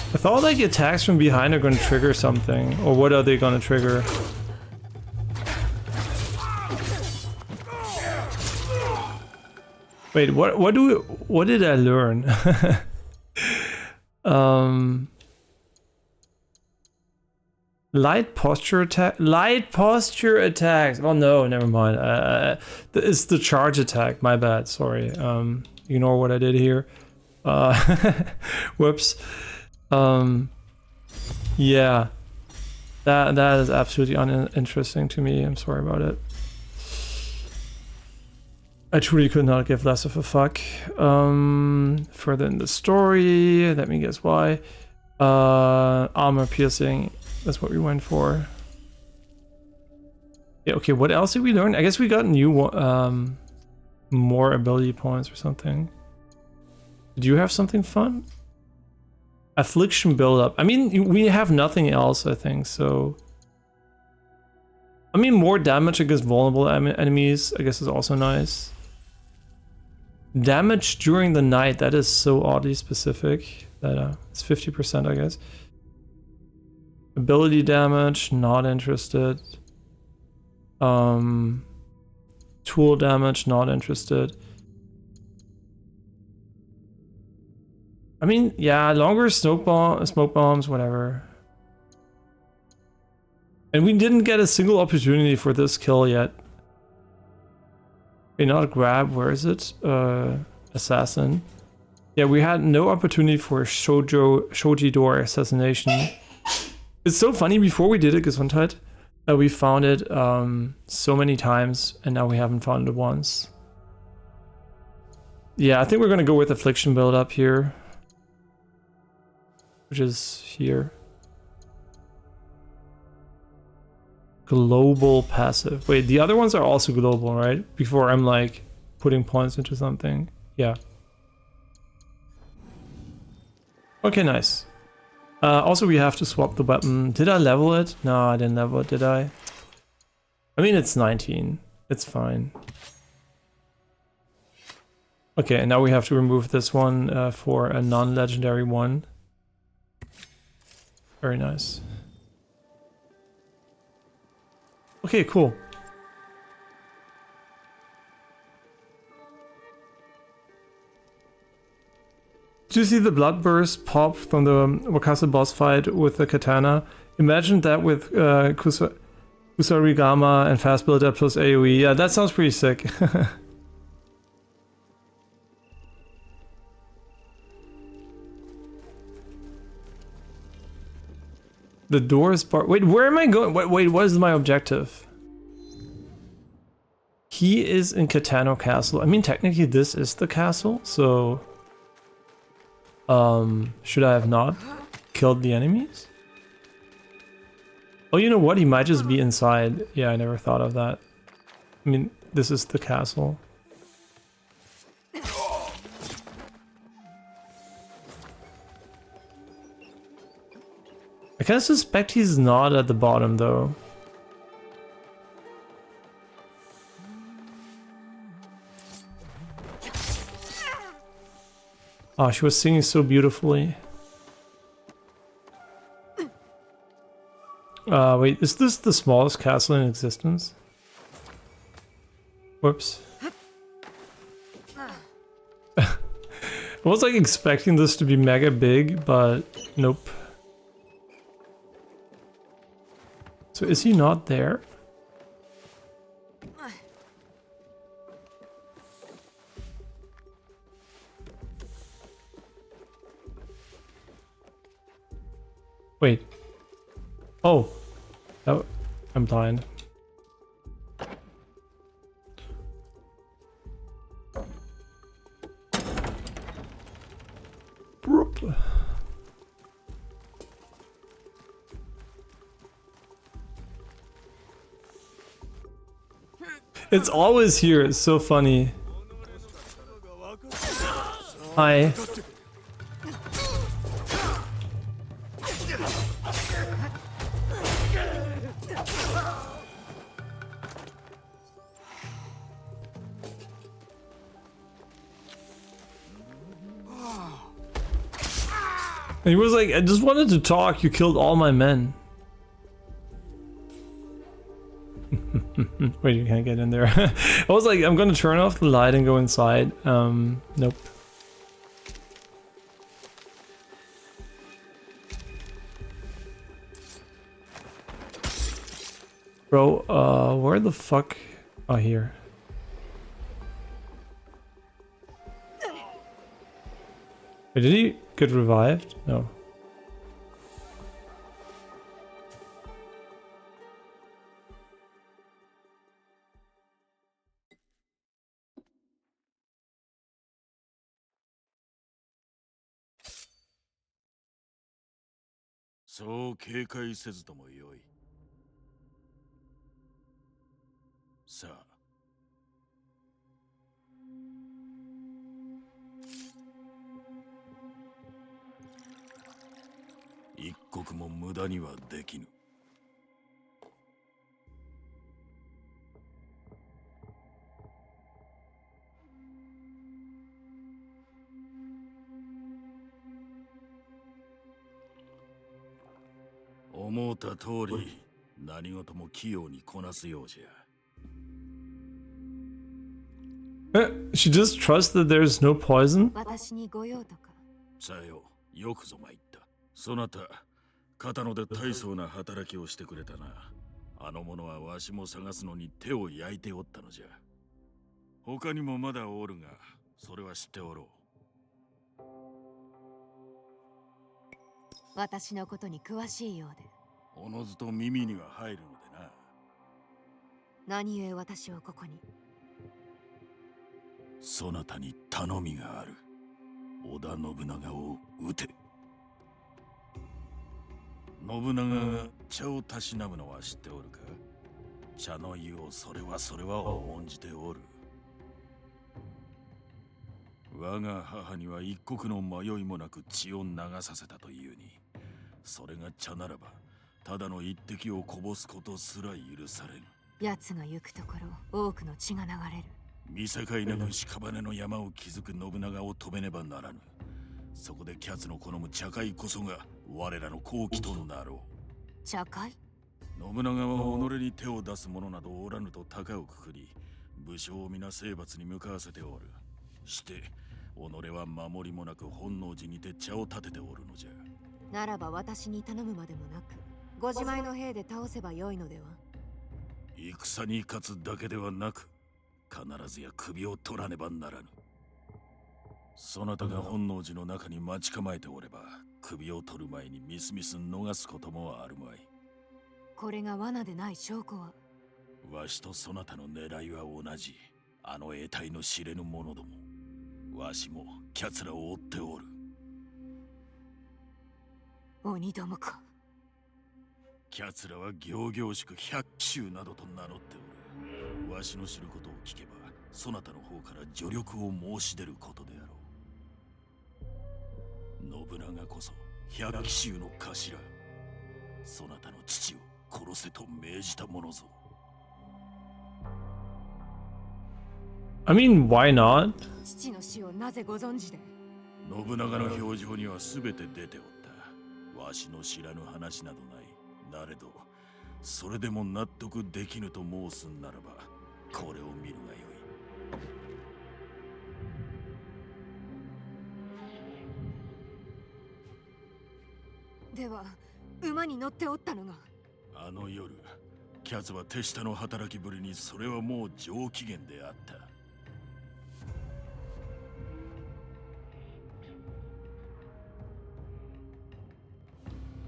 I thought like attacks from behind are going to trigger something, or what are they going to trigger? Wait, what did I learn? Light posture attack. Light posture attacks. Oh no, never mind. It's the charge attack. My bad. Sorry. Ignore what I did here. Whoops. Yeah. That is absolutely uninteresting to me. I'm sorry about it. I truly could not give less of a fuck. Further in the story, let me guess why. Armor piercing. That's what we went for. Yeah, okay, what else did we learn? I guess we got new more ability points or something. Did you have something fun? Affliction build-up. I mean, we have nothing else, I think, so... I mean, more damage against vulnerable enemies, I guess, is also nice. Damage during the night, that is so oddly specific. That it's 50%, I guess. Ability damage, not interested. Tool damage, not interested. I mean, yeah, longer smoke bombs, whatever. And we didn't get a single opportunity for this kill yet. Okay, not grab, where is it? Assassin. Yeah, we had no opportunity for Shoji door assassination. It's so funny, before we did it, Gesundheit, we found it so many times, and now we haven't found it once. Yeah, I think we're gonna go with Affliction build up here. Which is here. Global passive. Wait, the other ones are also global, right? Before I'm like putting points into something. Yeah. Okay, nice. Also, we have to swap the weapon. Did I level it? No, I didn't level it, did I? I mean, it's 19. It's fine. Okay, and now we have to remove this one for a non-legendary one. Very nice. Okay, cool. Did you see the blood burst pop from the Wakasa boss fight with the katana? Imagine that with Kusarigama and fast build up plus AoE. Yeah, that sounds pretty sick. The door is bar. Wait, where am I going? Wait, what is my objective? He is in Katano Castle. I mean, technically this is the castle, so... should I have not killed the enemies? Oh, you know what? He might just be inside. Yeah, I never thought of that. I mean, this is the castle. I kind of suspect he's not at the bottom, though. Oh, she was singing so beautifully. Wait, is this the smallest castle in existence? Whoops. I was like expecting this to be mega big, but nope. So is he not there? Wait. Oh. Oh, I'm blind. It's always here, it's so funny. Hi. And he was like, I just wanted to talk, you killed all my men. Wait, you can't get in there. I was like, I'm gonna turn off the light and go inside. Nope. Bro, where the fuck? Oh, here. Wait, did he get revived? No.そう警戒せずともよい。さあ。一刻も無駄にはできぬ。思った通り、何事も器用にこなすようじゃ。She just trusts that there's no poison? 私にご用とか。さよ、よくぞ参った。そなた、肩ので大層な働きをしてくれたな。あの者はわしも探すのに手を焼いておったのじゃ。他にもまだおるが、それは知っておろう。私のことに詳しいようで。おのずと耳には入るのでな。何故私をここに。そなたに頼みがある。織田信長を討て。信長が茶をたしなむのは知っておるか。茶の湯をそれは重んじておる。我が母には一刻の迷いもなく血を流させたというに、それが茶ならばただの一滴をこぼすことすら許されん。奴が行くところ多くの血が流れる。見境なく屍の山を築く信長を止めねばならぬ。そこでキャツの好む茶会こそが我らの好機となろう。茶会？信長は己に手を出す者などおらぬと高をくくり、武将を皆征伐に向かわせておる。して己は守りもなく本能寺にて茶を立てておるのじゃ。ならば私に頼むまでもなく、ご自前の兵で倒せばよいのでは。戦に勝つだけではなく、必ずや首を取らねばならぬ。そなたが本能寺の中に待ち構えておれば、首を取る前にみすみす逃すこともあるまい。これが罠でない証拠は。わしとそなたの狙いは同じ。あの得体の知れぬ者ども。わしもキャツらを追っておる。鬼どもか。キャツらは仰々しく百鬼衆などと名乗っておる。わしの知ることを聞けば、そなたの方から助力を申し出ることであろう。信長こそ百鬼衆の頭。そなたの父を殺せと命じたものぞ。I mean, why not? 父の死をなぜご存知で？信長の表情には全て出ておった。わしの知らぬ話などない。なれど、それでも納得できぬと申すならば、これを見るがよい。では、馬に乗っておったのが。あの夜、キャツは手下の働きぶりにそれはもう上機嫌であった。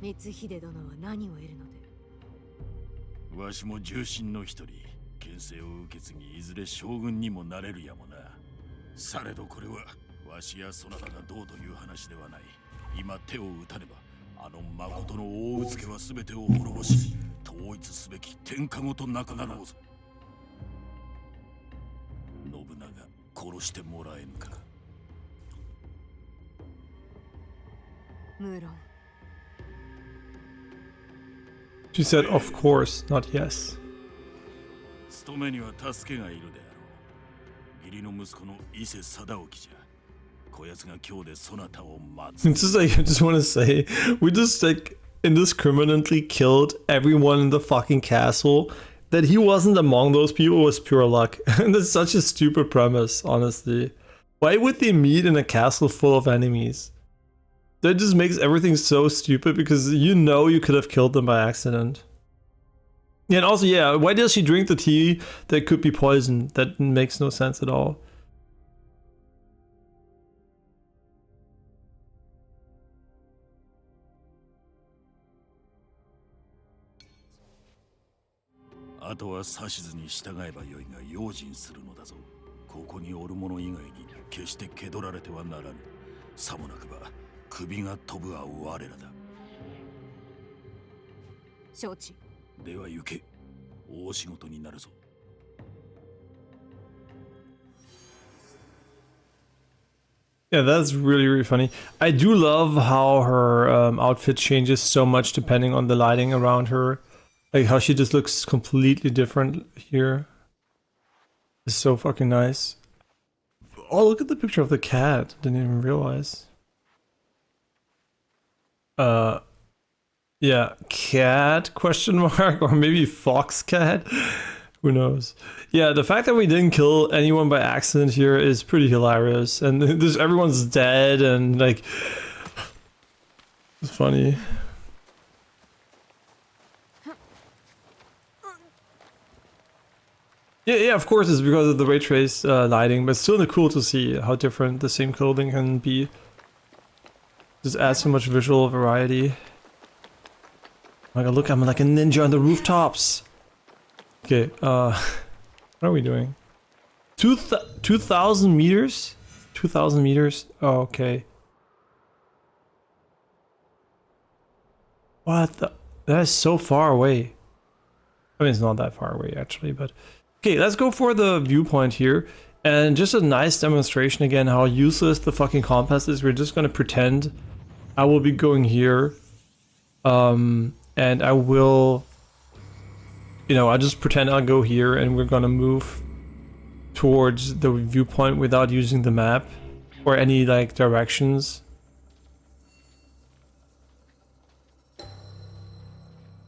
光秀殿は何を得るので？わしも重臣の一人、権勢を受け継ぎ、いずれ将軍にもなれるやもな。されどこれはわしやそなたがどうという話ではない。今手を打たねば、あの誠の大うつけは全てを滅ぼし、統一すべき天下ごとなくなろうぞ。信長、殺してもらえぬか。無論。She said, of course, not yes. 務めには助けがいるであろう。義理の息子の伊勢貞興じゃ。こやつが今日でそなたを待つ。It's just like, I just want to say, we just like indiscriminately killed everyone in the fucking castle. That he wasn't among those people was pure luck. And that's such a stupid premise, honestly. Why would they meet in a castle full of enemies? That just makes everything so stupid because you know you could have killed them by accident. Yeah, and also, yeah, why does she drink the tea that could be poisoned? That makes no sense at all.あとは指図に従えばよいが用心するのだぞ。ここにおる者以外に決して気取られてはならぬ。さもなくば首が飛ぶは我らだ。承知。では行け。大仕事になるぞ。Yeah, that's really, really funny. I do love how her outfit changes so much depending on the lighting around her. Like how she just looks completely different here. It's so fucking nice. Oh, look at the picture of the cat. Didn't even realize. Yeah, cat question mark, or maybe fox cat. Who knows? Yeah, the fact that we didn't kill anyone by accident here is pretty hilarious, and this everyone's dead, and like it's funny. Yeah, of course it's because of the ray trace lighting, but still cool to see how different the same clothing can be. Just adds so much visual variety. Oh my god, look, I'm like a ninja on the rooftops. Okay, what are we doing? 2,000 meters? 2,000 meters? Oh, okay. What the? That is so far away. I mean, it's not that far away, actually, but... Okay, let's go for the viewpoint here. And just a nice demonstration again how useless the fucking compass is. We're just gonna pretend I will be going here. And I will... You know, I just pretend I'll go here and we're gonna move towards the viewpoint without using the map or any like directions.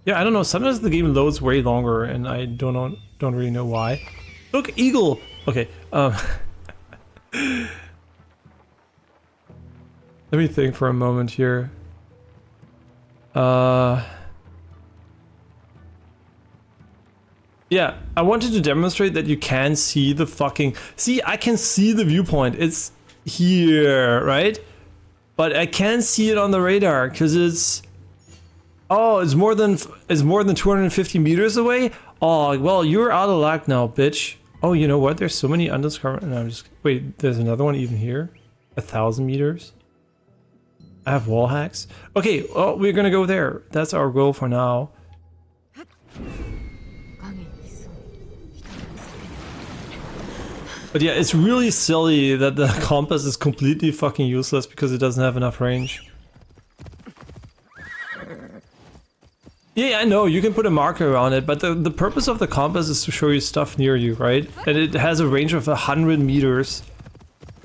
Yeah, I don't know, sometimes the game loads way longer and I don't really know why. Look, eagle! Okay, let me think for a moment here. Yeah, I wanted to demonstrate that you can see the fucking... See, I can see the viewpoint. It's here, right? But I can't see it on the radar because it's... Oh, it's more than 250 meters away? Oh, well, you're out of luck now, bitch. Oh, you know what? There's so many undiscovered... No, I'm just... Wait, there's another one even here? 1,000 meters? I have wall hacks? Okay, well, we're gonna go there. That's our goal for now. But yeah, it's really silly that the compass is completely fucking useless because it doesn't have enough range. Yeah, I know, you can put a marker around it, but the purpose of the compass is to show you stuff near you, right? And it has a range of 100 meters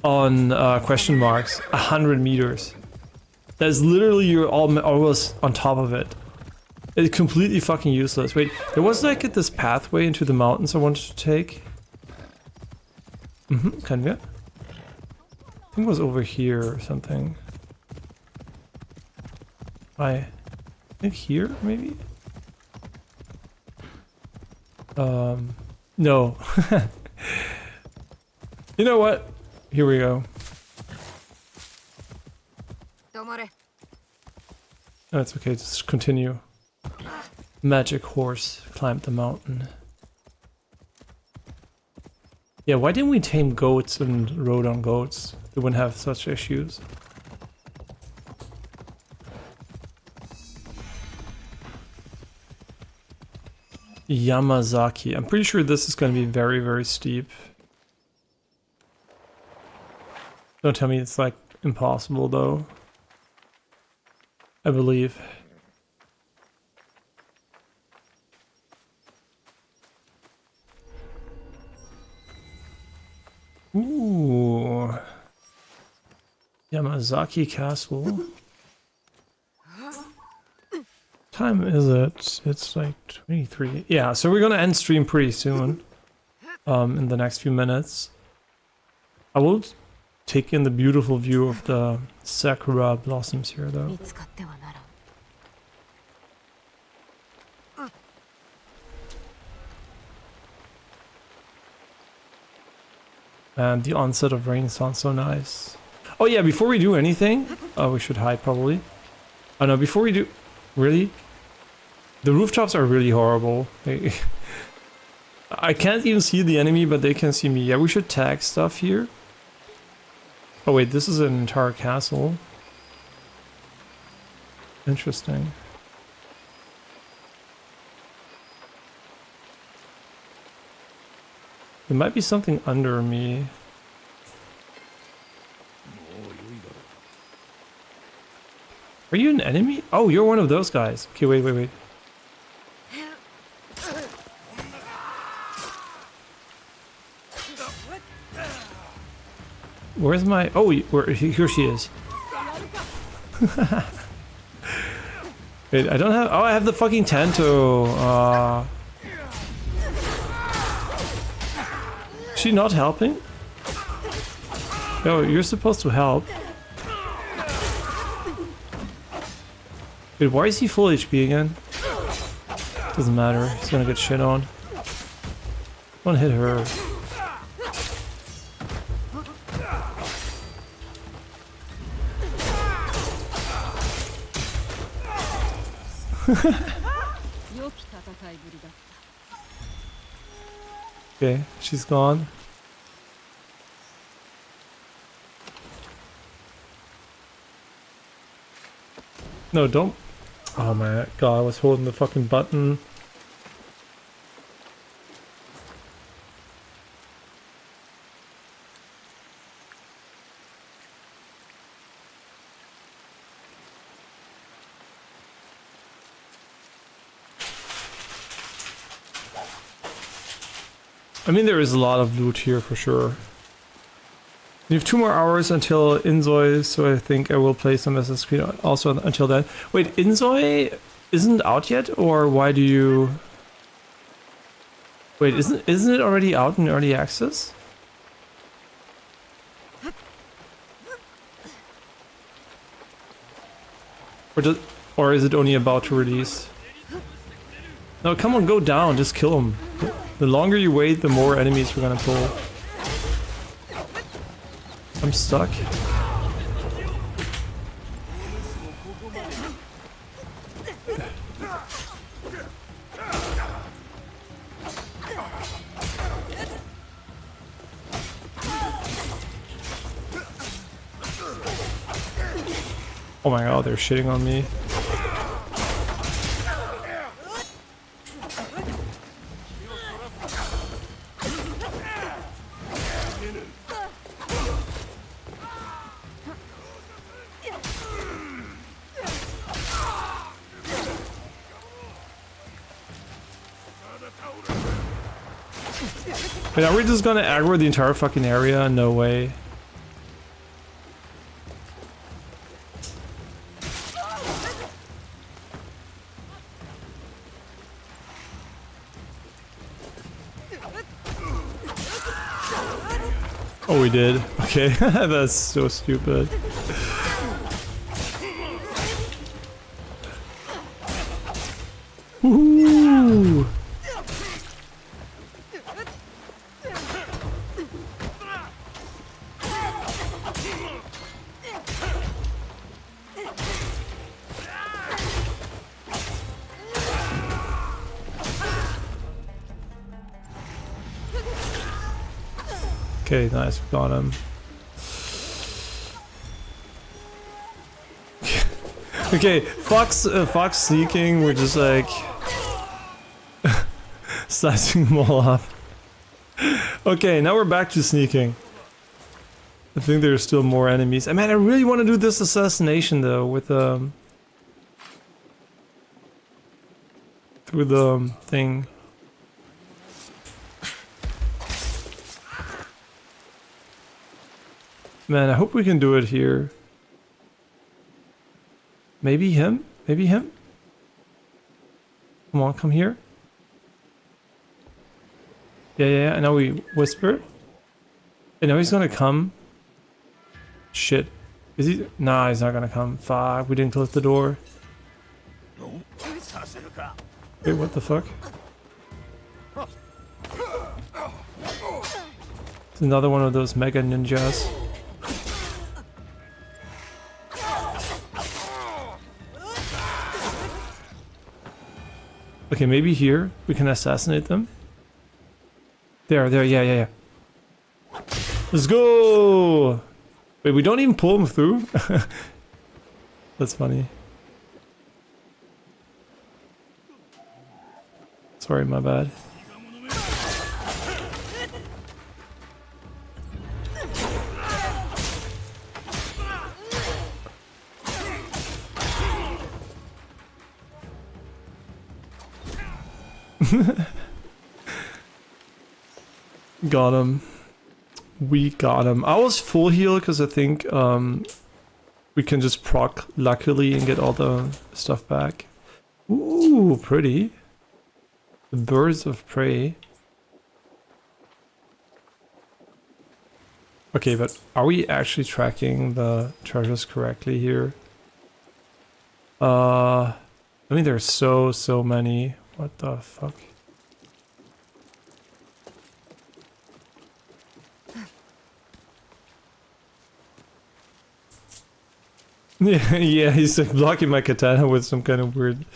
on question marks. 100 meters. That's literally you're almost on top of it. It's completely fucking useless. Wait, there was like this pathway into the mountains I wanted to take. Können wir? I think it was over here or something. I think here, maybe? No. You know what? Here we go. Oh, it's okay, just continue. Magic horse climbed the mountain. Yeah, why didn't we tame goats and rode on goats? They wouldn't have such issues. Yamazaki. I'm pretty sure this is going to be very, very steep. Don't tell me it's like impossible though. I believe. Ooh. Yamazaki Castle. Time is it? It's like 23. Yeah, so we're gonna end stream pretty soon. In the next few minutes. I will take in the beautiful view of the Sakura blossoms here though. And the onset of rain sounds so nice. Oh yeah, before we do anything... Oh, we should hide probably. Oh no, before we do... Really? The rooftops are really horrible. I can't even see the enemy, but they can see me. Yeah, we should tag stuff here. Oh wait, this is an entire castle. Interesting. There might be something under me. Are you an enemy? Oh, you're one of those guys. Okay, wait. Where's my... Oh, here she is. Wait, I don't have... Oh, I have the fucking Tanto. Is she not helping? No, you're supposed to help. Wait, why is he full HP again? Doesn't matter. He's gonna get shit on. Don't hit her. Okay, she's gone. No, don't. Oh my god, I was holding the fucking button. I mean, there is a lot of loot here for sure. We have 2 more hours until Inzoi, so I think I will play some Assassin's Creed also until then. Wait, Inzoi isn't out yet, or why do you... Wait, isn't it already out in early access? Or is it only about to release? No, come on, go down, just kill him. The longer you wait, the more enemies we're gonna pull. I'm stuck. Oh my god, they're shitting on me. Wait, are we just gonna aggro the entire fucking area? No way. Oh, we did. Okay, that's so stupid. Woohoo! Okay, nice, we got him. Okay, Fox sneaking, we're just like slicing them all up. Okay, now we're back to sneaking. I think there's still more enemies. Man, I really want to do this assassination though with through the thing. Man, I hope we can do it here. Maybe him? Maybe him? Come on, come here. Yeah, and now we whisper. And now he's gonna come. Shit. Is he? Nah, he's not gonna come. Fuck, we didn't close the door. Wait, what the fuck? It's another one of those mega ninjas. Okay, maybe here we can assassinate them. There, yeah. Let's go! Wait, we don't even pull them through? That's funny. Sorry, my bad. Got him. We got him. I was full heal because I think we can just proc luckily and get all the stuff back. Ooh, pretty. The birds of prey. Okay, but are we actually tracking the treasures correctly here? I mean, there's so many. What the fuck? Yeah, he's like blocking my katana with some kind of weird...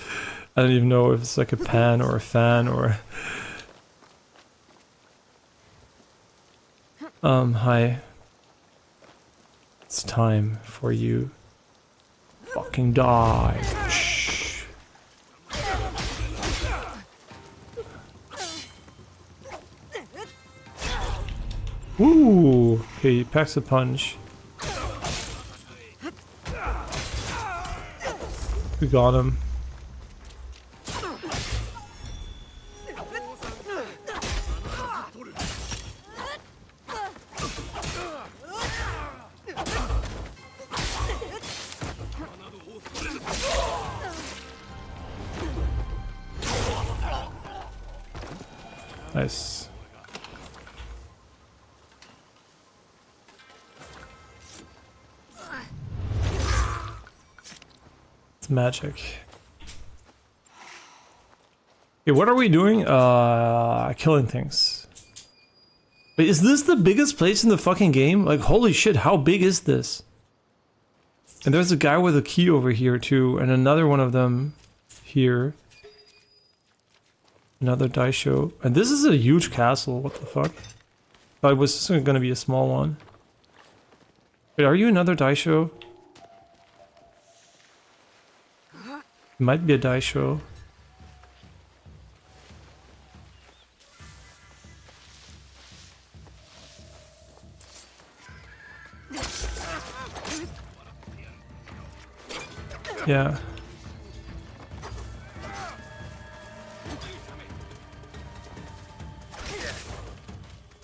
I don't even know if it's like a pan or a fan or... Hi. It's time for you. Fucking die. Shh. Ooh! Okay, he packs a punch. We got him. Nice. It's magic. Okay, what are we doing? Killing things. Wait, is this the biggest place in the fucking game? Like, holy shit, how big is this? And there's a guy with a key over here too, and another one of them here. Another dice show. And this is a huge castle, what the fuck? Thought it was just gonna be a small one. Wait, are you another dice show? It might be a dice show. Yeah.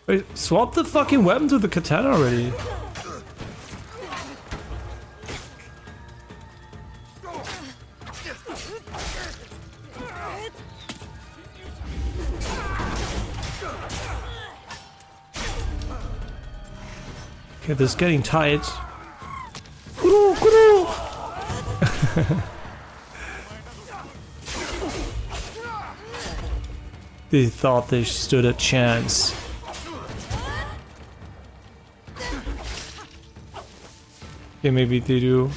Wait, swap the fucking weapon to the katana already. Okay, this is getting tight. They thought they stood a chance. Okay, maybe they do.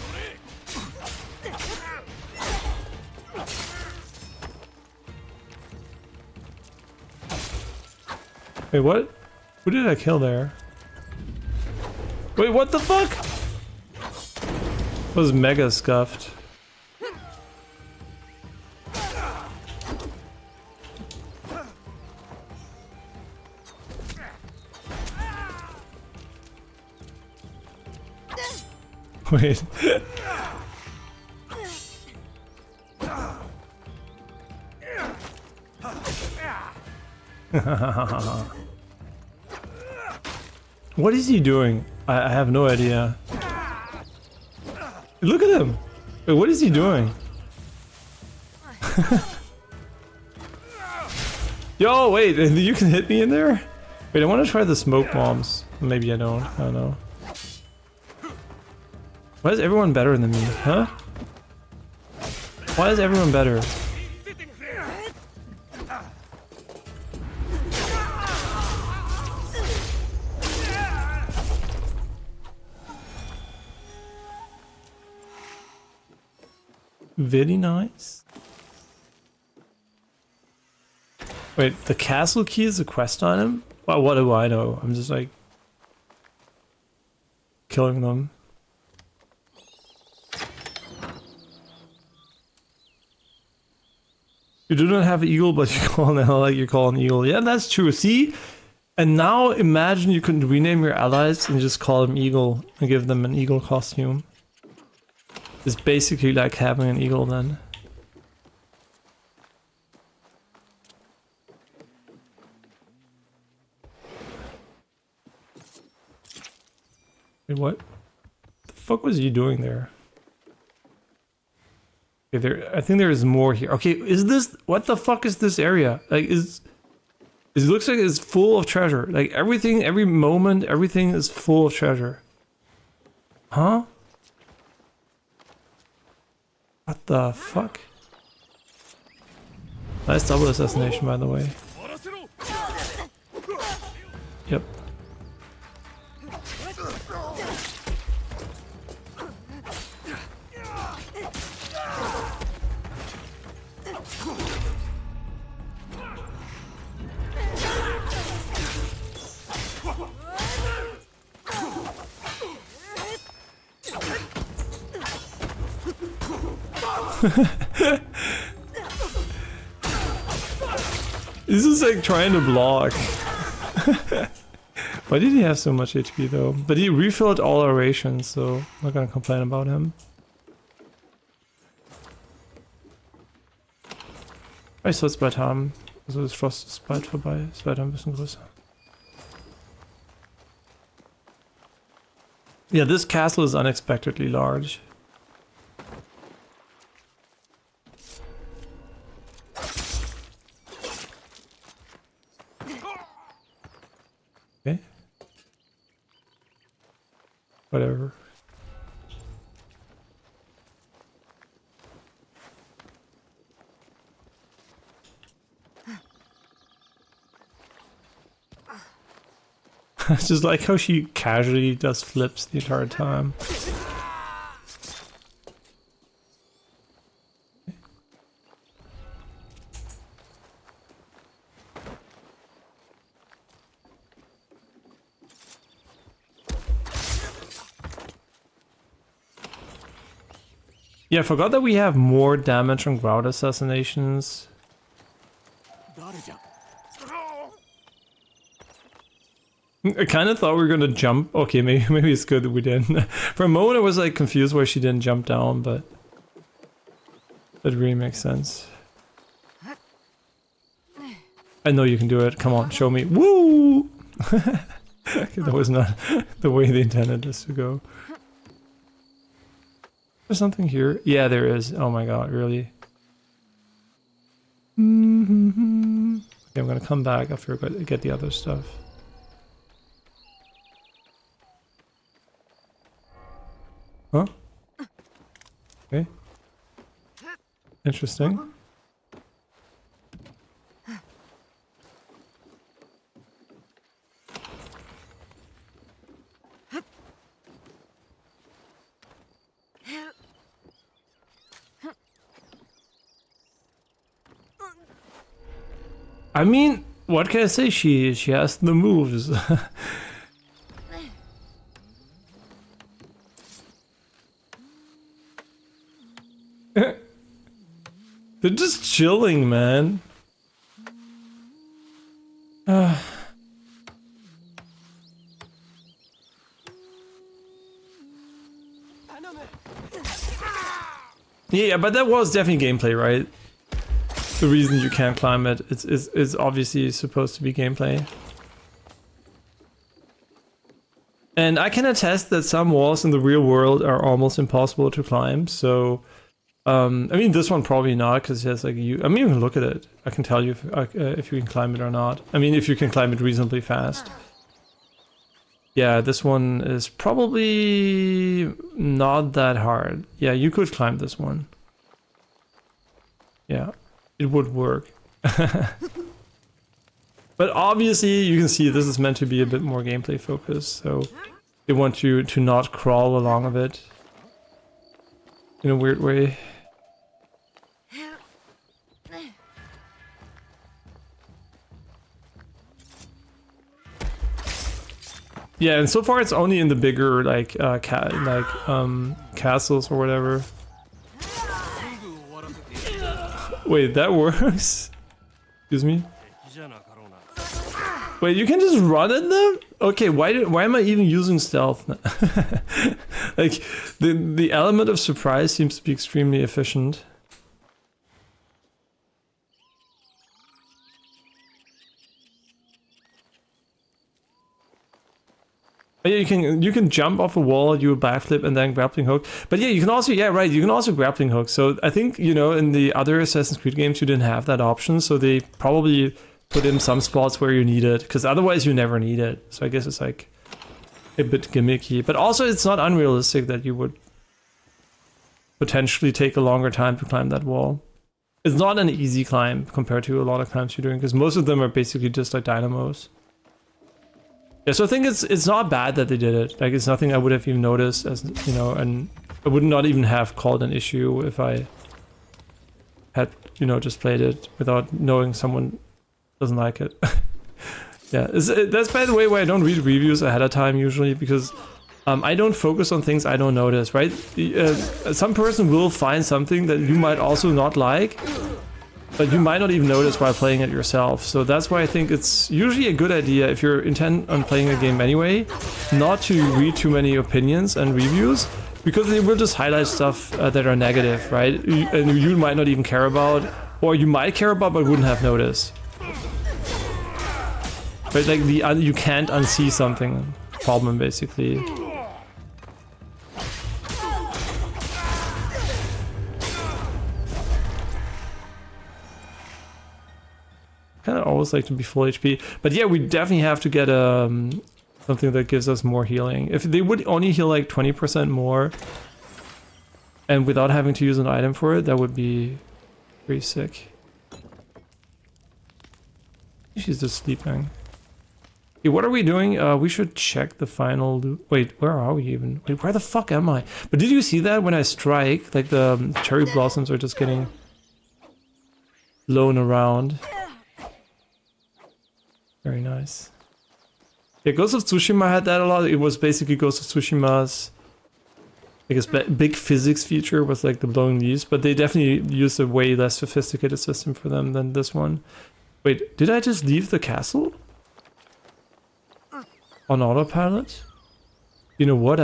Wait, what? Who did I kill there? Wait, what the fuck? Was mega scuffed. Wait. What is he doing? I have no idea. Look at him! Wait, what is he doing? Yo, wait, you can hit me in there? Wait, I want to try the smoke bombs. Maybe I don't. I don't know. Why is everyone better than me, huh? Why is everyone better? Very nice. Wait, the castle key is a quest item? Well, what do I know? I'm just like killing them. You do not have an eagle, but you call an ally like you call an eagle. Yeah, that's true. See? And now imagine you can rename your allies and just call them eagle and give them an eagle costume. It's basically like having an eagle then. Wait, what? The fuck was you doing there? Okay, I think there is more here. Okay, is this... What the fuck is this area? Like, it looks like it's full of treasure. Like, everything, every moment, everything is full of treasure. Huh? What the fuck? Nice double assassination, by the way. Yep. This is like trying to block. Why did he have so much HP though? But he refilled all our rations, so I'm not gonna complain about him. Ich soll es bald haben. Also das Frost ist bald vorbei. Es wird ein bisschen größer. Yeah, this castle is unexpectedly large. Okay. Whatever. I just like how she casually does flips the entire time. Yeah, I forgot that we have more damage on ground assassinations. I kind of thought we were gonna jump. Okay, maybe it's good that we didn't. For a moment I was like confused why she didn't jump down, but that really makes sense. I know you can do it. Come on, show me. Woo! That was not the way they intended this to go. There's something here. Yeah, there is. Oh my god, really? Okay, I'm gonna come back after I get the other stuff. Huh? Okay. Interesting. I mean, what can I say? She has the moves. They're just chilling, man. Yeah, but that was definitely gameplay, right? The reason you can't climb it is obviously supposed to be gameplay. And I can attest that some walls in the real world are almost impossible to climb, so... I mean, this one probably not, because it has like I mean, you can look at it. I can tell you if you can climb it or not. I mean, if you can climb it reasonably fast. Yeah, this one is probably not that hard. Yeah, you could climb this one. Yeah, it would work. But obviously, you can see this is meant to be a bit more gameplay focused, so they want you to not crawl along a bit in a weird way. Yeah, and so far it's only in the bigger like castles or whatever. Wait, that works? Excuse me? Wait, you can just run at them? Okay, why am I even using stealth? Like, the element of surprise seems to be extremely efficient. But yeah, you can jump off a wall, do a backflip, and then grappling hook. But yeah, you can also, yeah, right, you can also grappling hook. So I think, you know, in the other Assassin's Creed games, you didn't have that option. So they probably put in some spots where you need it, because otherwise you never need it. So I guess it's like a bit gimmicky. But also it's not unrealistic that you would potentially take a longer time to climb that wall. It's not an easy climb compared to a lot of climbs you're doing, because most of them are basically just like dynamos. Yeah, so I think it's not bad that they did it. Like, it's nothing I would have even noticed, as you know, and I would not even have called an issue if I had, you know, just played it without knowing someone doesn't like it. Yeah, that's by the way why I don't read reviews ahead of time usually, because I don't focus on things I don't notice, right? Some person will find something that you might also not like, but you might not even notice while playing it yourself. So that's why I think it's usually a good idea, if you're intent on playing a game anyway, not to read too many opinions and reviews, because they will just highlight stuff that are negative, right? And you might not even care about, or you might care about but wouldn't have noticed. Right, like you can't unsee something problem, basically. Kind of always like to be full HP, but yeah, we definitely have to get something that gives us more healing. If they would only heal like 20% more, and without having to use an item for it, that would be pretty sick. She's just sleeping. Okay, what are we doing? We should check the final loot. Wait, where are we even? Wait, where the fuck am I? But did you see that when I strike, like the cherry blossoms are just getting blown around? Very nice. Yeah, Ghost of Tsushima had that a lot. It was basically Ghost of Tsushima's, I guess, big physics feature was like the blowing leaves, but they definitely used a way less sophisticated system for them than this one. Wait, did I just leave the castle? On autopilot? You know what,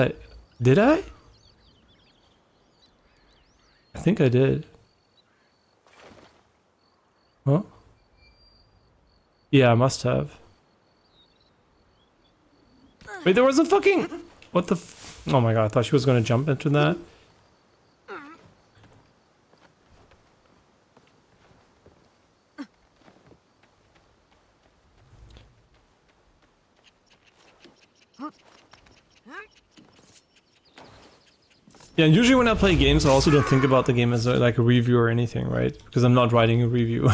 did I? I think I did. Huh? Yeah, I must have. Wait, there was a fucking... What the oh my god, I thought she was gonna jump into that. Yeah, and usually when I play games, I also don't think about the game as like a review or anything, right? Because I'm not writing a review.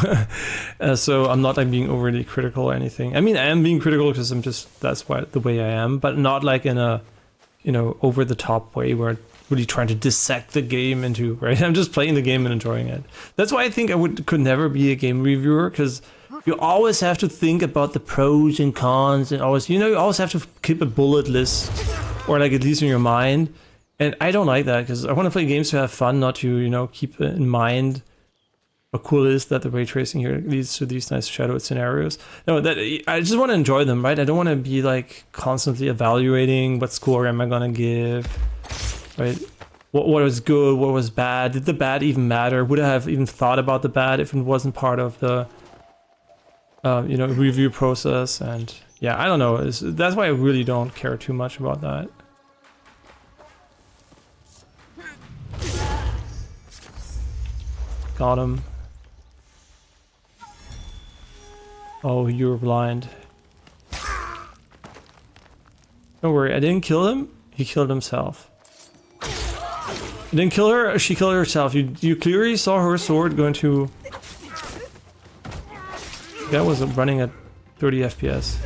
So I'm not like being overly critical or anything. I mean, I am being critical because I'm just, that's why the way I am, but not like in a, you know, over the top way where I'm really trying to dissect the game into, right? I'm just playing the game and enjoying it. That's why I think I could never be a game reviewer, because you always have to think about the pros and cons, and always, you know, you always have to keep a bullet list, or like at least in your mind. And I don't like that, because I want to play games to have fun, not to, you know, keep in mind how cool it is that the ray tracing here leads to these nice shadowed scenarios. No, that I just want to enjoy them, right? I don't want to be like constantly evaluating what score am I gonna give, right? What was good, what was bad? Did the bad even matter? Would I have even thought about the bad if it wasn't part of the, you know, review process? And yeah, I don't know. That's why I really don't care too much about that. Got him. Oh, you were blind. Don't worry, I didn't kill him. He killed himself. I didn't kill her, she killed herself. You clearly saw her sword going to... That was running at 30 FPS.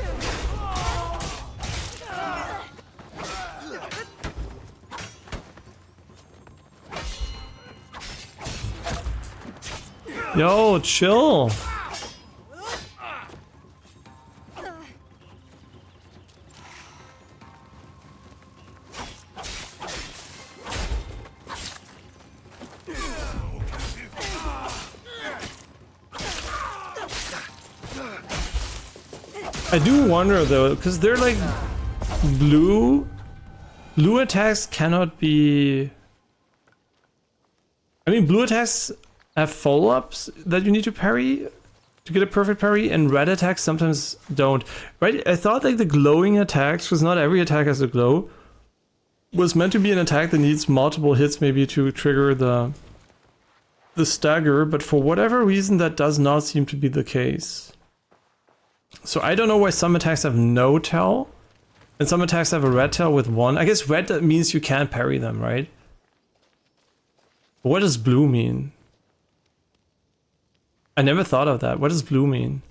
Yo, chill. I do wonder though, because they're like blue attacks cannot be. I mean, blue attacks have follow-ups that you need to parry to get a perfect parry, and red attacks sometimes don't. Right? I thought like the glowing attacks, because not every attack has a glow, was meant to be an attack that needs multiple hits maybe to trigger the stagger, but for whatever reason that does not seem to be the case. So I don't know why some attacks have no tail, and some attacks have a red tail with one. I guess red means you can't parry them, right? But what does blue mean? I never thought of that. What does blue mean?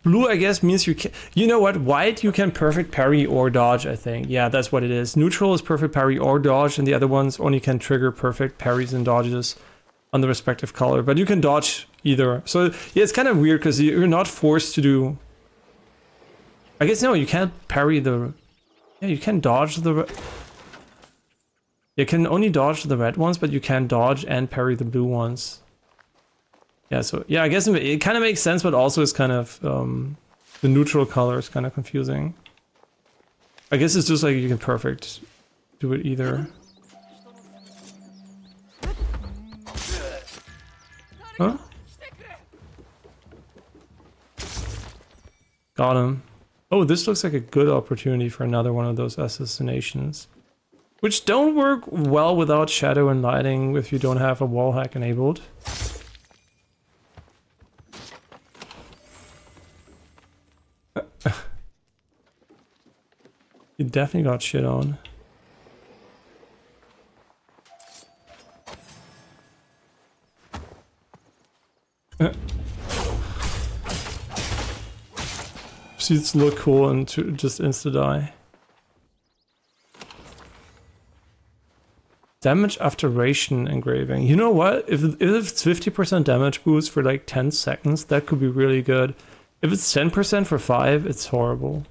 Blue, I guess, means you can. You know what? White, you can perfect parry or dodge, I think. Yeah, that's what it is. Neutral is perfect parry or dodge, and the other ones only can trigger perfect parries and dodges on the respective color. But you can dodge either. So, yeah, it's kind of weird because you're not forced to do. I guess, no, you can't parry the. Yeah, you can dodge the. You can only dodge the red ones, but you can dodge and parry the blue ones. Yeah, so yeah, I guess it kind of makes sense, but also it's kind of the neutral color is kind of confusing. I guess it's just like you can perfect do it either. Huh? Got him. Oh, this looks like a good opportunity for another one of those assassinations, which don't work well without shadow and lighting if you don't have a wall hack enabled. You definitely got shit on. Seats look cool and to just insta die. Damage after ration engraving. You know what? If it's 50% damage boost for like 10 seconds, that could be really good. If it's 10% for 5, it's horrible.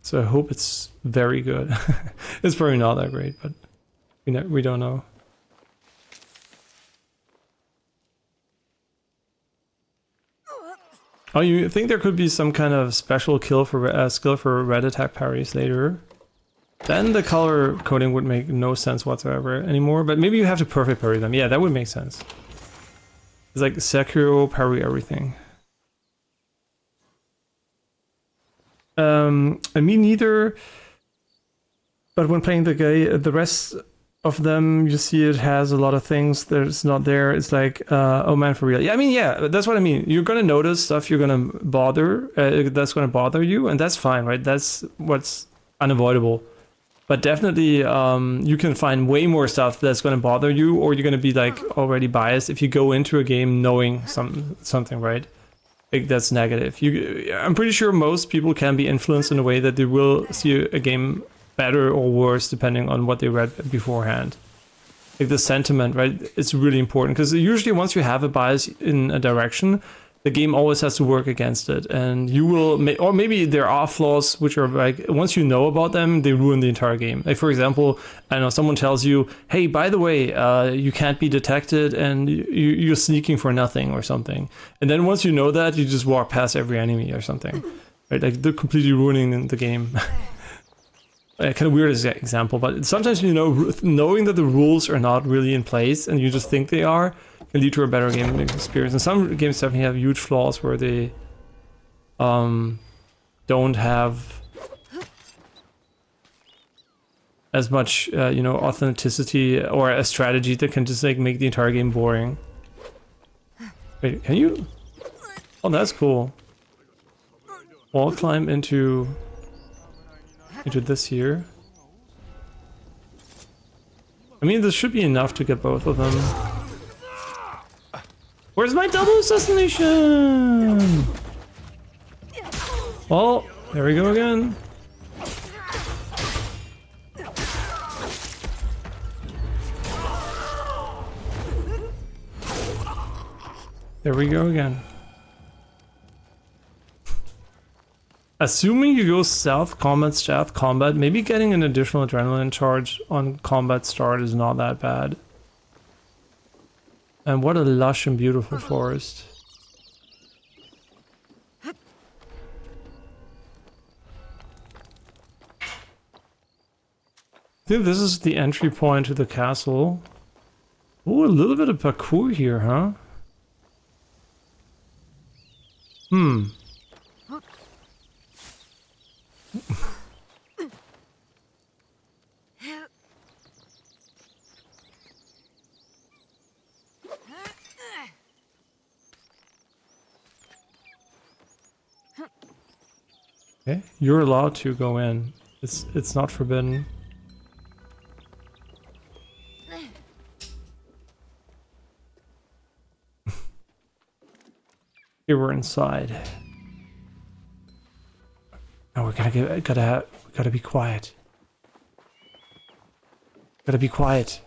So I hope it's very good. It's probably not that great, but we don't know. Oh, you think there could be some kind of special skill for red attack parries later? Then the color coding would make no sense whatsoever anymore, but maybe you have to perfect parry them. Yeah, that would make sense. It's like Sakura parry everything. I mean neither, but when playing the rest of them, you see it has a lot of things that's not there. It's like, oh man, for real. Yeah, I mean, yeah, that's what I mean. You're gonna notice stuff you're gonna that's gonna bother you, and that's fine, right? That's what's unavoidable. But definitely, you can find way more stuff that's gonna bother you, or you're gonna be like already biased if you go into a game knowing something, right? Like that's negative. I'm pretty sure most people can be influenced in a way that they will see a game better or worse depending on what they read beforehand. Like the sentiment, right? It's really important because usually once you have a bias in a direction, the game always has to work against it, and you will, or maybe there are flaws which are like, once you know about them, they ruin the entire game. Like for example, I know someone tells you, hey, by the way, you can't be detected and you're sneaking for nothing or something. And then once you know that, you just walk past every enemy or something, right? Like they're completely ruining the game. Kind of weird example, but sometimes, you know, knowing that the rules are not really in place and you just think they are, can lead to a better gaming experience. And some games definitely have huge flaws where they don't have as much, you know, authenticity or a strategy that can just like make the entire game boring. Wait, can you? Oh, that's cool. Wall climb into this here. I mean, this should be enough to get both of them. Where's my double assassination? Well, there we go again. There we go again. Assuming you go stealth, combat, maybe getting an additional adrenaline charge on combat start is not that bad. And what a lush and beautiful forest. I think this is the entry point to the castle. Oh, a little bit of parkour here, huh? Okay, you're allowed to go in. It's not forbidden. Here we're inside. Now we're gotta be quiet. Gotta be quiet.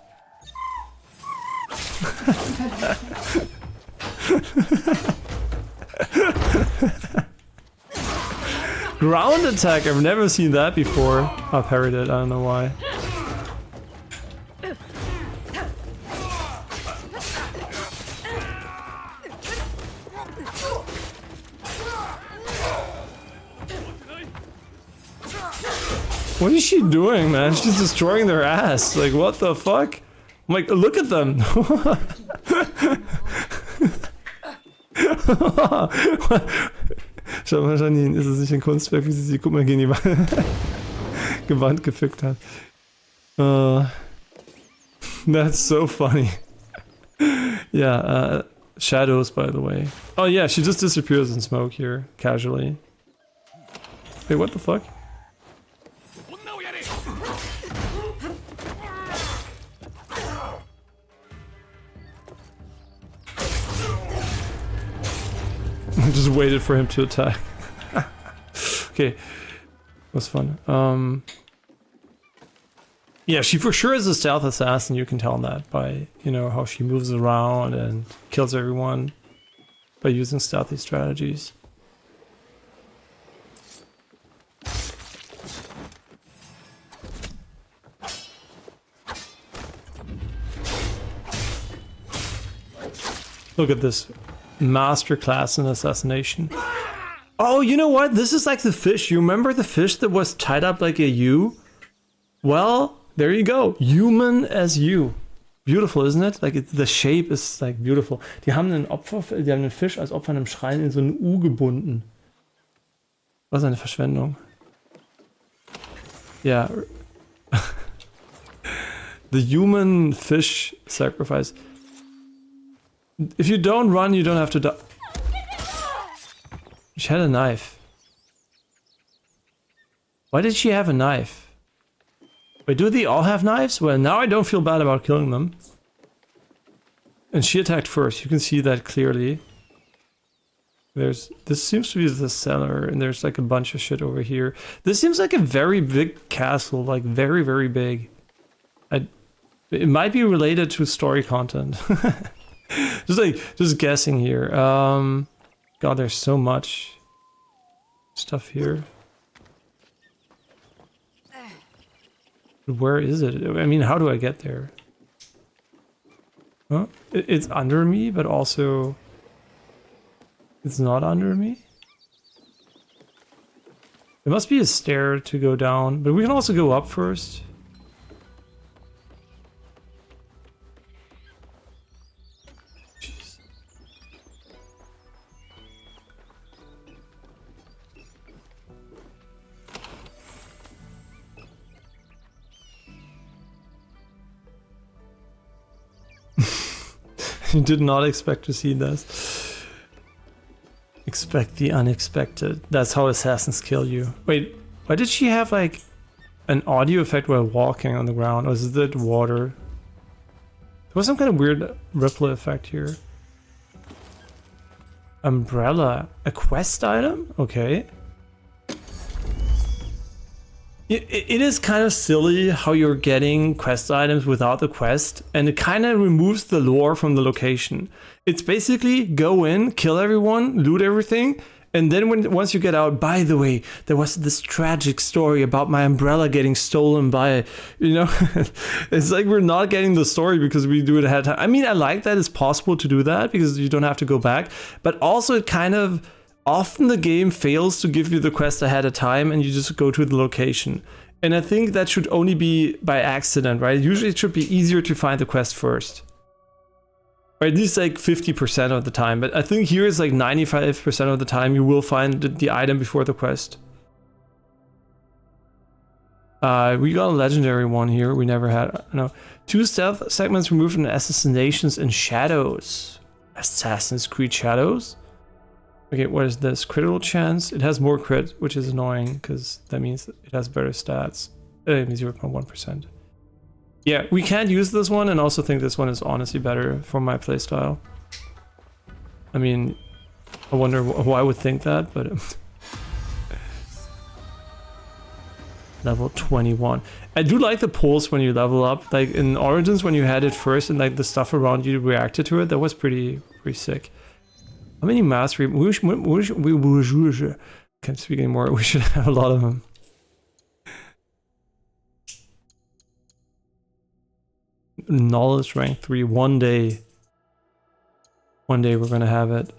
Ground attack, I've never seen that before. I parried it, I don't know why. What is she doing, man? She's destroying their ass. Like, what the fuck? I'm like, look at them. Schau mal, Janine, ist es nicht ein Kunstwerk, wie sie guck mal, gegen die Gewand gefickt hat. That's so funny. Yeah, shadows, by the way. Oh yeah, she just disappears in smoke here, casually. Wait, what the fuck? I just waited for him to attack. Okay, it was fun. Yeah, she for sure is a stealth assassin. You can tell that by, you know, how she moves around and kills everyone by using stealthy strategies. Look at this. Masterclass in assassination. Oh, you know what? This is like the fish. You remember the fish that was tied up like a U? Well, there you go. Human as you. Beautiful, isn't it? Like the shape is like beautiful. Die haben einen Fisch als Opfer in einem Schrein in so ein U gebunden. Was eine Verschwendung. Ja. The human fish sacrifice. If you don't run, you don't have to die. She had a knife. Why did she have a knife? Wait, do they all have knives? Well, now I don't feel bad about killing them. And she attacked first. You can see that clearly. This seems to be the cellar, and there's like a bunch of shit over here. This seems like a very big castle, like very, very big. It might be related to story content. Just guessing here. God, there's so much stuff here. Where is it? I mean, how do I get there? Huh? It's under me, but also it's not under me. There must be a stair to go down, but we can also go up first. You did not expect to see this. Expect the unexpected. That's how assassins kill you. Wait, why did she have like an audio effect while walking on the ground? Or is it water? There was some kind of weird ripple effect here. Umbrella. A quest item? Okay. It is kind of silly how you're getting quest items without the quest, and it kind of removes the lore from the location. It's basically go in, kill everyone, loot everything, and then once you get out, by the way, there was this tragic story about my umbrella getting stolen by, you know, it's like we're not getting the story because we do it ahead of time. I mean, I like that it's possible to do that because you don't have to go back, but also it kind of, often the game fails to give you the quest ahead of time and you just go to the location. And I think that should only be by accident, right? Usually it should be easier to find the quest first. Or at least like 50% of the time, but I think here is like 95% of the time you will find the item before the quest. We got a legendary one here, we never had, no. 2 stealth segments removed from Assassinations and Shadows. Assassin's Creed Shadows? Okay, what is this? Critical chance? It has more crit, which is annoying, because that means it has better stats. 0.1%. Yeah, we can't use this one, and also think this one is honestly better for my playstyle. I mean, I wonder why I would think that, but... Level 21. I do like the pulse when you level up. Like in Origins, when you had it first, and like the stuff around you reacted to it, that was pretty sick. How many mastery? Can't speak anymore. We should have a lot of them. Knowledge rank 3. One day we're gonna have it.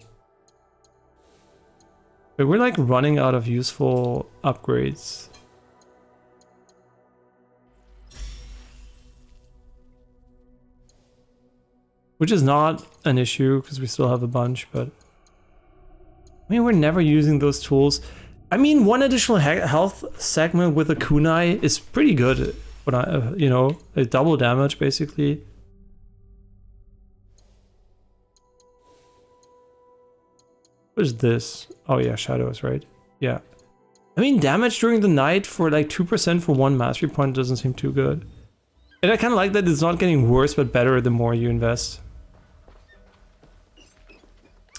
But we're like running out of useful upgrades. Which is not an issue because we still have a bunch, but I mean, we're never using those tools. I mean, one additional health segment with a kunai is pretty good. But I, you know, a double damage basically. What is this? Oh yeah, shadows, right? Yeah. I mean, damage during the night for like 2% for 1 mastery point doesn't seem too good. And I kind of like that it's not getting worse, but better the more you invest.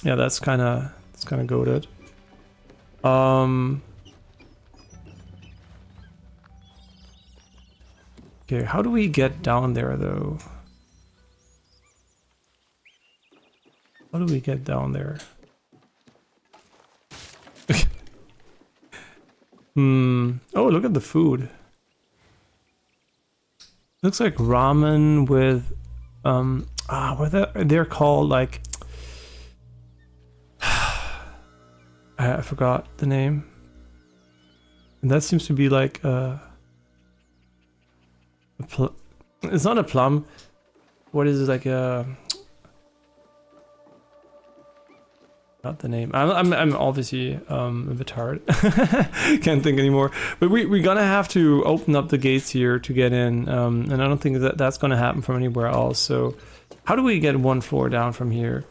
Yeah, that's kind of goated. Okay, how do we get down there though? How do we get down there? Oh, look at the food. Looks like ramen with what they're called, like I forgot the name. And that seems to be like it's not a plum. What is it, like a... Not the name. I'm obviously a bit tired. Can't think anymore. But we're gonna have to open up the gates here to get in. And I don't think that's gonna happen from anywhere else. So how do we get 1 floor down from here?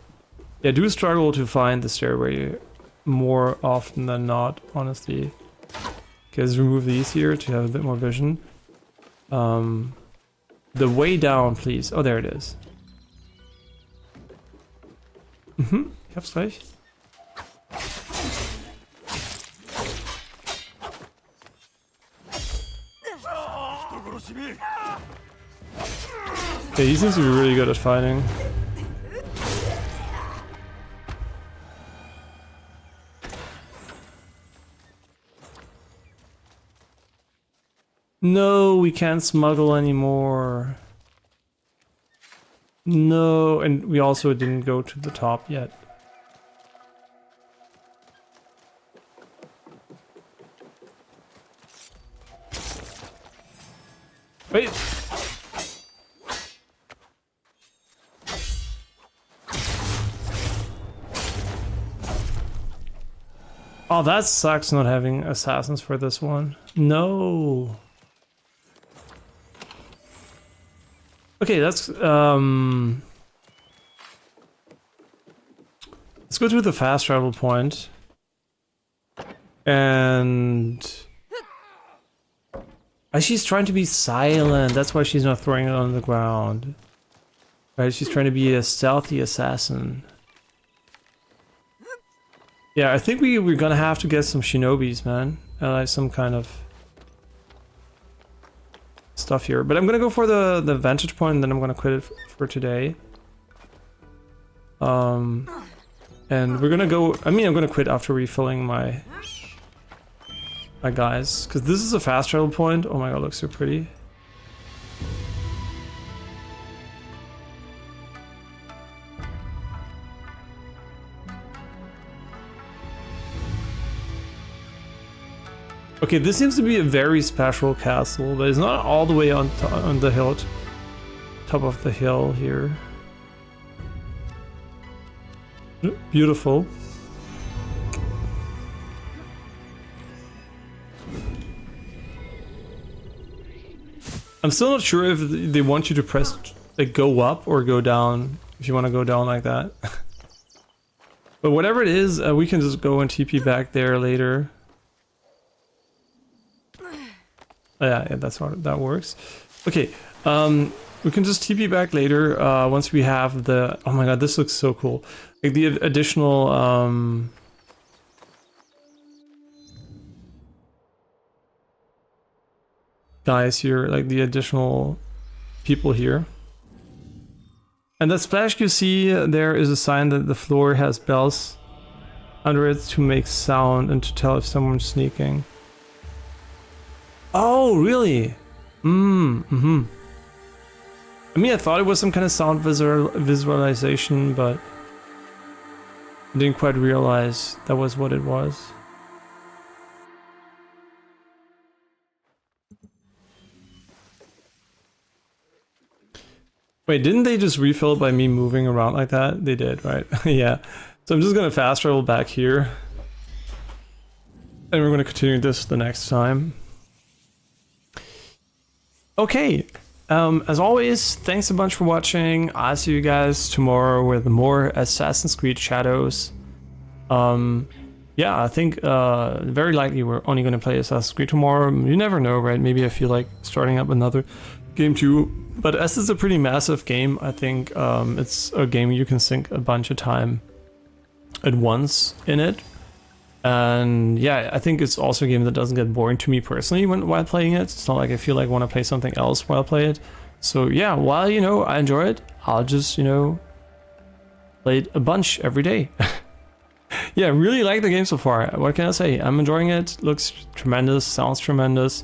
Yeah, I do struggle to find the stairway more often than not, honestly. Okay, let's remove these here to have a bit more vision. The way down, please. Oh, there it is. Ich hab's gleich. Okay, he seems to be really good at fighting. No, we can't smuggle anymore. No, and we also didn't go to the top yet. Wait. Oh, that sucks not having assassins for this one. No. Okay, let's go to the fast travel point. And she's trying to be silent. That's why she's not throwing it on the ground. Right, she's trying to be a stealthy assassin. Yeah, I think we're gonna have to get some shinobis, man. Like some kind of stuff here. But I'm gonna go for the vantage point, and then I'm gonna quit it for today. And we're gonna go. I mean, I'm gonna quit after refilling my guys, because this is a fast travel point. Oh my god, it looks so pretty. Okay, this seems to be a very special castle, but it's not all the way on the hill, top of the hill here. Beautiful. I'm still not sure if they want you to press like go up or go down, if you want to go down like that. But whatever it is, we can just go and TP back there later. Yeah, that's how that works. Okay, we can just TP back later once we have the... Oh my god, this looks so cool. Like the additional... guys here, like the additional people here. And that splash you see there is a sign that the floor has bells under it to make sound and to tell if someone's sneaking. Oh, really? Mm-hmm. I mean, I thought it was some kind of sound visualization, but I didn't quite realize that was what it was. Wait, didn't they just refill it by me moving around like that? They did, right? Yeah. So I'm just gonna fast travel back here. And we're gonna continue this the next time. Okay. As always, thanks a bunch for watching. I'll see you guys tomorrow with more Assassin's Creed Shadows. Yeah, I think very likely we're only gonna play Assassin's Creed tomorrow. You never know, right? Maybe I feel like starting up another game too. But as it's a pretty massive game, I think it's a game you can sink a bunch of time at once in it. And yeah, I think it's also a game that doesn't get boring to me personally while playing it. It's not like I feel like I want to play something else while I play it. So yeah, while, you know, I enjoy it, I'll just, you know, play it a bunch every day. Yeah, really like the game so far. What can I say? I'm enjoying it. Looks tremendous, sounds tremendous,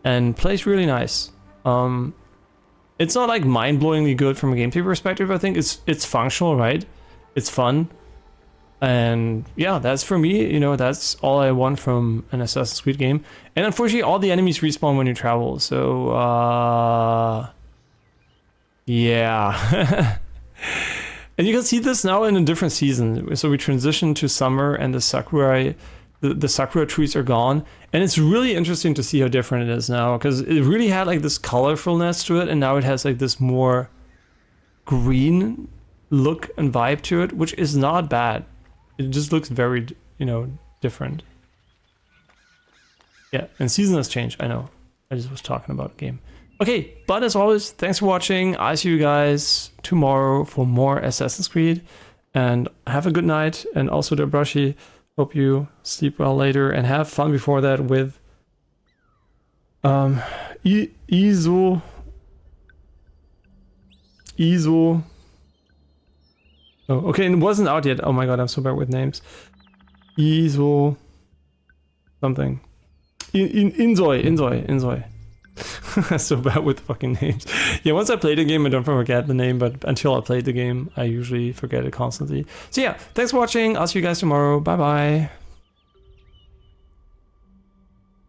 and plays really nice. It's not like mind-blowingly good from a gameplay perspective. I think it's functional, right? It's fun. And yeah, that's for me, you know, that's all I want from an Assassin's Creed game. And unfortunately, all the enemies respawn when you travel, so yeah. And you can see this now in a different season. So we transition to summer and the Sakura, the Sakura trees are gone. And it's really interesting to see how different it is now, because it really had like this colorfulness to it, and now it has like this more green look and vibe to it, which is not bad. It just looks very, you know, different. Yeah, and season has changed, I know. I just was talking about a game. Okay, but as always, thanks for watching. I'll see you guys tomorrow for more Assassin's Creed. And have a good night. And also, Debrashi, hope you sleep well later and have fun before that with Izo. Oh, okay, and it wasn't out yet. Oh my god, I'm so bad with names. Izo something. Inzoi. So bad with fucking names. Yeah, once I play the game, I don't forget the name, but until I play the game, I usually forget it constantly. So yeah, thanks for watching. I'll see you guys tomorrow. Bye bye.